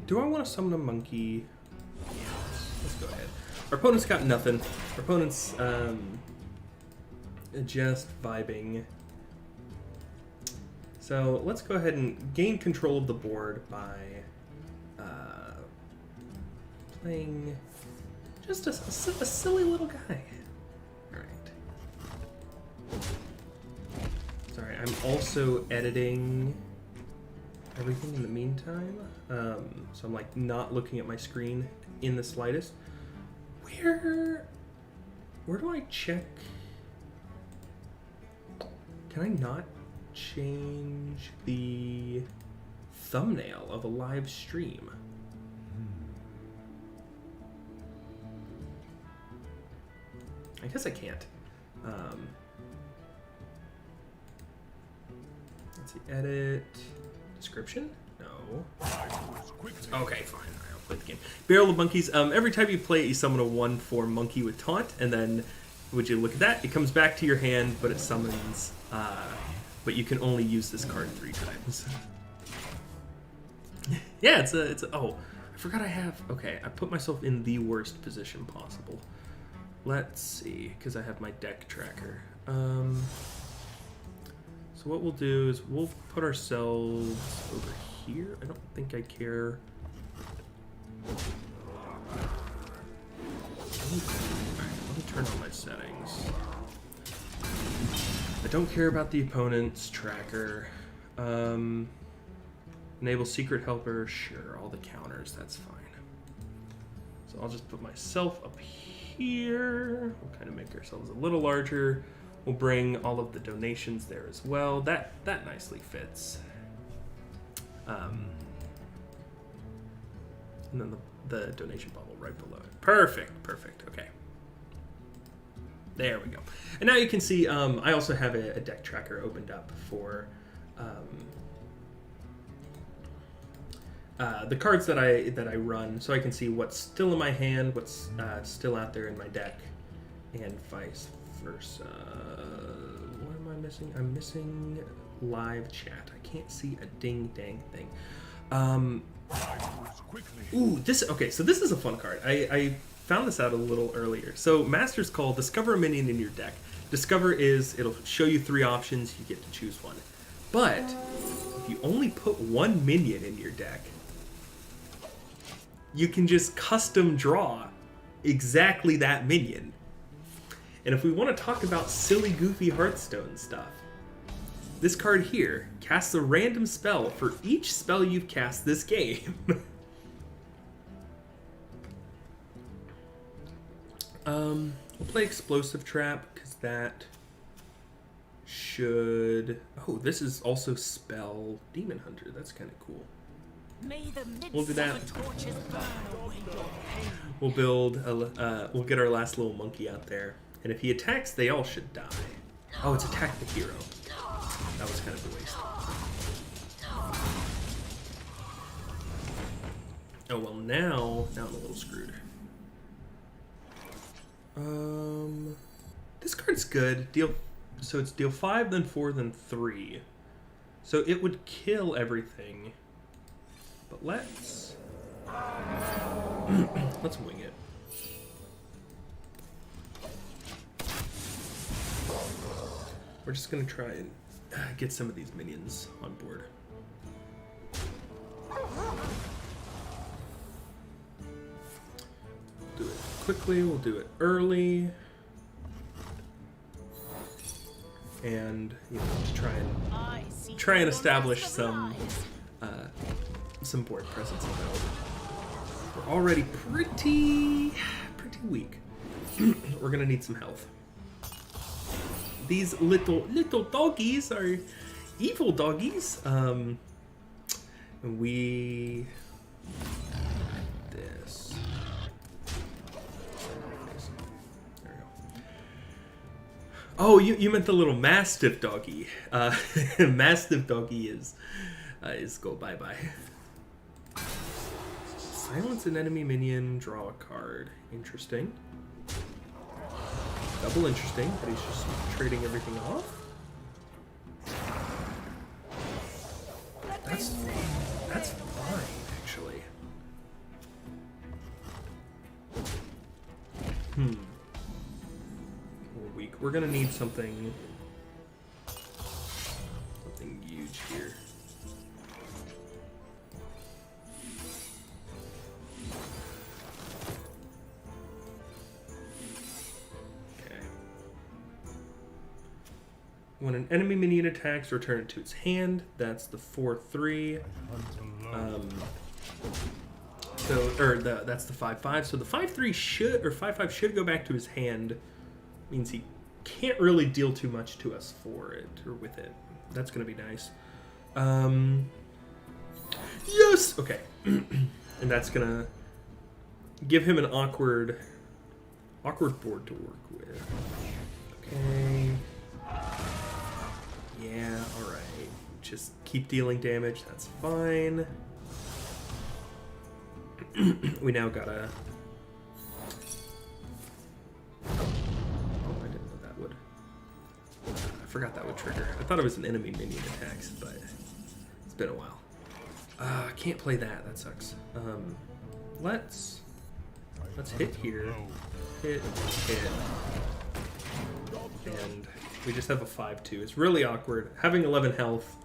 Do I want to summon a monkey? Let's go ahead. Our opponent's got nothing. Our opponent's just vibing. So let's go ahead and gain control of the board by playing just a silly little guy. Alright. Sorry, I'm also editing everything in the meantime. So I'm like not looking at my screen in the slightest. Where do I check? Can I not change the thumbnail of a live stream? I guess I can't. Let's see, edit, description? No. Okay, fine. I'll play the game. Barrel of Monkeys. Every time you play it, you summon a 1/4 monkey with taunt, and then would you look at that? It comes back to your hand, but it summons. But you can only use this card 3 times. Yeah, it's a. Oh, I forgot I have. Okay, I put myself in the worst position possible. Let's see, because I have my deck tracker. So So what we'll do is we'll put ourselves over here. I don't think I care. Let me turn on my settings. I don't care about the opponent's tracker. Enable secret helper, sure, all the counters, that's fine. So I'll just put myself up here. We'll kind of make ourselves a little larger. We'll bring all of the donations there as well. That nicely fits. And then the donation bubble right below it. Perfect, okay. There we go. And now you can see I also have a deck tracker opened up for the cards that I run, so I can see what's still in my hand, what's still out there in my deck, and vice versa. What am I missing? I'm missing live chat. I can't see a ding dang thing. Ooh, okay, so this is a fun card. I found this out a little earlier. So Master's Call, discover a minion in your deck. Discover it'll show you 3 options, you get to choose one. But if you only put 1 minion in your deck, you can just custom draw exactly that minion. And if we want to talk about silly, goofy Hearthstone stuff, this card here casts a random spell for each spell you've cast this game. We'll play Explosive Trap, because that should... Oh, this is also spell Demon Hunter. That's kind of cool. We'll do that. We'll build we'll get our last little monkey out there, and if he attacks, they all should die. Oh, it's attack the hero. That was kind of a waste. Oh well, now I'm a little screwed. This card's good. So it's deal 5, then 4, then 3. So it would kill everything. But let's wing it. We're just gonna try and get some of these minions on board. Do it quickly, we'll do it early. And to try and establish some board presence. We're already pretty weak. We're gonna need some health. These little doggies are evil doggies. We this. There we go. Oh, you meant the little Mastiff doggy. Mastiff doggy is go bye-bye. Silence an enemy minion, draw a card. Interesting. Double interesting, but he's just trading everything off. That's fine, actually. We're weak. We're gonna need something huge here. When an enemy minion attacks, return it to its hand. That's the 4/3. That's the 5/5. So the 5/3 should, or 5/5 should go back to his hand. Means he can't really deal too much to us for it or with it. That's gonna be nice. Yes. Okay. And that's gonna give him an awkward board to work with. Okay. Yeah, alright. Just keep dealing damage, that's fine. We now gotta... Oh, I didn't know that would... I forgot that would trigger. I thought it was an enemy minion attacks, but it's been a while. I can't play that, that sucks. Let's hit here. Hit. and we just have a 5-2. It's really awkward. Having 11 health,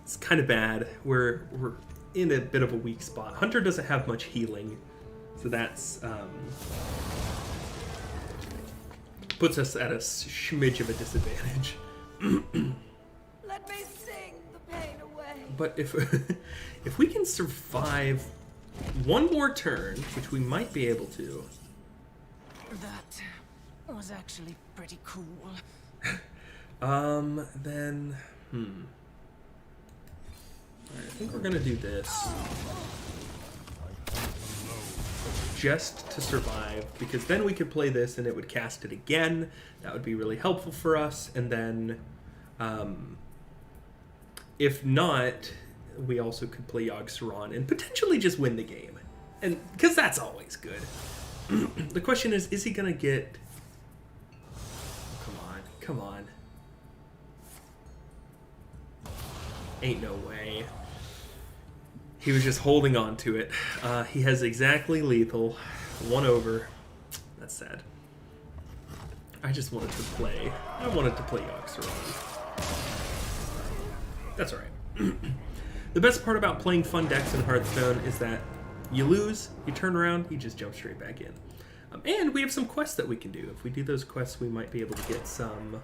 it's kind of bad. We're in a bit of a weak spot. Hunter doesn't have much healing, so that's puts us at a smidge of a disadvantage. Let me sing the pain away. But if we can survive one more turn, which we might be able to. That was actually pretty cool. Then, Alright, I think we're gonna do this. Just to survive, because then we could play this and it would cast it again. That would be really helpful for us. And then, if not, we also could play Yogg-Saron and potentially just win the game. And because that's always good. The question is he gonna get... Come on. Ain't no way. He was just holding on to it. He has exactly lethal. 1 over. That's sad. I just wanted to play. I wanted to play Yogg-Saron. That's alright. The best part about playing fun decks in Hearthstone is that you lose, you turn around, you just jump straight back in. And we have some quests that we can do. If we do those quests, we might be able to get some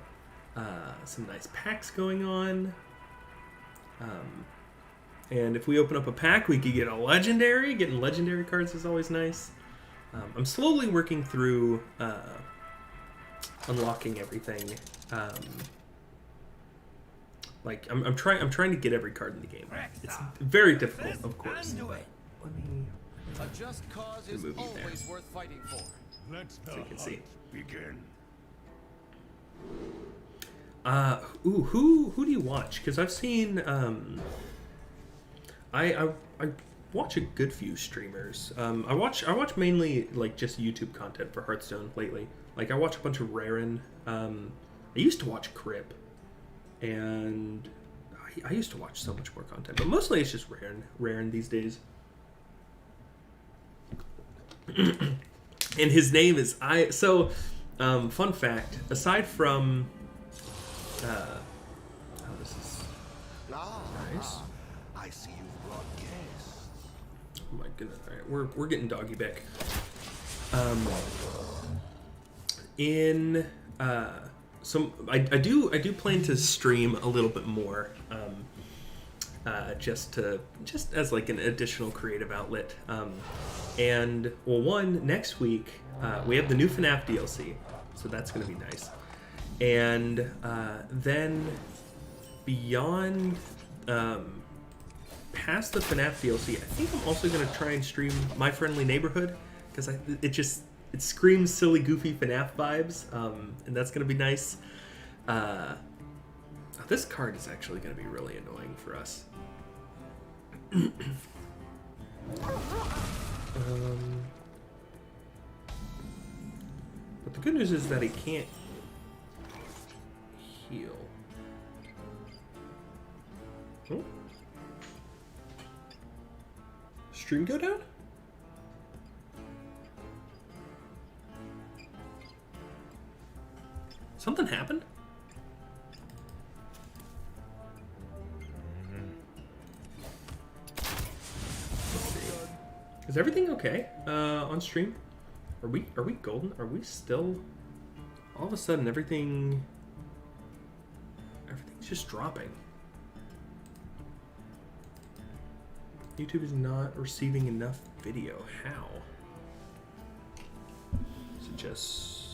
nice packs going on. And if we open up a pack, we could get a legendary. Getting legendary cards is always nice. I'm slowly working through unlocking everything. Like I'm trying to get every card in the game. It's very difficult, of course. But let me A just cause is move you there. always worth fighting for. Let the So you can see. begin. Who do you watch? Because I've seen I watch a good few streamers. I watch mainly like just YouTube content for Hearthstone lately. Like I watch a bunch of Raren. I used to watch Crip, and I used to watch so much more content, but mostly it's just Raren these days. And his name is fun fact, aside from this is nice. I see you've brought guests. Oh my goodness. Alright, we're getting doggy back. I do plan to stream a little bit more. Just as like an additional creative outlet. Next week we have the new FNAF DLC, so that's gonna be nice. And then beyond, past the FNAF DLC, I think I'm also gonna try and stream My Friendly Neighborhood, because it screams silly, goofy FNAF vibes, and that's gonna be nice. This card is actually gonna be really annoying for us. But the good news is that he can't heal. Oh. Stream go down? Something happened? Is everything okay on stream? Are we golden? Are we still? All of a sudden, everything's just dropping. YouTube is not receiving enough video. How? Is it just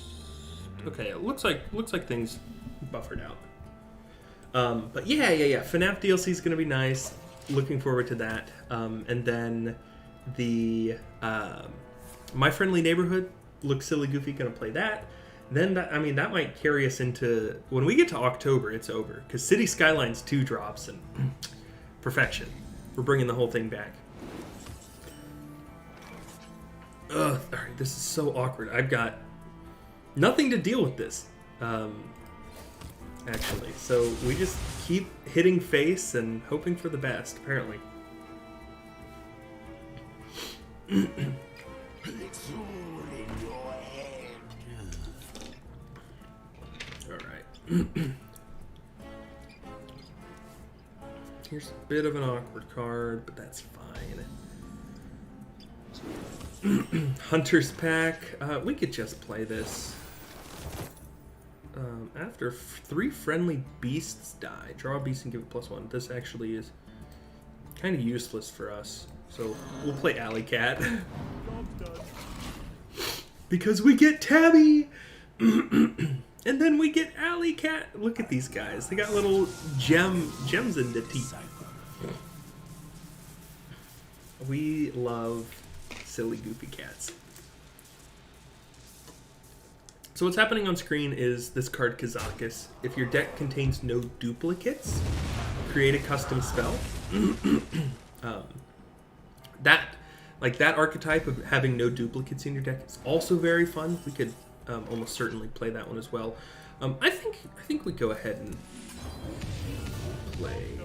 okay? It looks like things buffered out. But yeah. FNAF DLC is gonna be nice. Looking forward to that. And then the My Friendly Neighborhood looks silly goofy. Gonna play that. Then that might carry us into when we get to October. It's over because City Skylines 2 drops and perfection. We're bringing the whole thing back. Ugh, all right, this is so awkward. I've got nothing to deal with this. Actually, so we just keep hitting face and hoping for the best. Apparently. It's all in your head. Here's a bit of an awkward card, but that's fine. Hunter's Pack. We could just play this. After 3 friendly beasts die, draw a beast and give it +1. This actually is kind of useless for us. So we'll play Alley Cat. Because we get Tabby! And then we get Alley Cat. Look at these guys. They got little gems in the teeth. We love silly, goofy cats. So what's happening on screen is this card Kazakis. If your deck contains no duplicates, create a custom spell. That archetype of having no duplicates in your deck is also very fun. We could almost certainly play that one as well. I think we go ahead and play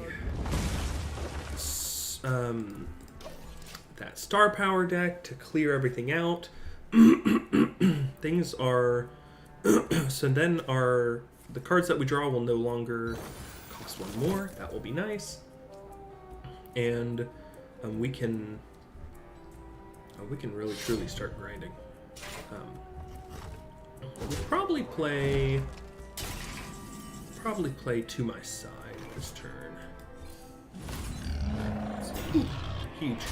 that Star Power deck to clear everything out. Things are so then the cards that we draw will no longer cost 1 more. That will be nice, and we can really truly start grinding. We'll probably play To My Side this turn. Ooh, huge.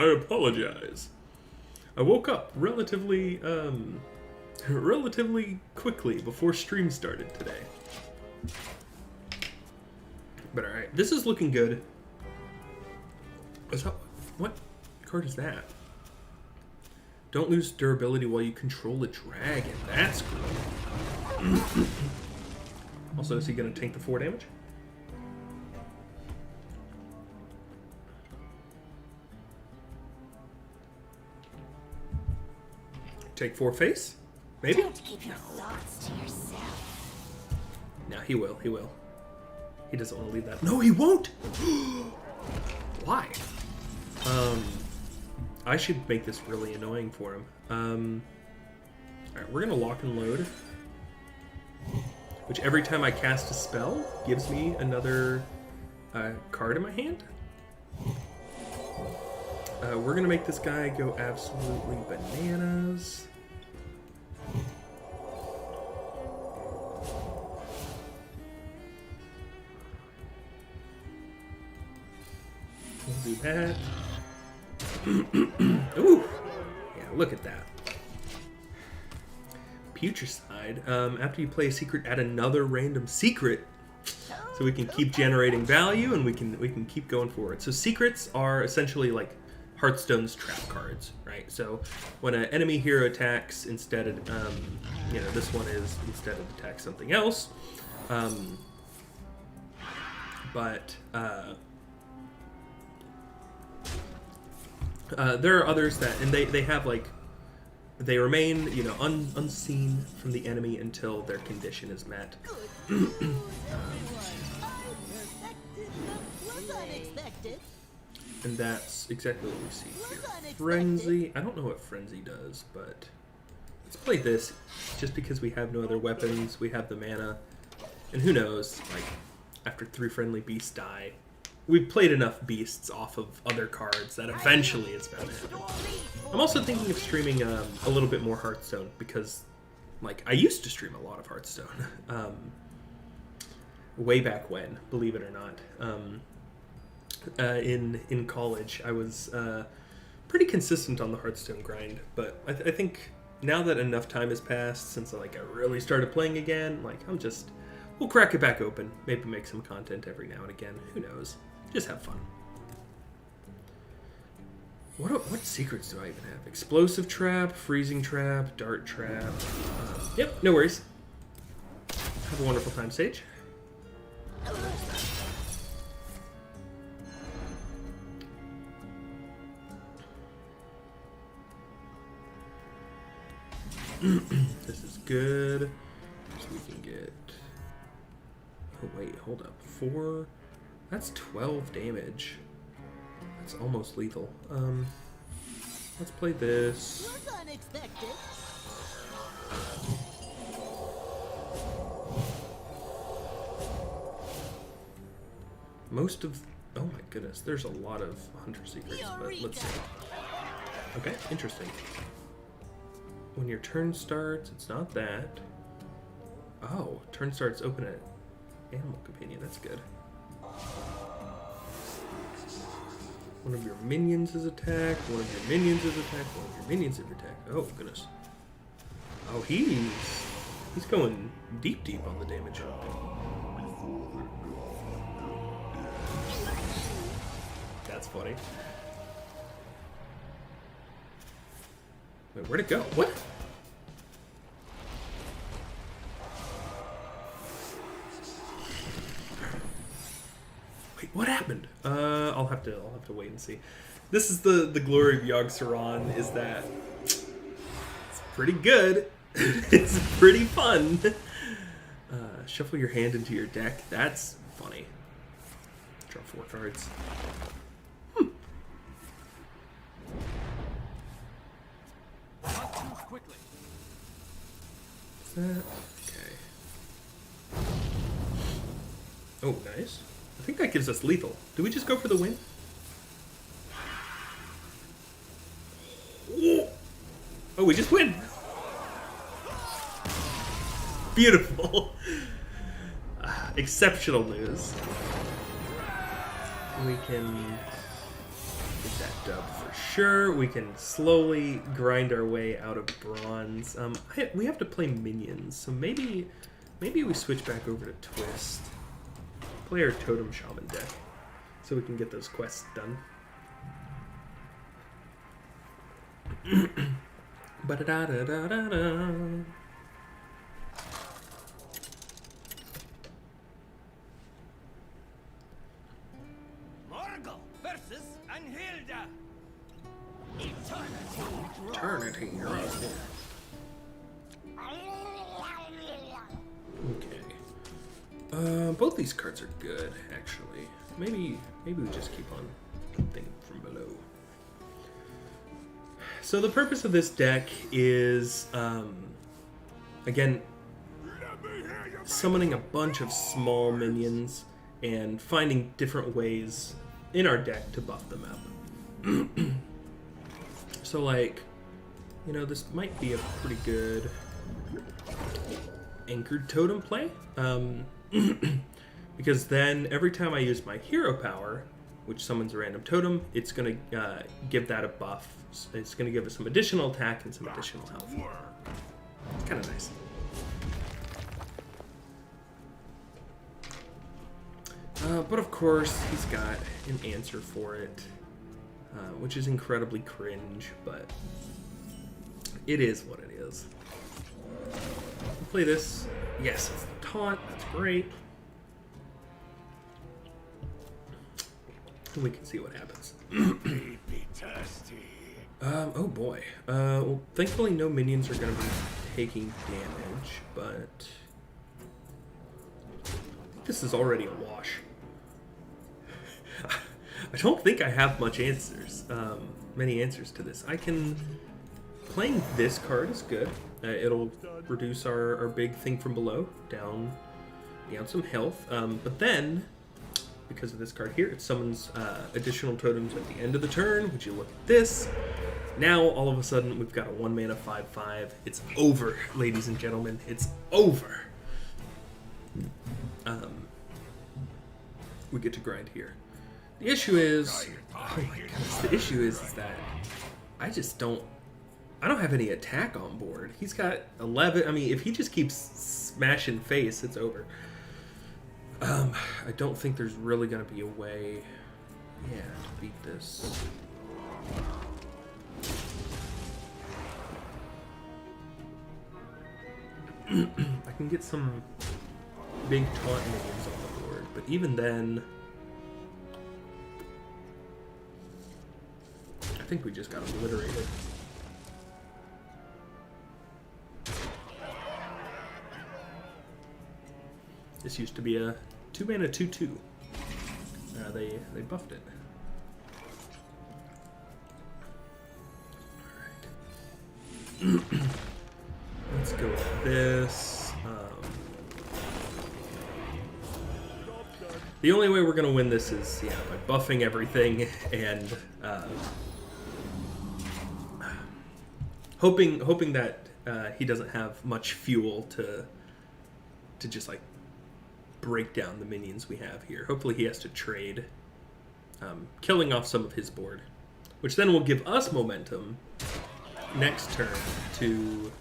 I apologize. I woke up relatively quickly before stream started today. But alright, this is looking good. What card is that? Don't lose durability while you control a dragon. That's cool. Also, is he going to tank the 4 damage? Take 4 face? Maybe? Don't keep your thoughts to yourself. No, he will. He will. He doesn't want to leave that. No, he won't! Why? I should make this really annoying for him. Alright, we're going to lock and load. Which every time I cast a spell gives me another card in my hand. We're going to make this guy go absolutely bananas. We'll do that. Ooh! Yeah, look at that. Putricide. After you play a secret, add another random secret. So we can keep generating value and we can keep going forward. So secrets are essentially like Hearthstone's trap cards, right? So when an enemy hero attacks, instead of, this one is instead of attack something else. There are others that, and they have like, they remain, unseen from the enemy until their condition is met. And that's exactly what we see here. Frenzy. I don't know what Frenzy does, but let's play this just because we have no other weapons. We have the mana. And who knows, like, after 3 friendly beasts die, we've played enough beasts off of other cards that eventually it's bound to happen. I'm also thinking of streaming a little bit more Hearthstone because, like, I used to stream a lot of Hearthstone. Way back when, believe it or not. In college, I was pretty consistent on the Hearthstone grind, but I think now that enough time has passed since I really started playing again, we'll crack it back open, maybe make some content every now and again. Who knows? Just have fun. What secrets do I even have? Explosive trap, freezing trap, dart trap. Yep, no worries. Have a wonderful time, Sage. This is good. So we can get... Oh, wait, hold up. 4... That's 12 damage. That's almost lethal. Let's play this. most of... Oh my goodness, there's a lot of hunter secrets, but let's see. Okay, interesting. When your turn starts, it's not that. Oh, turn starts open at animal companion, that's good. One of your minions is attacked, one of your minions is attacked, one of your minions is attacked. Oh goodness. Oh, he's going deep on the damage. That's funny. Wait, where'd it go? What? Wait, what happened? I'll have to wait and see. This is the glory of Yogg-Saron, is that it's pretty good. It's pretty fun. Shuffle your hand into your deck. That's funny. Draw 4 cards. Quickly. Is that okay? Oh, nice. I think that gives us lethal. Do we just go for the win? Oh, we just win. Beautiful. Exceptional news. We can get that dub for sure. We can slowly grind our way out of bronze. We have to play minions, so maybe we switch back over to Twist. Play our Totem Shaman deck, so we can get those quests done. Ba-da-da-da-da-da. Morgul versus Anhilda. Eternity, you're up. Okay. Both these cards are good, actually. Maybe we just keep on thinking from below. So the purpose of this deck is, again, summoning a bunch of small minions and finding different ways in our deck to buff them up. So, like, you know, this might be a pretty good anchored totem play. Because then every time I use my hero power, which summons a random totem, it's going to give that a buff. It's going to give us some additional attack and some additional health. Kind of nice. But of course, he's got an answer for it, which is incredibly cringe, but it is what it is. Play this. Yes, it's a taunt. That's great. And we can see what happens. Oh boy. Well, thankfully no minions are going to be taking damage, but this is already a wash. I don't think I have much answers, many answers to this. Playing this card is good. It'll reduce our big thing from below down some health. But then, because of this card here, it summons additional totems at the end of the turn. Would you look at this? Now, all of a sudden, we've got a 1-mana 5/5. It's over, ladies and gentlemen. It's over. We get to grind here. The issue is, oh my goodness, the issue is that I don't have any attack on board. He's got 11. I mean, if he just keeps smashing face, it's over. I don't think there's really going to be a way, to beat this. I can get some big taunt minions on the board, but even then, I think we just got obliterated. This used to be a 2-mana 2/2. They buffed it. Alright. Let's go with this. The only way we're gonna win this is, yeah, by buffing everything and hoping that he doesn't have much fuel to just like break down the minions we have here. Hopefully he has to trade, killing off some of his board, which then will give us momentum next turn to...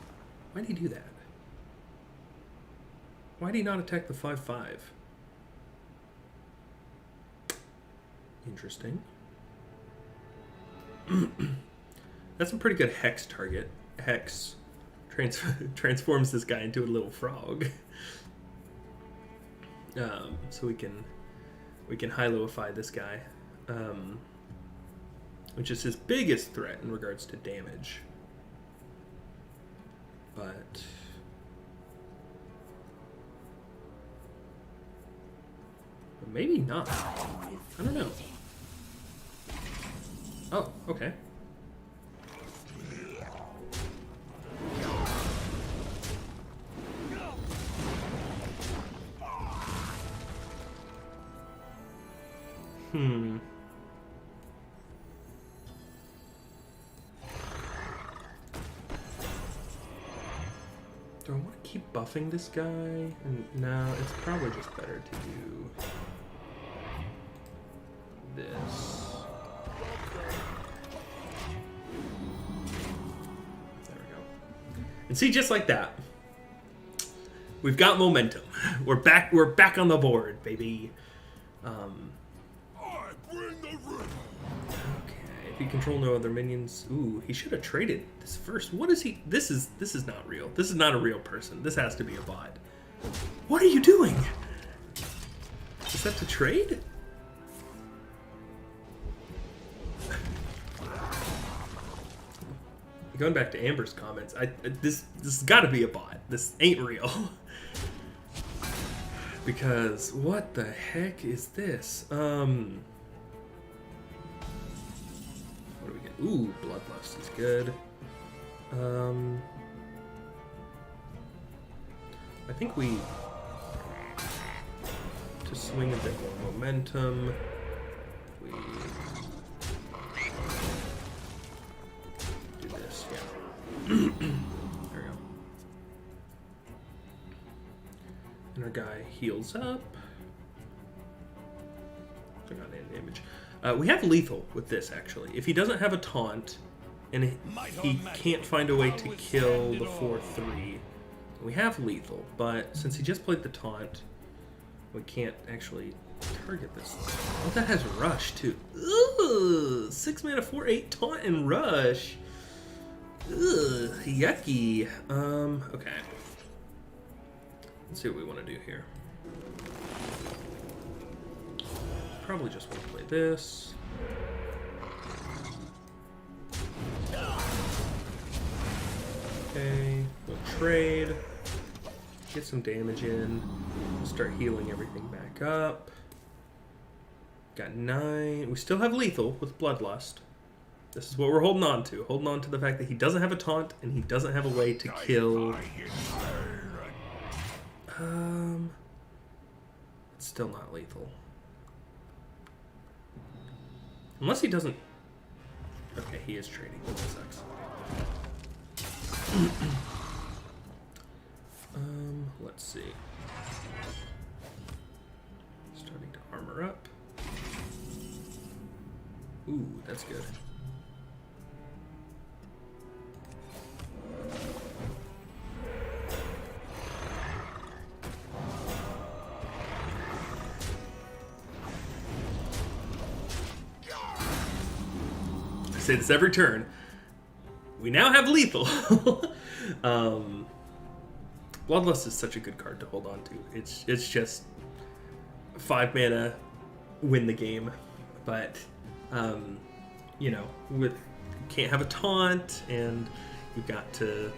Why'd he do that? Why'd he not attack the 5/5? Interesting. That's a pretty good Hex target. Hex transforms this guy into a little frog. So we can Hyloify this guy, which is his biggest threat in regards to damage. But maybe not. I don't know. Oh, okay. Do I want to keep buffing this guy? No, it's probably just better to do this. There we go. And see, just like that, we've got momentum. We're back on the board, baby. Okay, if you control no other minions, ooh, he should have traded this first. What is he? This is not real. This is not a real person. This has to be a bot. What are you doing? Is that to trade? Going back to Amber's comments, this has got to be a bot. This ain't real. Because what the heck is this? What do we get? Ooh, Bloodlust is good. I think we to swing a bit more momentum. We do this, yeah. There we go. And our guy heals up. I got an damage. We have lethal with this, actually. If he doesn't have a taunt, and he can't find a way to kill the 4/3, we have lethal. But since he just played the taunt, we can't actually target this. Oh, that has rush, too. Ugh! 6 mana, 4/8, taunt and rush. Ugh, yucky. Okay. Let's see what we want to do here. Probably just want to play this. Okay, we'll trade. Get some damage in. Start healing everything back up. Got 9. We still have lethal with Bloodlust. This is what we're holding on to. Holding on to the fact that he doesn't have a taunt and he doesn't have a way to kill. It's still not lethal. Unless he doesn't... Okay, he is trading. That sucks. Let's see. Starting to armor up. Ooh, that's good. I say this every turn. We now have lethal. Bloodlust is such a good card to hold on to. It's just 5 mana, win the game, but you know, can't have a taunt, and you've got to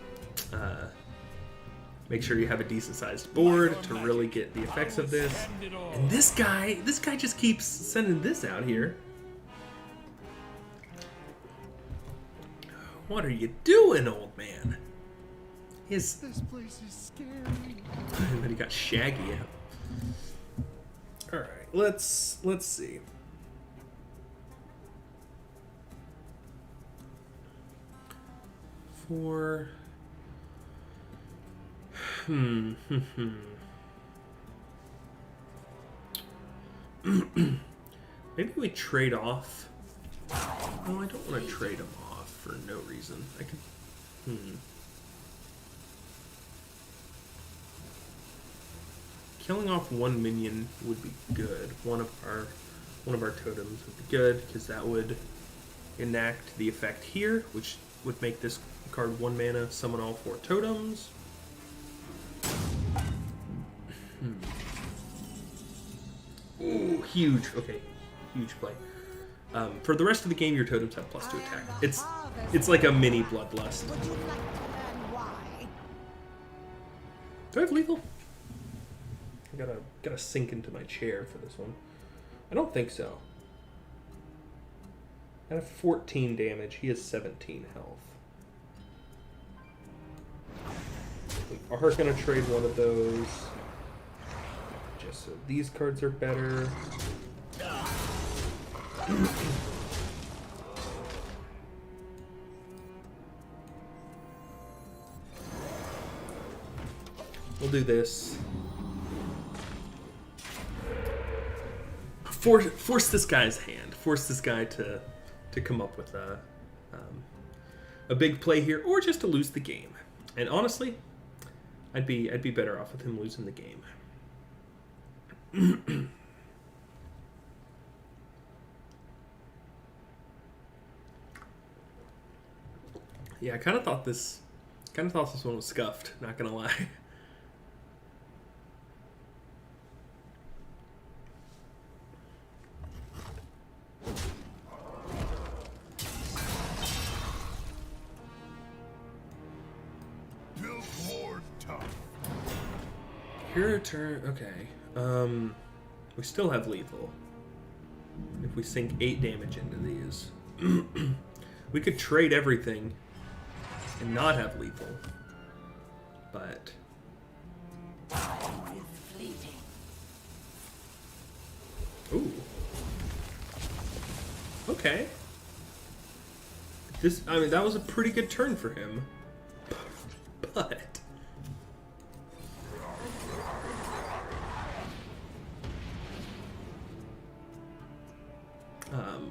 make sure you have a decent sized board to really get the effects of this. And this guy just keeps sending this out here. What are you doing, old man? This place is scary. And then he got Shaggy out. All right, let's see. For maybe we trade off. No, I don't want to trade them off for no reason. I could. Killing off one minion would be good. One of our totems would be good because that would enact the effect here, which would make this card 1 mana, summon all 4 totems. Ooh, huge. Okay, huge play. For the rest of the game, your totems have +2 attack. It's like a mini bloodlust. Would you like to learn why? Do I have lethal? I gotta sink into my chair for this one. I don't think so. I have 14 damage. He has 17 health. We are gonna trade one of those. Just so these cards are better. We'll do this. Force this guy's hand. Force this guy to come up with a big play here, or just to lose the game. And honestly, I'd be better off with him losing the game. Yeah, I kind of thought this one was scuffed. Not gonna lie. Your turn. Okay. We still have lethal. If we sink 8 damage into these, we could trade everything and not have lethal. But ooh. Okay. That was a pretty good turn for him. But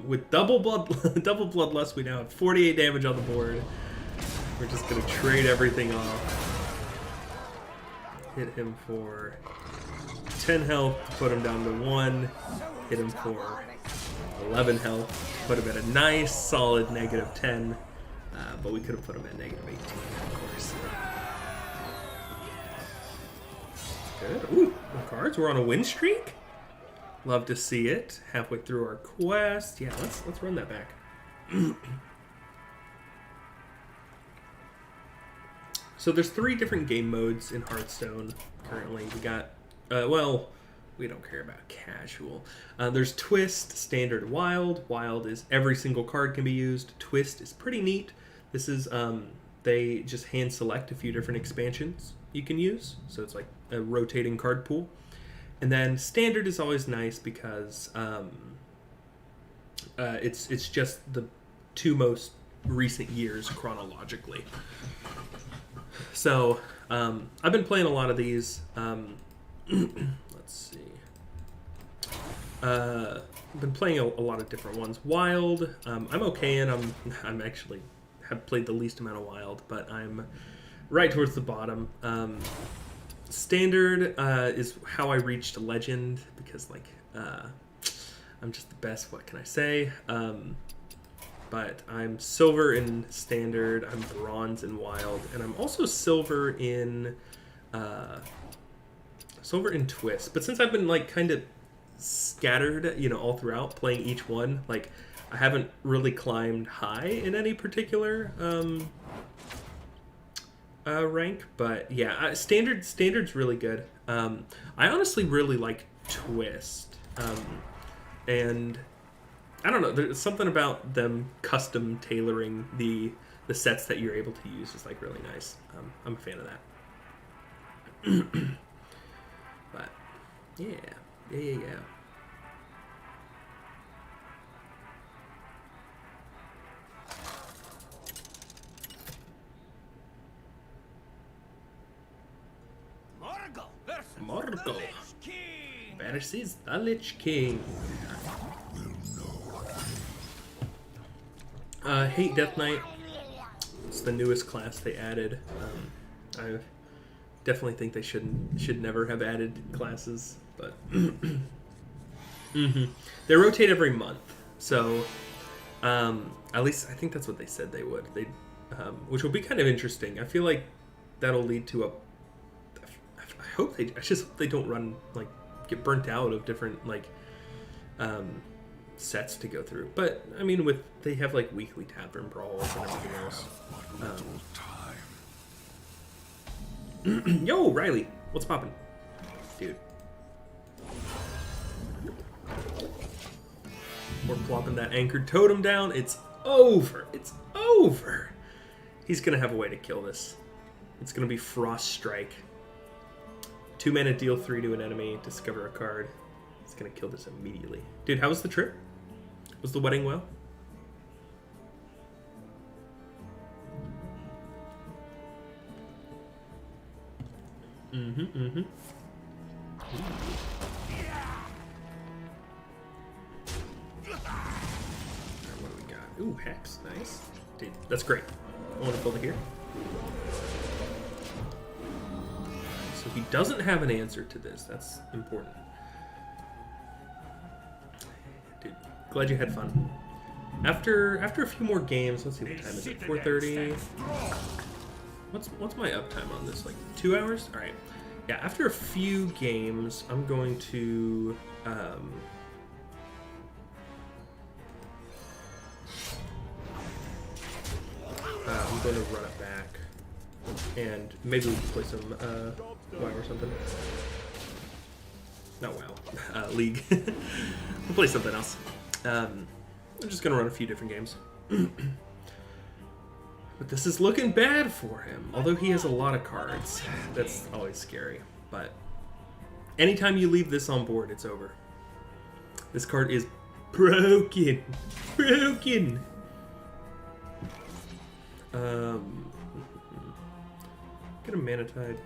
with double bloodlust, we now have 48 damage on the board. We're just gonna trade everything off. Hit him for 10 health to put him down to 1. Hit him for 11 health, put him at a nice solid -10. But we could have put him at -18, of course. Good. Ooh, more cards. We're on a win streak. Love to see it. Halfway through our quest. Yeah, let's run that back. So there's 3 different game modes in Hearthstone currently. We got, we don't care about casual. There's Twist, Standard, Wild. Wild is every single card can be used. Twist is pretty neat. This is, they just hand select a few different expansions you can use. So it's like a rotating card pool. And then Standard is always nice because it's just the 2 most recent years chronologically. So I've been playing a lot of these. Let's see. I've been playing a lot of different ones. Wild, I'm okay in. I'm actually have played the least amount of Wild, but I'm right towards the bottom. Standard is how I reached Legend because I'm just the best. What can I say? But I'm silver in Standard. I'm bronze in Wild, and I'm also silver in Twist. But since I've been kind of scattered, all throughout playing each one, I haven't really climbed high in any particular rank. But yeah, Standard's really good. I honestly really like Twist, and I don't know. There's something about them custom tailoring the sets that you're able to use is really nice. I'm a fan of that. But yeah, Yeah. Morgul versus Morgul. the Lich King. Versus the Lich King. Hate Death Knight. It's the newest class they added. I definitely think they should never have added classes, but they rotate every month. So at least I think that's what they said they would. They which will be kind of interesting. I feel like that'll lead to a. I just hope they don't run get burnt out of different sets to go through. But I mean, they have weekly tavern brawls and everything else. Yo, Riley, what's poppin', dude? We're plopping that anchored totem down. It's over. It's over. He's gonna have a way to kill this. It's gonna be Frost Strike. 2 mana, deal 3 to an enemy, discover a card. It's gonna kill this immediately. Dude, how was the trip? Was the wedding well? What do we got? Ooh, Hex, nice. Dude, that's great. I want to build it here. So he doesn't have an answer to this. That's important. Dude, glad you had fun. After a few more games, let's see what time is it. 4:30. What's my uptime on this? 2 hours? All right. Yeah. After a few games, I'm going to. I'm going to run it back, and maybe we can play some WoW or something. Not WoW, League. We'll play something else. I'm just gonna run a few different games. But this is looking bad for him. Although he has a lot of cards, that's always scary. But anytime you leave this on board, it's over. This card is broken. Broken. Get a Mana Tide.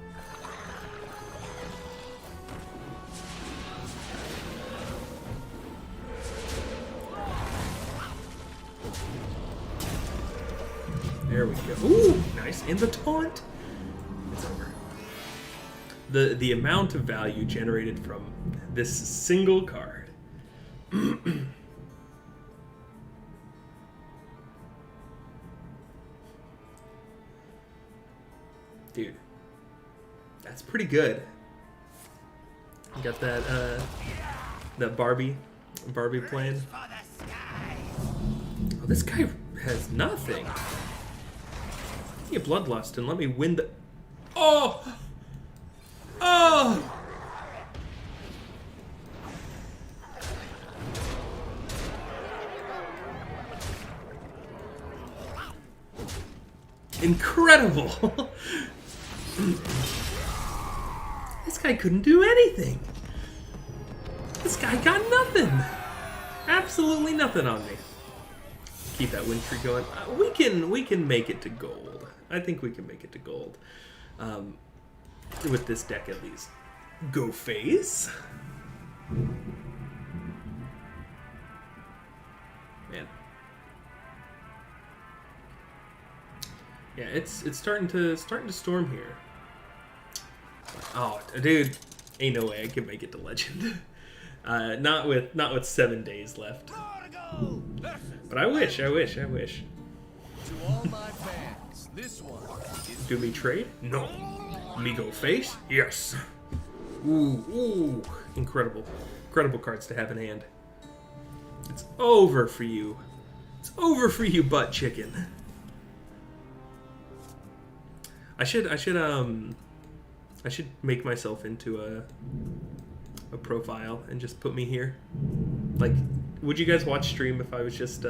There we go. Ooh, nice. And the taunt. It's over. The amount of value generated from this single card. Dude, that's pretty good. You got that Barbie playing. Oh, this guy has nothing. Give me a Bloodlust and let me win the. Oh! Oh! Incredible! This guy couldn't do anything. This guy got nothing. Absolutely nothing on me. Keep that win streak going. We can make it to gold. I think we can make it to gold. With this deck at least. Go face. Man. Yeah, it's starting to storm here. Oh, dude, ain't no way I can make it to legend. Not with 7 days left. But I wish. To all my fans, this one is. Do me trade? No. Me go face? Yes. Ooh, incredible cards to have in hand. It's over for you. It's over for you, butt chicken. I should make myself into a profile and just put me here. Would you guys watch stream if I was just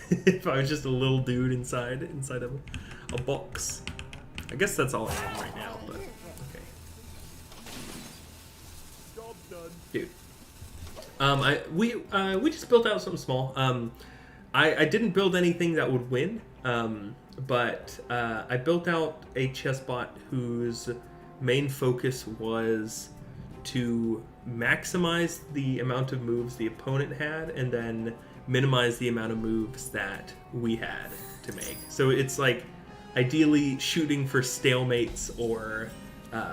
if I was just a little dude inside of a box? I guess that's all I am right now, but okay. Dude. We just built out something small. I didn't build anything that would win. But I built out a chessbot whose main focus was to maximize the amount of moves the opponent had and then minimize the amount of moves that we had to make. So it's like ideally shooting for stalemates or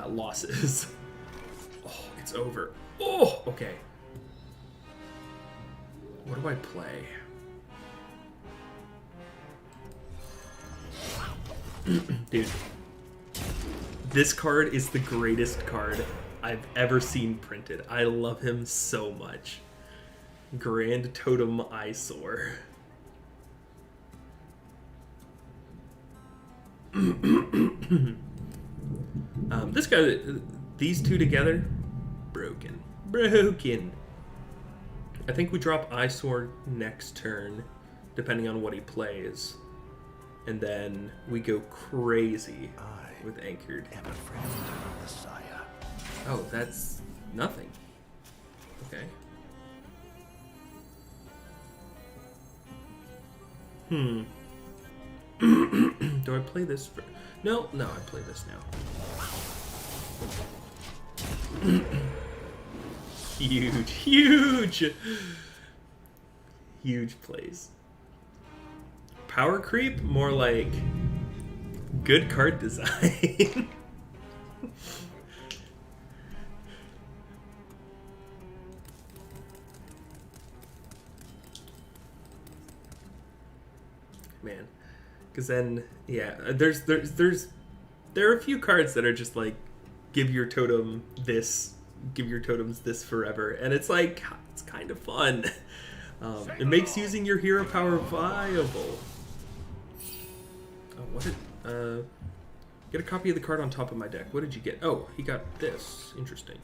losses. Oh, it's over. Oh, okay. What do I play? Dude, this card is the greatest card I've ever seen printed. I love him so much. Grand Totem Eyesore. This guy, these two together, broken. I think we drop Eyesore next turn, depending on what he plays. And then we go crazy with Anchored. am a friend of the Messiah. Oh, that's nothing. Okay. Do I play this? No, I play this now. Huge plays. Power creep? More like good card design. Man. Because then, yeah, there are a few cards that are just like, give your totem this, give your totems this forever. And it's like, it's kind of fun. It makes using your hero power viable. Oh, what did, get a copy of the card on top of my deck. What did you get? Oh, he got this. Interesting.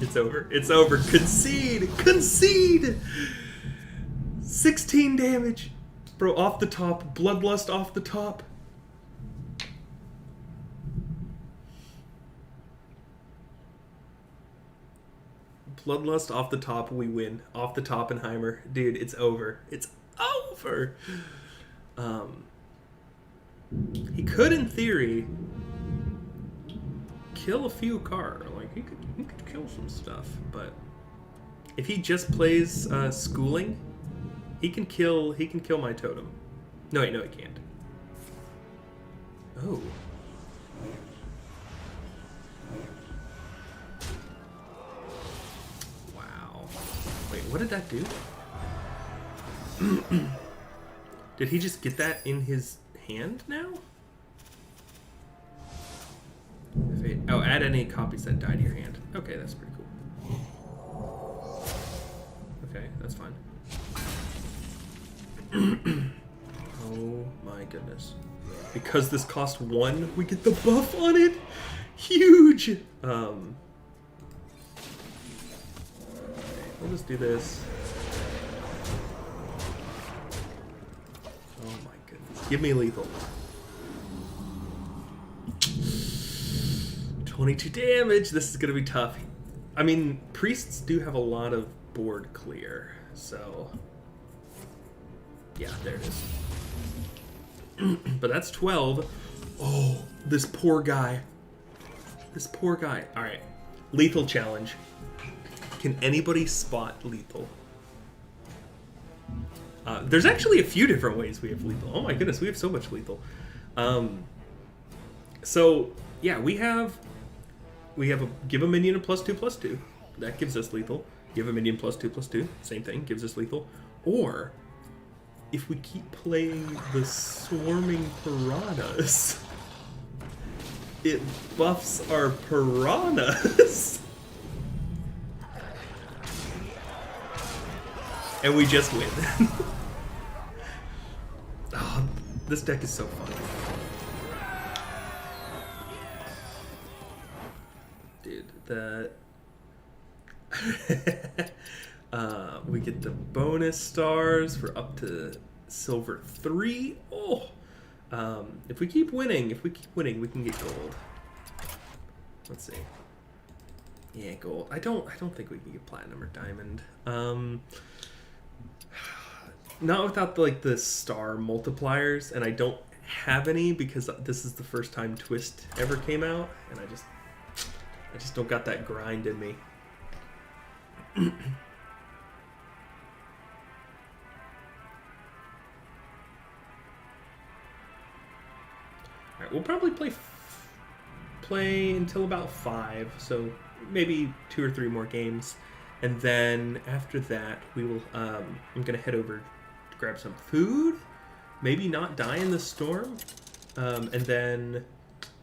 It's over. It's over. Concede! Concede! 16 damage. Bro, off the top. Bloodlust off the top. Bloodlust off the top. We win. Off the top, Oppenheimer. Dude, it's over. It's over! He could, in theory, kill a few cards. Like, he could kill some stuff, but if he just plays schooling, he can kill my totem. No, wait, no, he can't. Oh. Wow. Wait, what did that do? Did he just get that in his hand now? Oh, add any copies that die to your hand. Okay, that's pretty cool. Okay, that's fine. Oh my goodness. Because this cost 1, we get the buff on it? Huge! Okay, we'll just do this. Oh my goodness. Give me lethal. 22 damage. This is gonna be tough. I mean, priests do have a lot of board clear, so yeah, there it is. But that's 12. Oh, this poor guy. This poor guy. All right, lethal challenge. Can anybody spot lethal? There's actually a few different ways we have lethal. Oh my goodness, we have so much lethal. So yeah, we have a give a minion a +2/+2. That gives us lethal. Give a minion +2/+2. Same thing, gives us lethal. Or if we keep playing the swarming piranhas, it buffs our piranhas. And we just win. Oh, this deck is so fun. Dude, We get the bonus stars for up to silver 3. Oh, if we keep winning, we can get gold. Let's see. Yeah, gold. I don't think we can get platinum or diamond. Not without the star multipliers, and I don't have any because this is the first time Twist ever came out, and I just don't got that grind in me. Alright, we'll probably play until about 5, so maybe 2 or 3 more games, and then after that we will. I'm gonna head over to grab some food, maybe not die in the storm, and then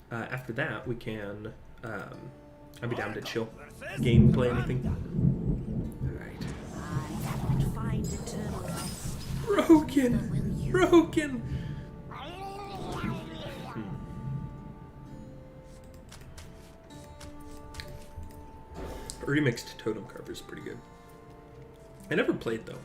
after that we can. I'll be down to chill, gameplay, anything. All right. Find eternal rest. Broken. Remixed Totem Carver is pretty good. I never played though.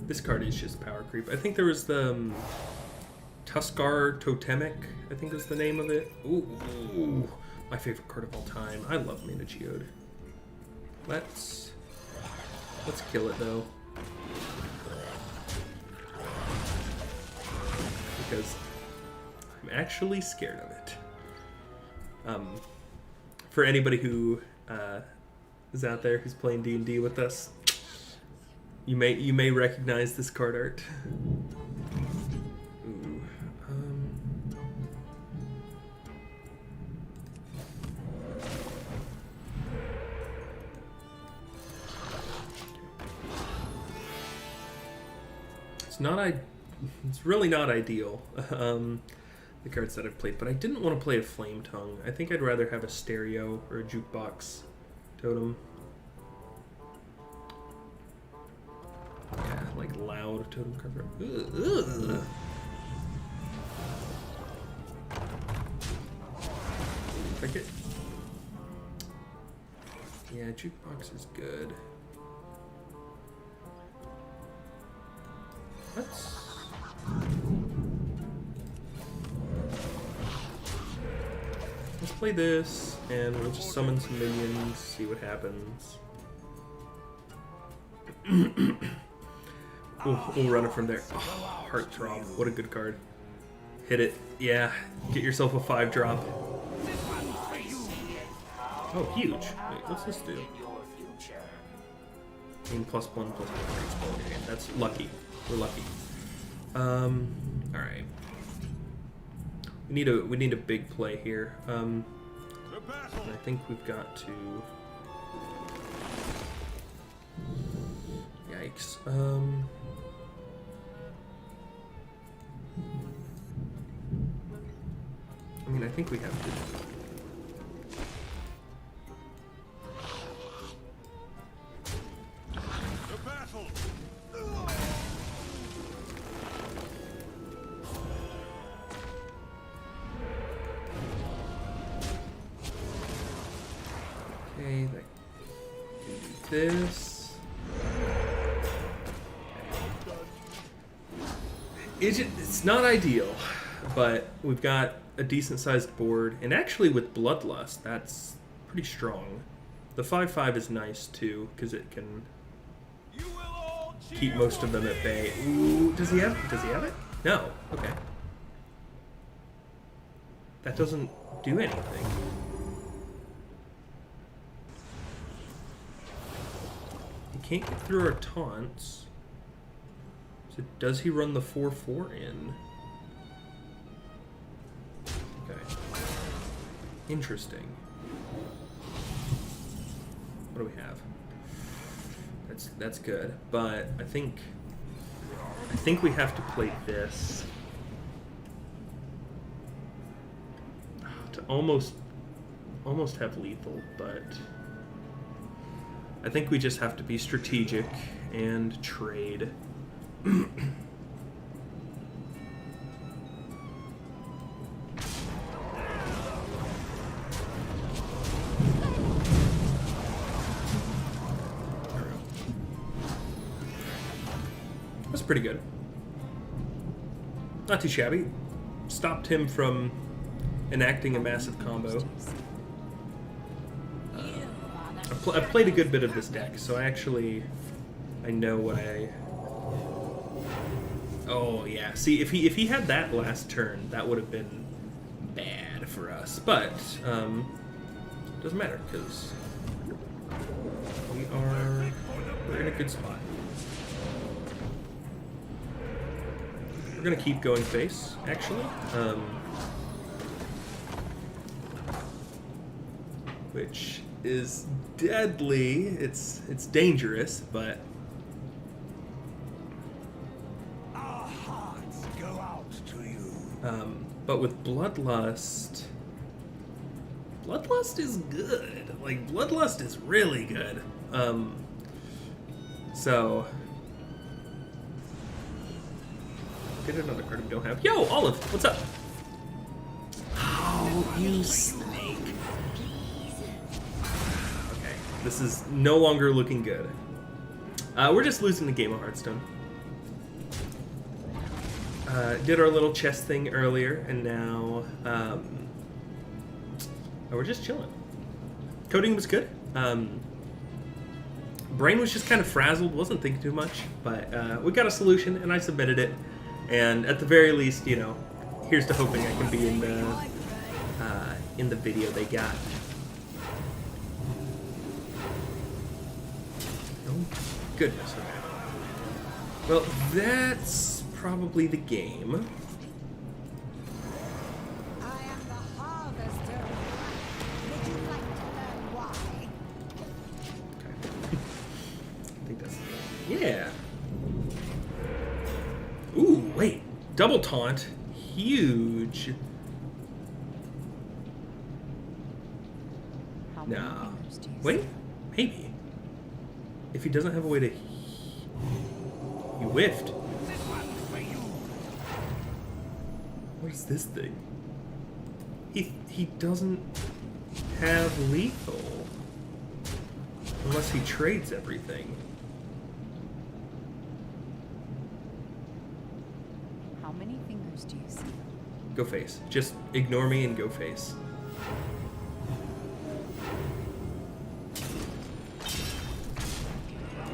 This card is just power creep. I think there was the Tuskar Totemic, I think was the name of it. Ooh, my favorite card of all time. I love Mana Geode. Let's kill it though. Because I'm actually scared of it. For anybody who is out there who's playing D&D with us, you may recognize this card art. Ooh, It's really not ideal. The cards that I've played, but I didn't want to play a Flame Tongue. I think I'd rather have a stereo or a jukebox totem. Yeah, like loud totem cover. Ugh. Like it. Yeah, jukebox is good. Let's play this, and we'll just summon some minions, see what happens. We'll run it from there. Oh, Heartthrob, what a good card. Hit it. Yeah, get yourself a 5-drop. Oh, huge. Wait, what's this do? +1/+1. Okay, that's lucky. We're lucky. Alright. We need a big play here. And I think we've got to. Yikes. I mean, I think we have to. Okay, that can do this. It's not ideal, but we've got a decent sized board, and actually with Bloodlust, that's pretty strong. The 5/5 is nice too, because it can keep most of them at bay. Ooh, does he have it? No. Okay. That doesn't do anything. He can't get through our taunts. So does he run the 4/4 in? Okay. Interesting. What do we have? That's good, but I think we have to play this to almost have lethal, but I think we just have to be strategic and trade. That's pretty good. Not too shabby. Stopped him from enacting a massive combo. I've played a good bit of this deck, so I know what I... Oh yeah, see, if he had that last turn, that would have been bad for us. But doesn't matter because we're in a good spot. We're gonna keep going face, actually. Which is deadly. It's dangerous, but Our hearts go out to you. but with Bloodlust is good. Like, Bloodlust is really good. So get another card we don't have. Yo, Olive, what's up? Oh, you snake. Okay, this is no longer looking good. We're just losing the game of Hearthstone. Did our little chess thing earlier, and now we're just chilling. Coding was good. Brain was just kind of frazzled, wasn't thinking too much, but we got a solution, and I submitted it. And at the very least, you know, here's to hoping I can be in the video they got. Oh goodness. Okay. Well, that's probably the game. I am the harvester. Would you like to learn why? Okay. I think that's the game. Yeah. Ooh, wait. Double taunt. Huge. Nah. Wait. Maybe. If he doesn't have a way to... He whiffed. What is this thing? He doesn't have lethal. Unless he trades everything. How many fingers do you see? Go face. Just ignore me and go face.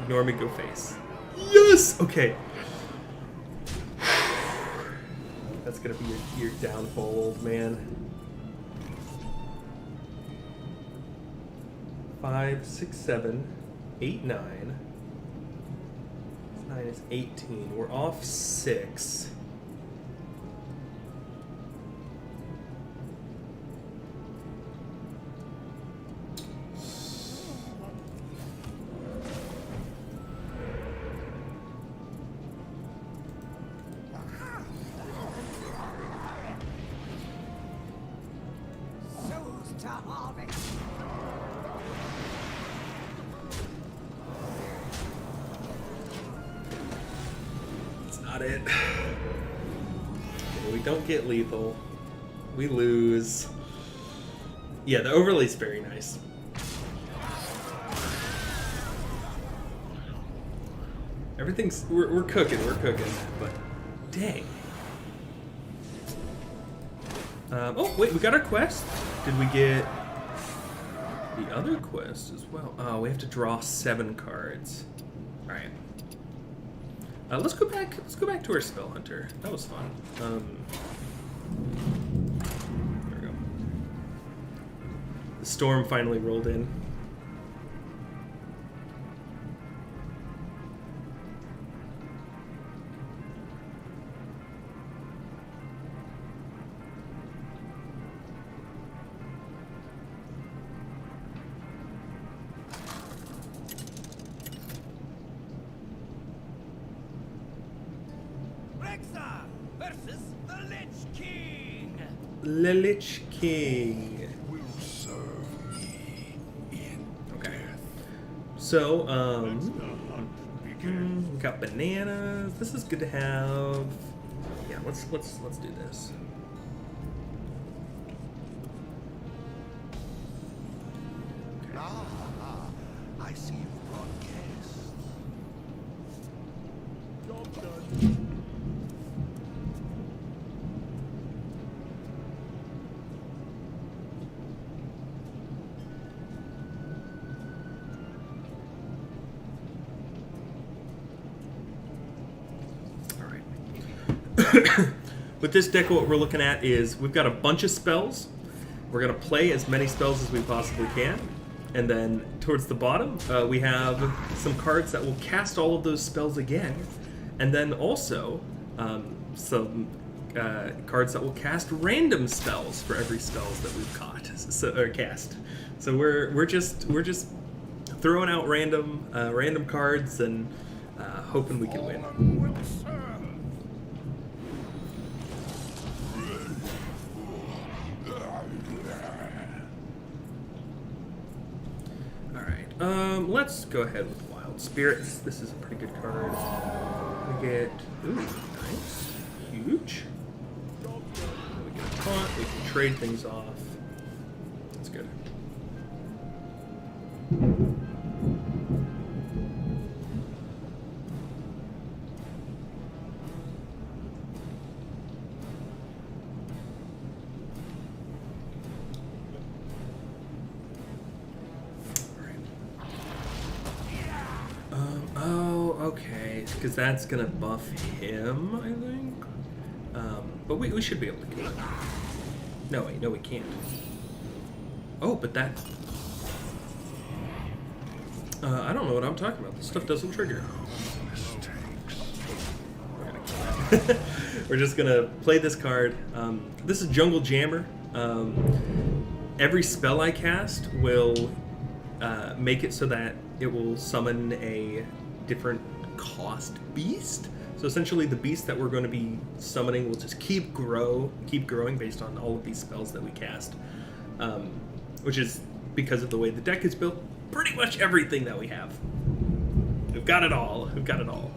Ignore me, go face. Yes! Okay. That's gonna be your downfall, old man. 5, 6, 7, 8, 9. 9 is 18. We're off 6. Souls to harvest. That's not it. We don't get lethal. We lose. Yeah, the overlay's very nice. Everything's... We're cooking, but... Dang. Oh, wait, we got our quest. Did we get the other quest as well? Oh, we have to draw 7 cards. Alright. Let's go back to our Spell Hunter. That was fun. There we go. The storm finally rolled in. Rexa versus the Lich King. The Lich King. Will serve me in Okay. death. So, The hunt We got bananas. This is good to have. Yeah, let's do this. Ah, I see you've brought guests. Job done. With this deck, what we're looking at is we've got a bunch of spells. We're going to play as many spells as we possibly can. And then towards the bottom, we have some cards that will cast all of those spells again. And then also some cards that will cast random spells for every spells that we've caught or cast. So we're just throwing out random cards and hoping we can win. Will serve. Let's go ahead with Wild Spirits. This is a pretty good card. We get, ooh, nice, huge. We get a taunt. We can trade things off. That's good. Okay, because that's gonna buff him, I think. But we should be able to kill him. No, wait, no, we can't. Oh, but that. I don't know what I'm talking about. This stuff doesn't trigger. We're just gonna play this card. This is Jungle Jammer. Every spell I cast will make it so that it will summon a different cost beast. So essentially the beast that we're going to be summoning will just keep growing based on all of these spells that we cast. Which is, because of the way the deck is built, pretty much everything that we have. We've got it all. We've got it all.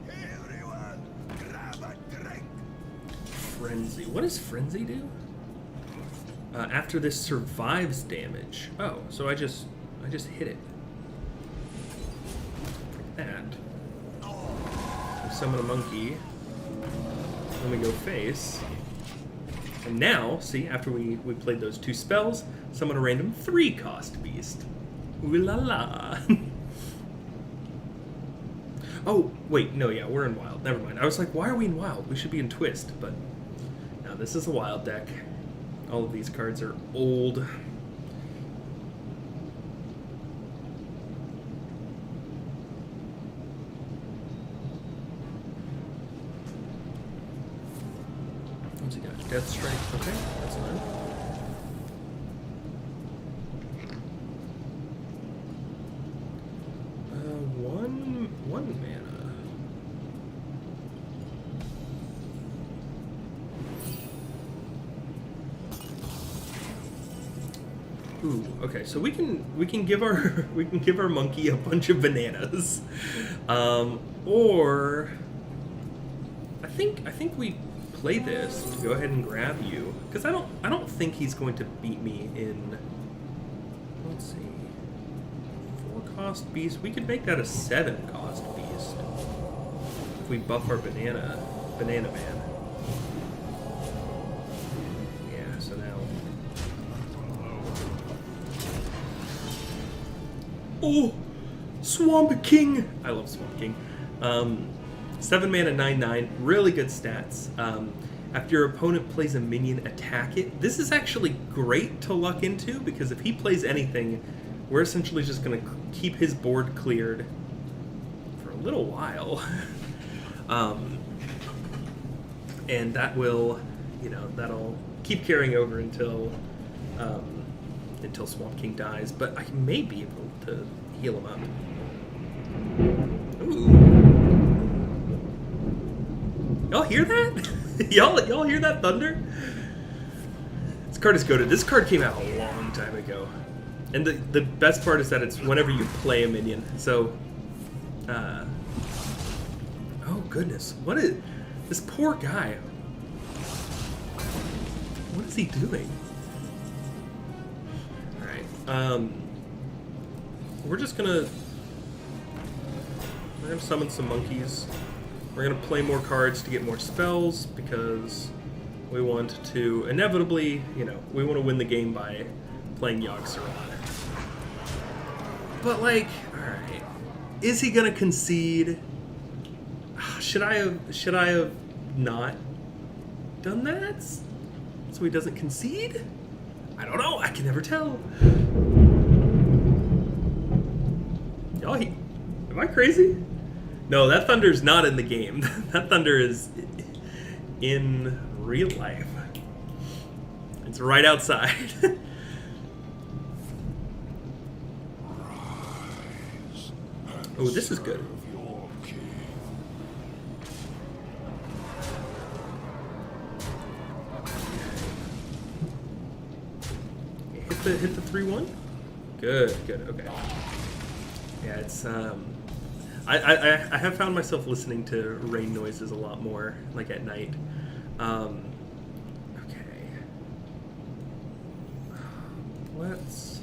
Everyone, grab a drink. Frenzy. What does Frenzy do? After this survives damage. Oh, so I just hit it. Like that. We summon a monkey. Then we go face. And now, see, after we played those two spells, summon a random 3-cost beast. Ooh la la. Oh, wait, no, yeah, we're in Wild. Never mind. I was like, why are we in Wild? We should be in Twist, but no, this is a Wild deck. All of these cards are old. What's he got? Death Strike. Okay, that's fine. One mana. Ooh, okay, so we can give our monkey a bunch of bananas, or I think we play this to go ahead and grab you, because I don't think he's going to beat me in. Let's see, 4-cost beast. We could make that a 7-cost beast if we buff our banana man. Yeah, so now. Oh, Swamp King! I love Swamp King. 7 mana, 9/9, really good stats. After your opponent plays a minion, attack it. This is actually great to luck into, because if he plays anything, we're essentially just going to keep his board cleared for a little while. And that will, that'll keep carrying over until Swamp King dies, but I may be able to heal him up. Ooh. Y'all hear that? y'all hear that thunder? This card is goated. This card came out a long time ago. And the best part is that it's whenever you play a minion. So, oh goodness, what is this poor guy? What is he doing? All right, we're gonna summon some monkeys. We're gonna play more cards to get more spells because we want to inevitably, we want to win the game by playing Yogg-Saron. But like, all right, is he gonna concede? Should I have not done that so he doesn't concede? I don't know. I can never tell. Oh, am I crazy? No, that thunder's not in the game. That thunder is in real life. It's right outside. Oh, this is good. Hit the 3-1? Good, okay. Yeah, it's I have found myself listening to rain noises a lot more, like at night. Okay. Let's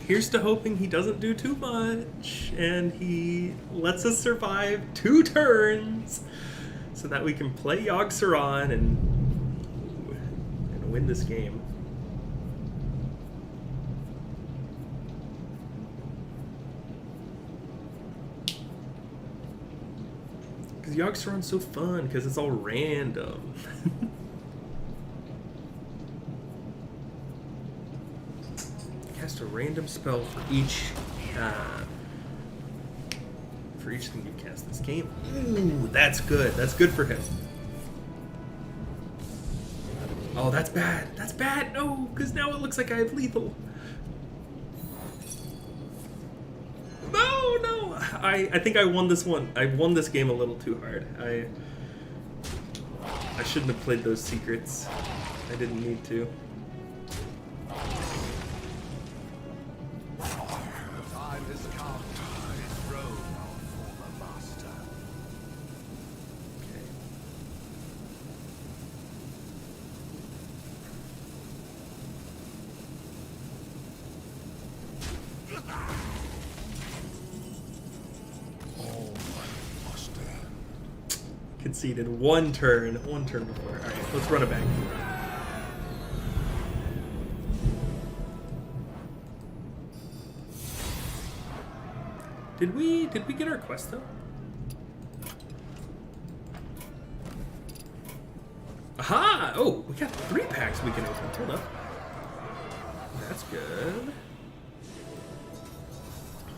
here's to hoping he doesn't do too much and he lets us survive 2 turns so that we can play Yogg-Saron and win this game. Because Yogg-Saron's so fun because it's all random. Cast a random spell for each thing you cast this game. Ooh, that's good. That's good for him. Oh, that's bad. That's bad. No, because now it looks like I have lethal. No. I think I won this one. I won this game a little too hard. I shouldn't have played those secrets. I didn't need to. Conceded one turn before. All right, let's run it back. Did we get our quest though? Aha! Oh, we got 3 packs we can open. Hold up. That's good.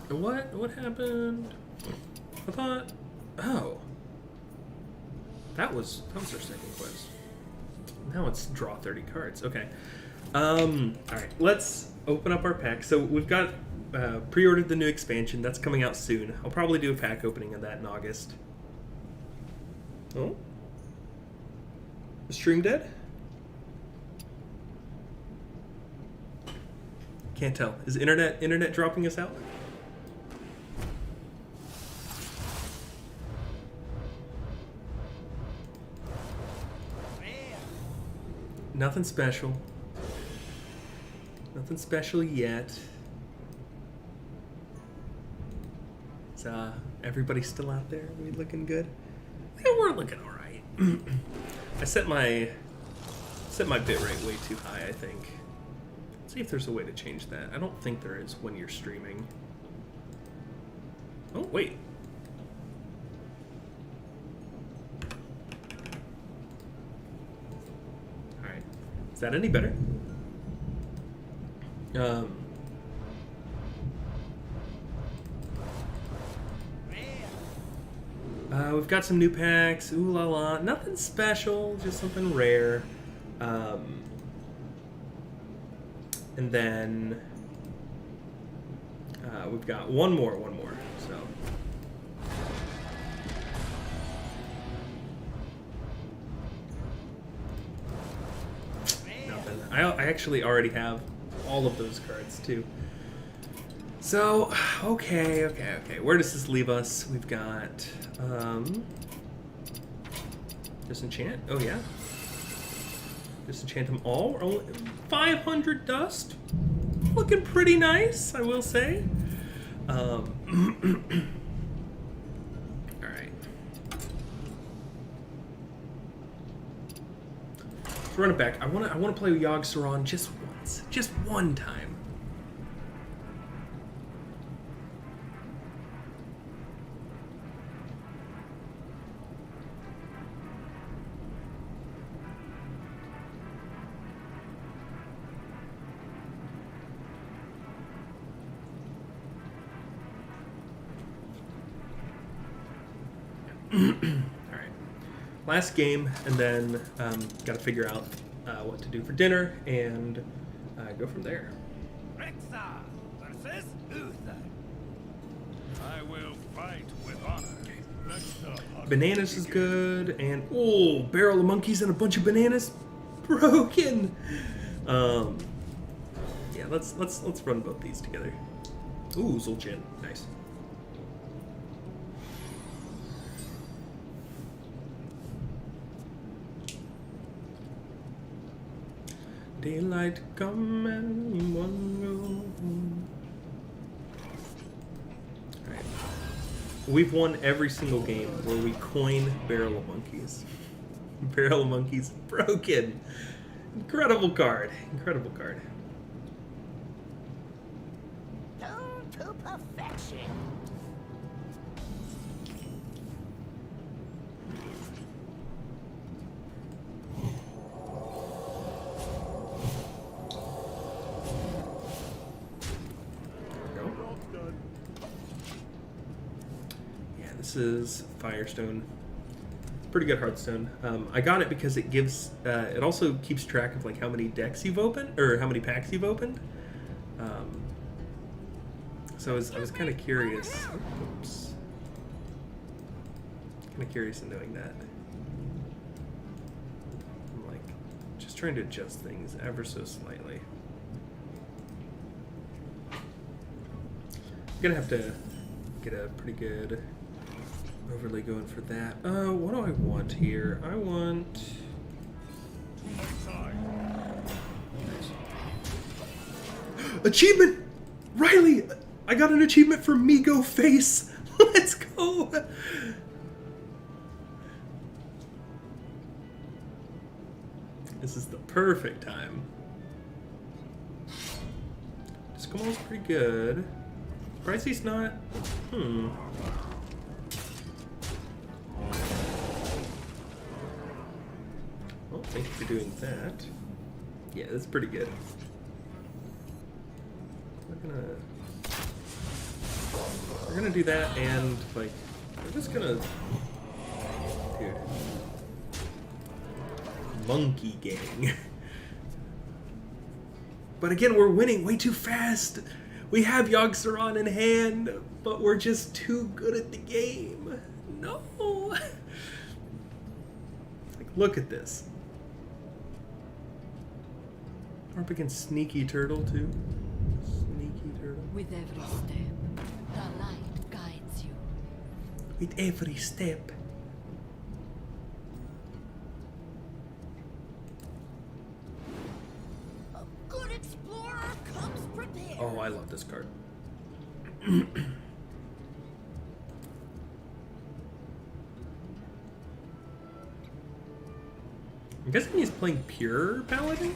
What happened? I thought. Oh. That was our second quest. Now it's draw 30 cards. Okay. Alright, let's open up our pack. So we've got pre-ordered the new expansion. That's coming out soon. I'll probably do a pack opening of that in August. Oh? Is stream dead? Can't tell. Is internet dropping us out? Nothing special. Nothing special yet. Is everybody still out there? Are we looking good? Yeah, we're looking all right. I set my bitrate way too high, I think. Let's see if there's a way to change that. I don't think there is when you're streaming. Oh, wait. Alright. Is that any better? We've got some new packs. Ooh la la. Nothing special, just something rare. And then we've got one more. So nothing. I actually already have all of those cards too. So okay. Where does this leave us? We've got disenchant. Oh yeah. Disenchant them all. We're only 500 dust. Looking pretty nice, I will say. All right. Let's run it back. I want to play with Yogg-Saron just once, just one time. Alright. Last game, and then got to figure out what to do for dinner and go from there. Rexar versus Uther. I will fight with honor. Bananas is good, and oh, barrel of monkeys and a bunch of bananas, broken. Yeah, let's run both these together. Ooh, Zul'jin, nice. Daylight come and one go. Alright. We've won every single game where we coin Barrel of Monkeys. Barrel of Monkeys broken. Incredible card. Incredible card. Tuned to perfection. This is Firestone. Pretty good Hearthstone. I got it because it gives. It also keeps track of like how many decks you've opened or how many packs you've opened. So I was kind of curious. Oops. Kind of curious in knowing that. I'm like just trying to adjust things ever so slightly. I'm gonna have to get a pretty good overlay going for that. What do I want here? I want... Achievement! Riley! I got an achievement for Migo Face! Let's go! This is the perfect time. Discomal's pretty good. Pricey's not... Well, thank you for doing that. Yeah, that's pretty good. We're gonna do that, and like we're just gonna, dude, Monkey Gang. But again, we're winning way too fast. We have Yogg-Saron in hand, but we're just too good at the game. No. Like, look at this. We're up against Sneaky Turtle too. Sneaky Turtle. With every step, the light guides you. With every step. A good explorer comes prepared. Oh, I love this card. I'm guessing he's playing pure Paladin?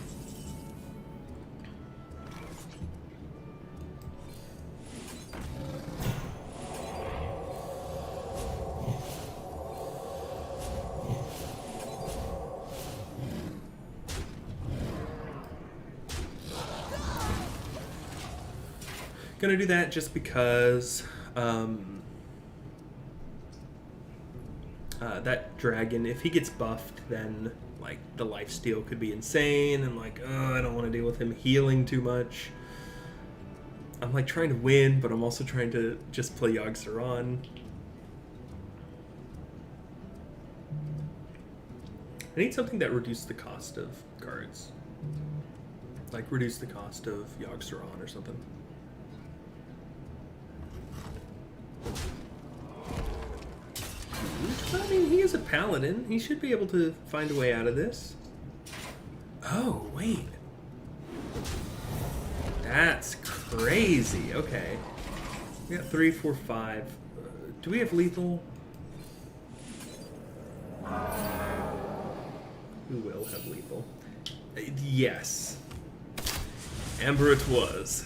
Gonna do that just because that dragon, if he gets buffed, then like the lifesteal could be insane, and like I don't want to deal with him healing too much. I'm like trying to win, but I'm also trying to just play Yogg-Saron. I need something that reduces the cost of cards. Like reduce the cost of Yogg-Saron or something. I mean, he is a paladin. He should be able to find a way out of this. Oh, wait. That's crazy. Okay. We got 3, 4, 5. Do we have lethal? Who will have lethal? Yes. Amber it was.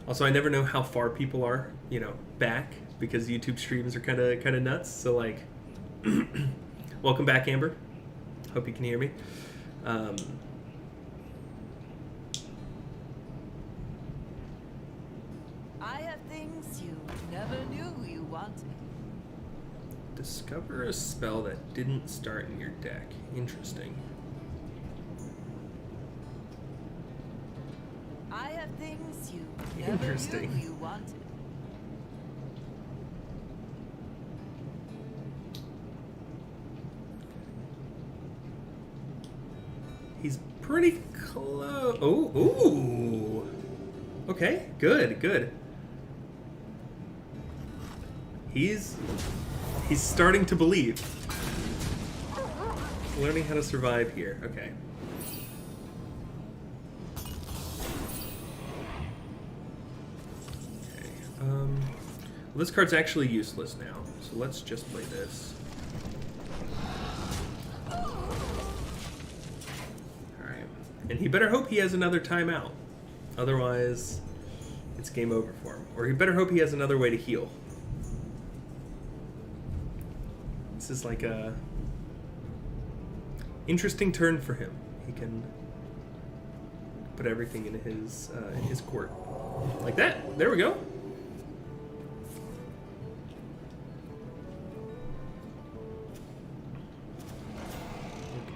Also, I never know how far people are, you know, back, because YouTube streams are kind of nuts. So, like, welcome back, Amber. Hope you can hear me. I have things you never knew you wanted. Discover a spell that didn't start in your deck. Interesting. I have things you never Interesting. knew you wanted. He's pretty close. Oh, ooh. Okay, good, good. He's starting to believe. Learning how to survive here. Okay. Okay. Well, this card's actually useless now, so let's just play this. And he better hope he has another timeout. Otherwise, it's game over for him. Or he better hope he has another way to heal. This is like a interesting turn for him. He can put everything in his court. Like that. There we go.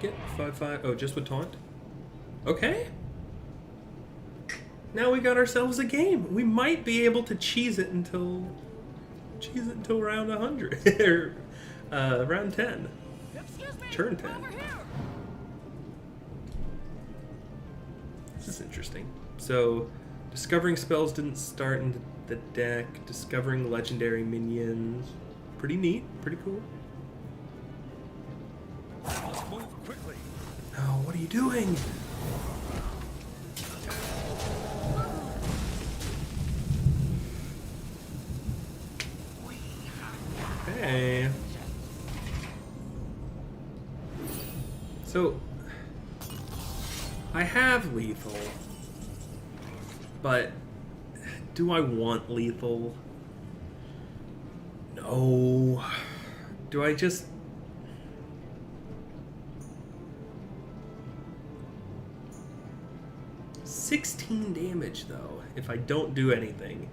Get 5/5. Oh, just with taunt? Okay. Now we got ourselves a game. We might be able to cheese it until round 100 or round 10. Excuse me, Turn 10. over here. This is interesting. So, discovering spells didn't start in the deck. Discovering legendary minions. Pretty neat. Pretty cool. Let's move quickly. Oh, what are you doing? Okay. So, I have lethal, but do I want lethal? No. Do I just... $16 damage though, if I don't do anything.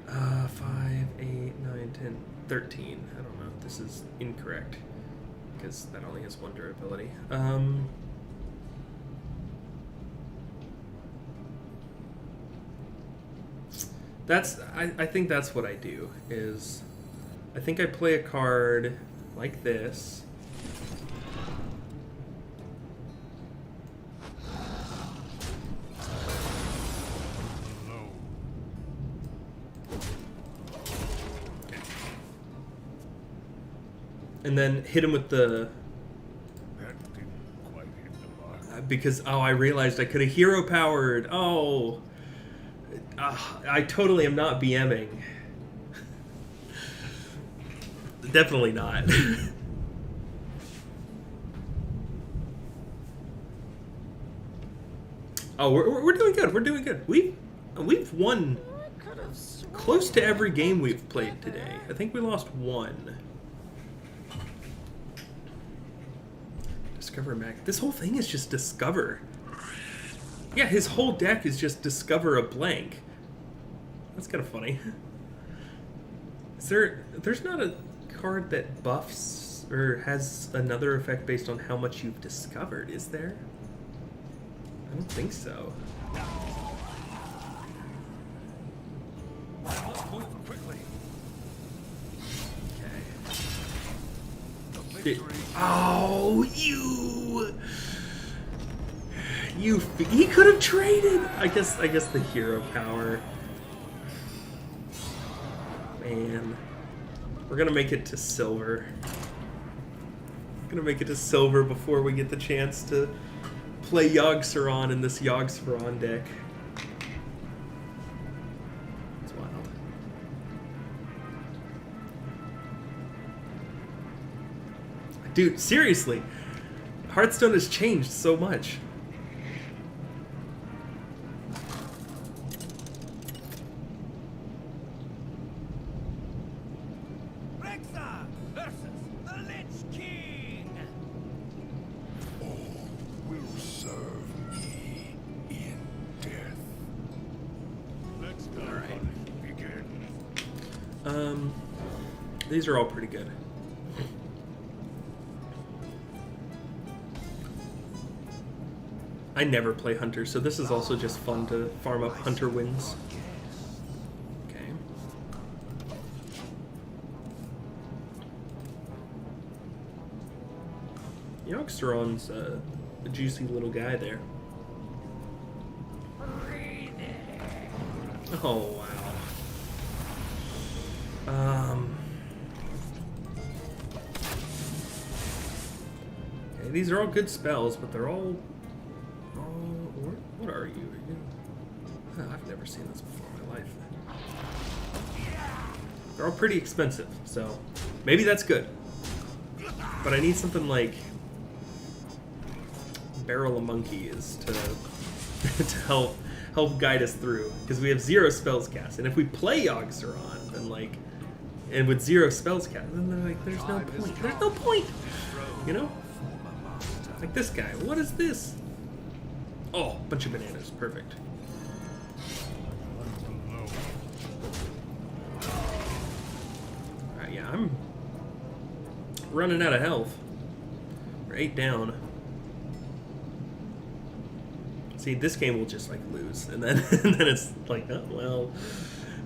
5, 8, 9, 10, 13. I don't know. This is incorrect because that only has one durability. I think that's what I do. Is I think I play a card like this. And then hit him with the... That didn't quite hit the mark. Because, oh, I realized I could have hero powered. Oh. I totally am not BMing. Definitely not. Oh, we're doing good. We're doing good. We've won close to every game we've played today. I think we lost one. Discover Mac. This whole thing is just discover. Yeah, his whole deck is just discover a blank. That's kind of funny. There's not a card that buffs or has another effect based on how much you've discovered, is there? don't think so. Let's move quickly. Okay. The victory. Oh, he could have traded. I guess the hero power. Man, we're gonna make it to silver. Gonna make it to silver before we get the chance to play Yogg-Saron in this Yogg-Saron deck. It's wild. Dude, seriously, Hearthstone has changed so much. Rexxar versus the Lich King. All will serve me in death. Let's go. All right. Begin. These are all pretty good. I never play Hunter, so this is also just fun to farm up Hunter wins. Okay. Yogg-Saron's a juicy little guy there. Oh, wow. Okay, these are all good spells, but they're all... What are you? I've never seen this before in my life. They're all pretty expensive, so maybe that's good. But I need something like Barrel of Monkeys to to help guide us through, because we have 0 spells cast, and if we play Yogg-Saron, then and with 0 spells cast, then they're like, there's no point. There's no point, you know? Like this guy. What is this? Oh, bunch of bananas. Perfect. Alright, yeah, I'm running out of health. We're 8 down. See, this game will just, lose. And then, and then it's like, oh, well,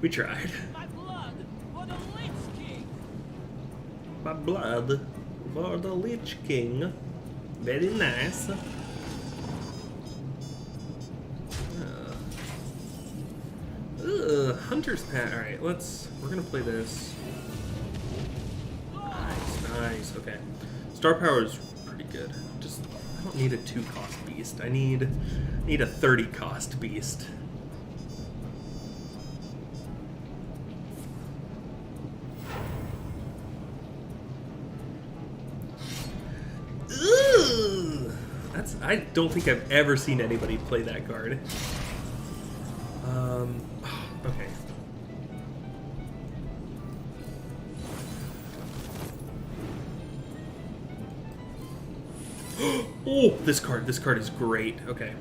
we tried. My blood for the Lich King. My blood for the Lich King. Very nice. Hunter's Path. Alright, we're gonna play this. Nice, okay. Star Power is pretty good. Just, I don't need a 2-cost beast. I need a 30-cost beast. Ugh! I don't think I've ever seen anybody play that card. Okay. Oh, this card is great. Okay.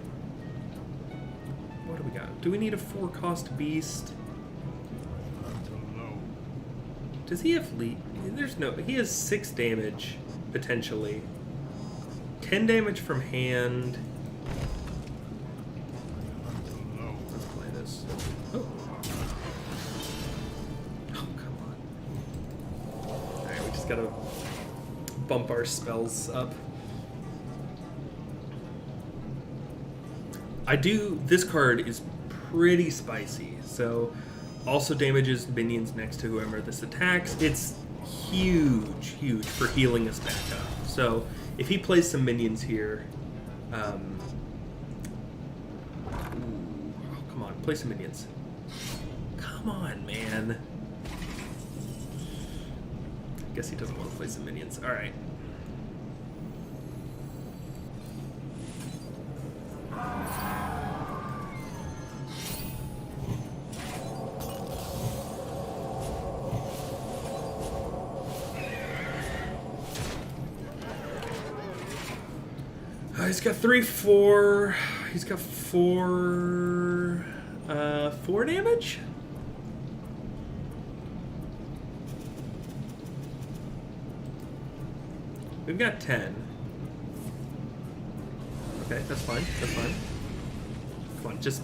What do we got? Do we need a 4-cost beast? Does he have lead? He has 6 damage, potentially. 10 damage from hand. Let's play this. Oh. Oh, come on. Alright, we just gotta bump our spells up. This card is pretty spicy, so also damages minions next to whoever this attacks. It's huge for healing us back up. So if he plays some minions here, ooh, oh, come on, play some minions. Come on, man. I guess he doesn't want to play some minions. All right. He's got 4. He's got 4 damage? We've got 10. Okay, that's fine. That's fine. Come on, just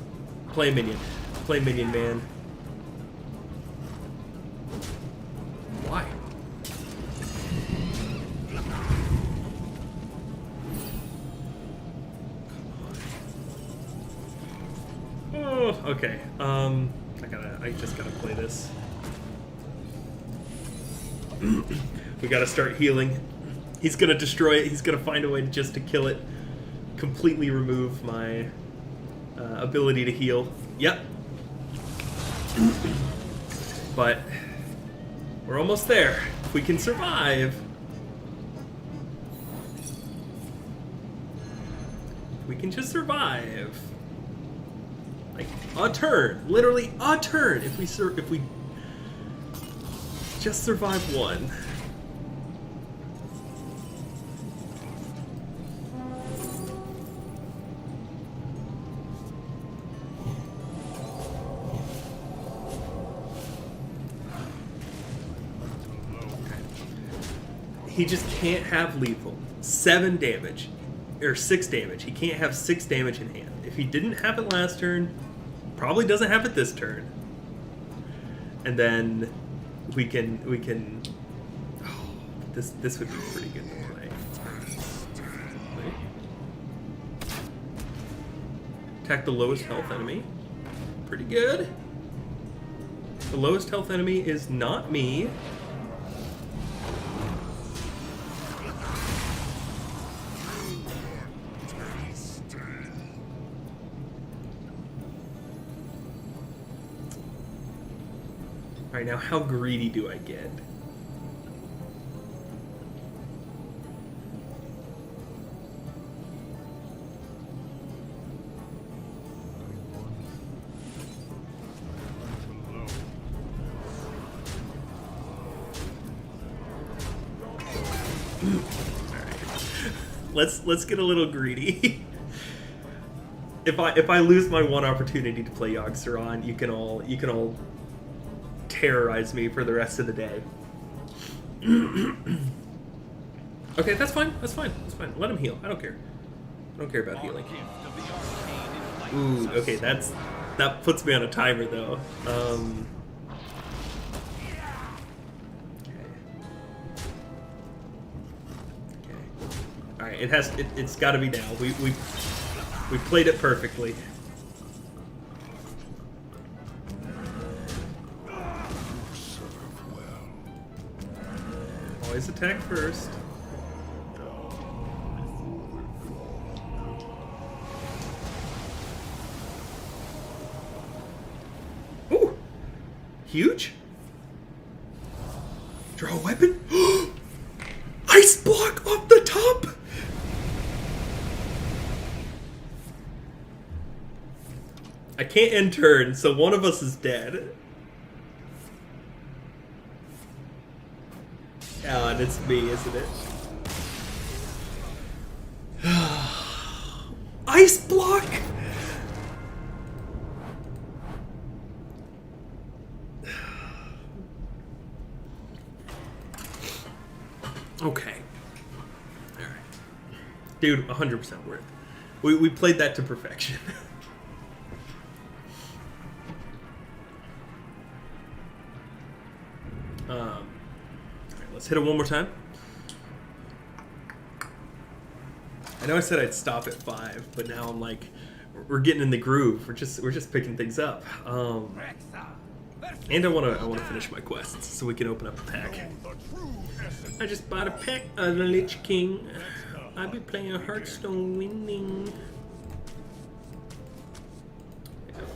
play minion. Play minion, man. Why? Oh, okay. I just gotta play this. We gotta start healing. He's gonna destroy it. He's gonna find a way just to kill it. Completely remove my ability to heal. Yep. But we're almost there. If we can survive. We can just survive. Like a turn, literally a turn. If we just survive one. He just can't have lethal. 7 damage. Or 6 damage. He can't have 6 damage in hand. If he didn't have it last turn, probably doesn't have it this turn. And then we can oh, this would be pretty good to play. Wait. Attack the lowest health enemy. Pretty good. The lowest health enemy is not me. Alright, now how greedy do I get? Let's get a little greedy. If I lose my one opportunity to play Yogg-Saron, you can all terrorize me for the rest of the day. Okay, that's fine. That's fine. That's fine. Let him heal. I don't care. I don't care about healing. Ooh, okay, that puts me on a timer though. All right, it's got to be now. We played it perfectly. Always attack first. Ooh! Huge? Draw a weapon? Ice block off the top! I can't end turn, so one of us is dead. Oh, and it's me, isn't it? Ice block! Okay. Alright. Dude, 100% worth. We played that to perfection. Let's hit it one more time. I know I said I'd stop at 5, but now I'm like, we're getting in the groove. We're just picking things up. And I wanna finish my quests so we can open up a pack. I just bought a pack of the Lich King. I'll be playing a Hearthstone winning.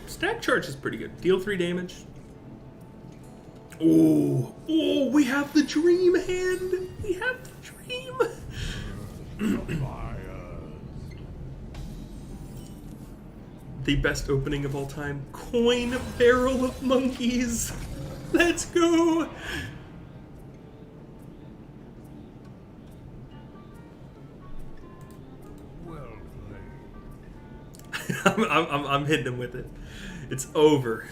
Stack charge is pretty good. Deal 3 damage. Oh, we have the dream hand. We have the dream. The best opening of all time. Coin Barrel of Monkeys. Let's go. Well played. I'm hitting him with it. It's over.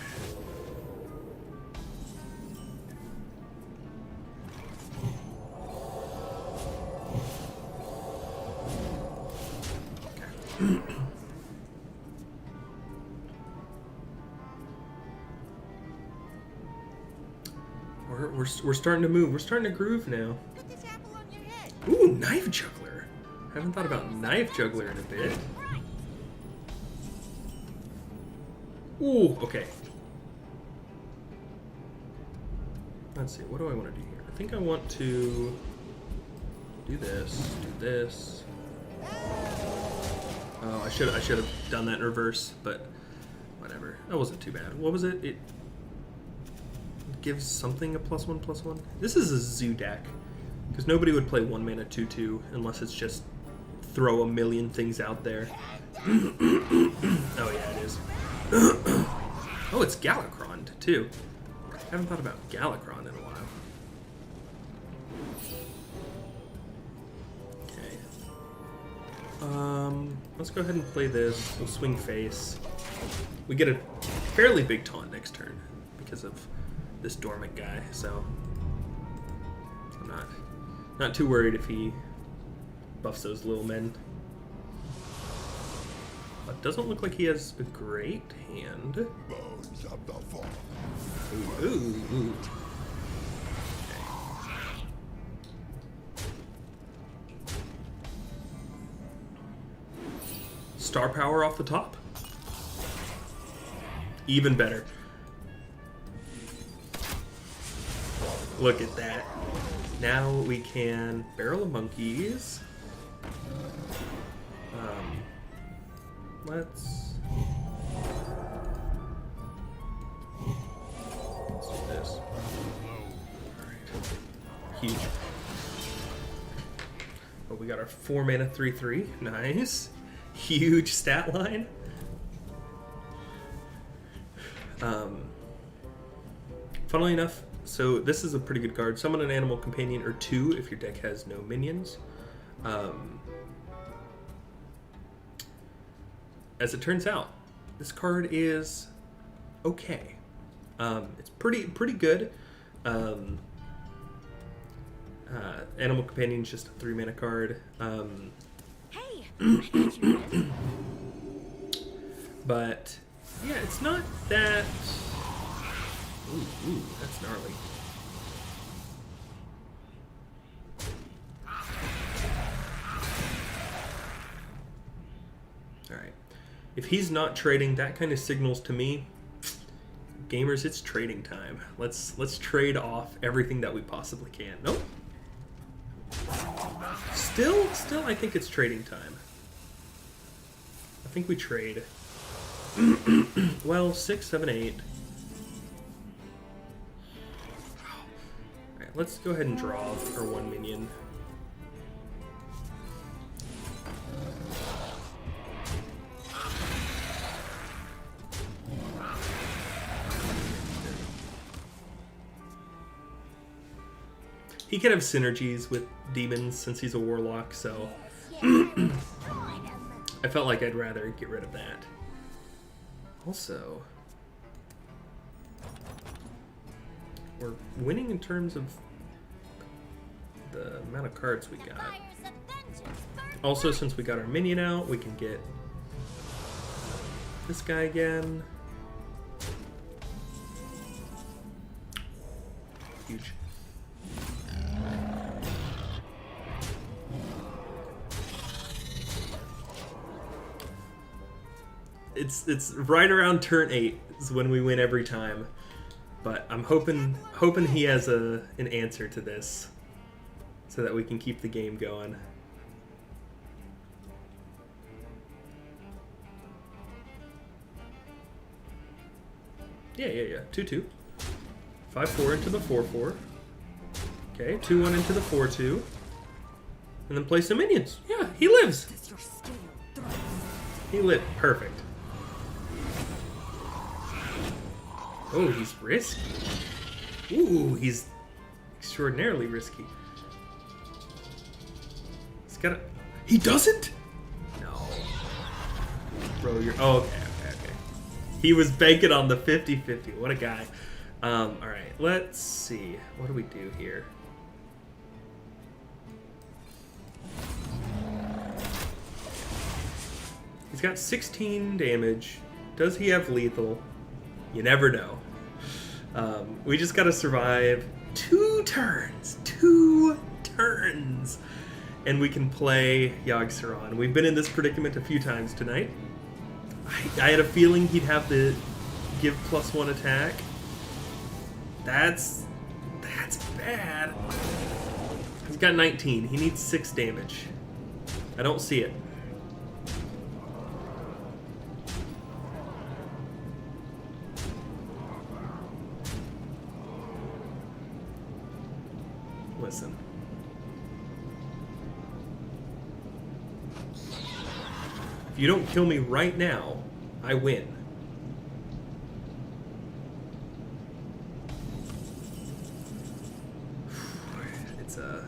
We're starting to move. We're starting to groove now. Put this apple on your head. Ooh, knife juggler. Haven't thought about knife juggler in a bit. Ooh, okay. Let's see. What do I want to do here? I think I want to do this. Do this. Oh, I should have done that in reverse, but whatever. That wasn't too bad. What was it? It gives something a +1/+1. This is a zoo deck, because nobody would play 1 mana 2/2 unless it's just throw a million things out there. Oh yeah, it is. Oh, it's Galakron too. I haven't thought about Galakron in a while. Okay. Let's go ahead and play this. We'll swing face. We get a fairly big taunt next turn because of this dormant guy, so I'm not too worried if he buffs those little men. But doesn't look like he has a great hand. Bones of the fall. Ooh. Star power off the top. Even better. Look at that. Now we can barrel of monkeys. Let's do this. Alright. Huge. Oh, we got our 4 mana 3/3. Nice. Huge stat line. Funnily enough, so this is a pretty good card. Summon an animal companion or 2 if your deck has no minions. As it turns out, this card is okay. It's pretty good. Animal companion is just a 3 mana card. Hey, But yeah, it's not that. Ooh, that's gnarly. Alright. If he's not trading, that kind of signals to me, gamers, it's trading time. Let's trade off everything that we possibly can. Nope. Still, I think it's trading time. I think we trade. Well, 6, 7, 8. Alright, let's go ahead and draw our 1 minion. He could have synergies with demons since he's a warlock, so I felt like I'd rather get rid of that. Also, we're winning in terms of the amount of cards we got. Also, since we got our minion out, we can get this guy again. Huge. It's right around turn 8 is when we win every time, but I'm hoping he has an answer to this, so that we can keep the game going. Yeah. 2/2. 5/4 into the 4/4. Okay, 2/1 into the 4/2, and then play some minions. Yeah, he lives. He lived. Perfect. Oh, he's risky. Ooh, he's extraordinarily risky. He's got a... He doesn't? No. Bro, you're... Oh, okay. He was banking on the 50-50. What a guy. Alright, let's see. What do we do here? He's got 16 damage. Does he have lethal? You never know. We just gotta survive 2 turns. 2 turns. And we can play Yogg-Saron. We've been in this predicament a few times tonight. I had a feeling he'd have the give +1 attack. That's bad. He's got 19. He needs 6 damage. I don't see it. Listen. If you don't kill me right now, I win. It's a...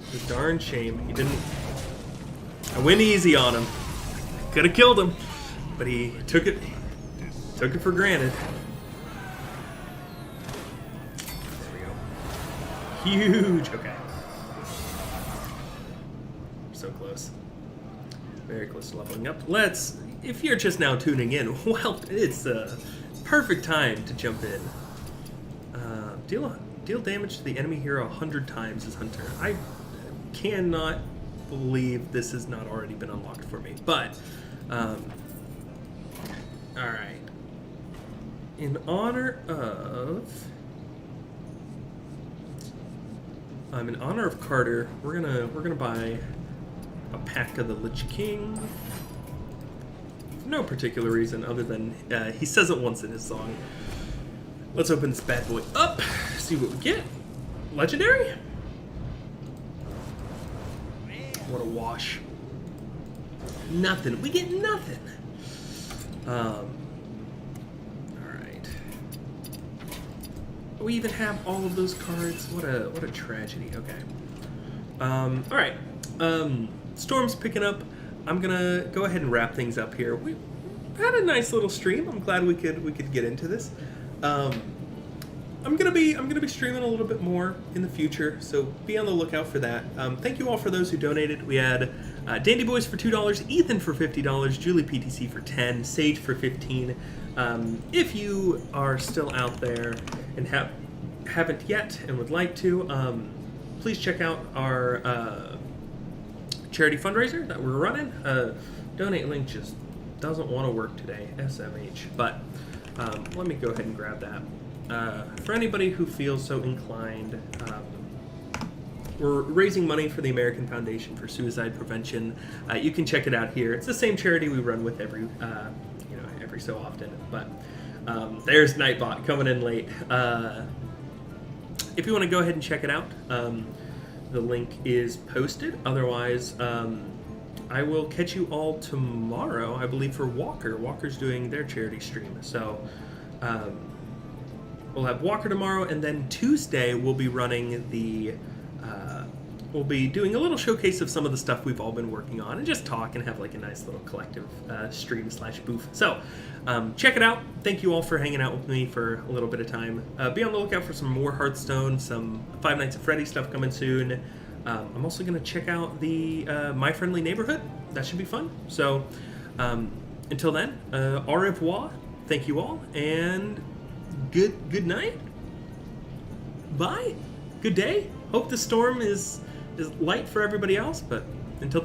It's a darn shame. He didn't... I went easy on him. Could have killed him, but he took it for granted. Huge. Okay. So close. Very close to leveling up. Let's, if you're just now tuning in, well, it's a perfect time to jump in. Deal damage to the enemy hero 100 times as Hunter. I cannot believe this has not already been unlocked for me. But, alright. In honor of... in honor of Carter, we're gonna buy a pack of the Lich King. For no particular reason other than he says it once in his song. Let's open this bad boy up, see what we get. Legendary? What a wash. Nothing. We get nothing. We even have all of those cards. What a tragedy. Okay. All right. Storm's picking up. I'm gonna go ahead and wrap things up here. We had a nice little stream. I'm glad we could get into this. I'm gonna be streaming a little bit more in the future, so be on the lookout for that. Thank you all for those who donated. We had Dandy Boys for $2, Ethan for $50, Julie PTC for $10, Sage for $15. If you are still out there and haven't yet and would like to, please check out our charity fundraiser that we're running. Donate link just doesn't want to work today, SMH. But let me go ahead and grab that. For anybody who feels so inclined, we're raising money for the American Foundation for Suicide Prevention. You can check it out here. It's the same charity we run with every so often. But there's Nightbot coming in late. If you want to go ahead and check it out, the link is posted. Otherwise, I will catch you all tomorrow, I believe, for Walker. Walker's doing their charity stream. So we'll have Walker tomorrow, and then Tuesday we'll be running the... we'll be doing a little showcase of some of the stuff we've all been working on and just talk and have like a nice little collective stream / booth. So check it out. Thank you all for hanging out with me for a little bit of time. Be on the lookout for some more Hearthstone, some Five Nights at Freddy's stuff coming soon. I'm also going to check out the My Friendly Neighborhood. That should be fun. So until then, au revoir. Thank you all, and good night. Bye. Good day. Hope the storm is light for everybody else, but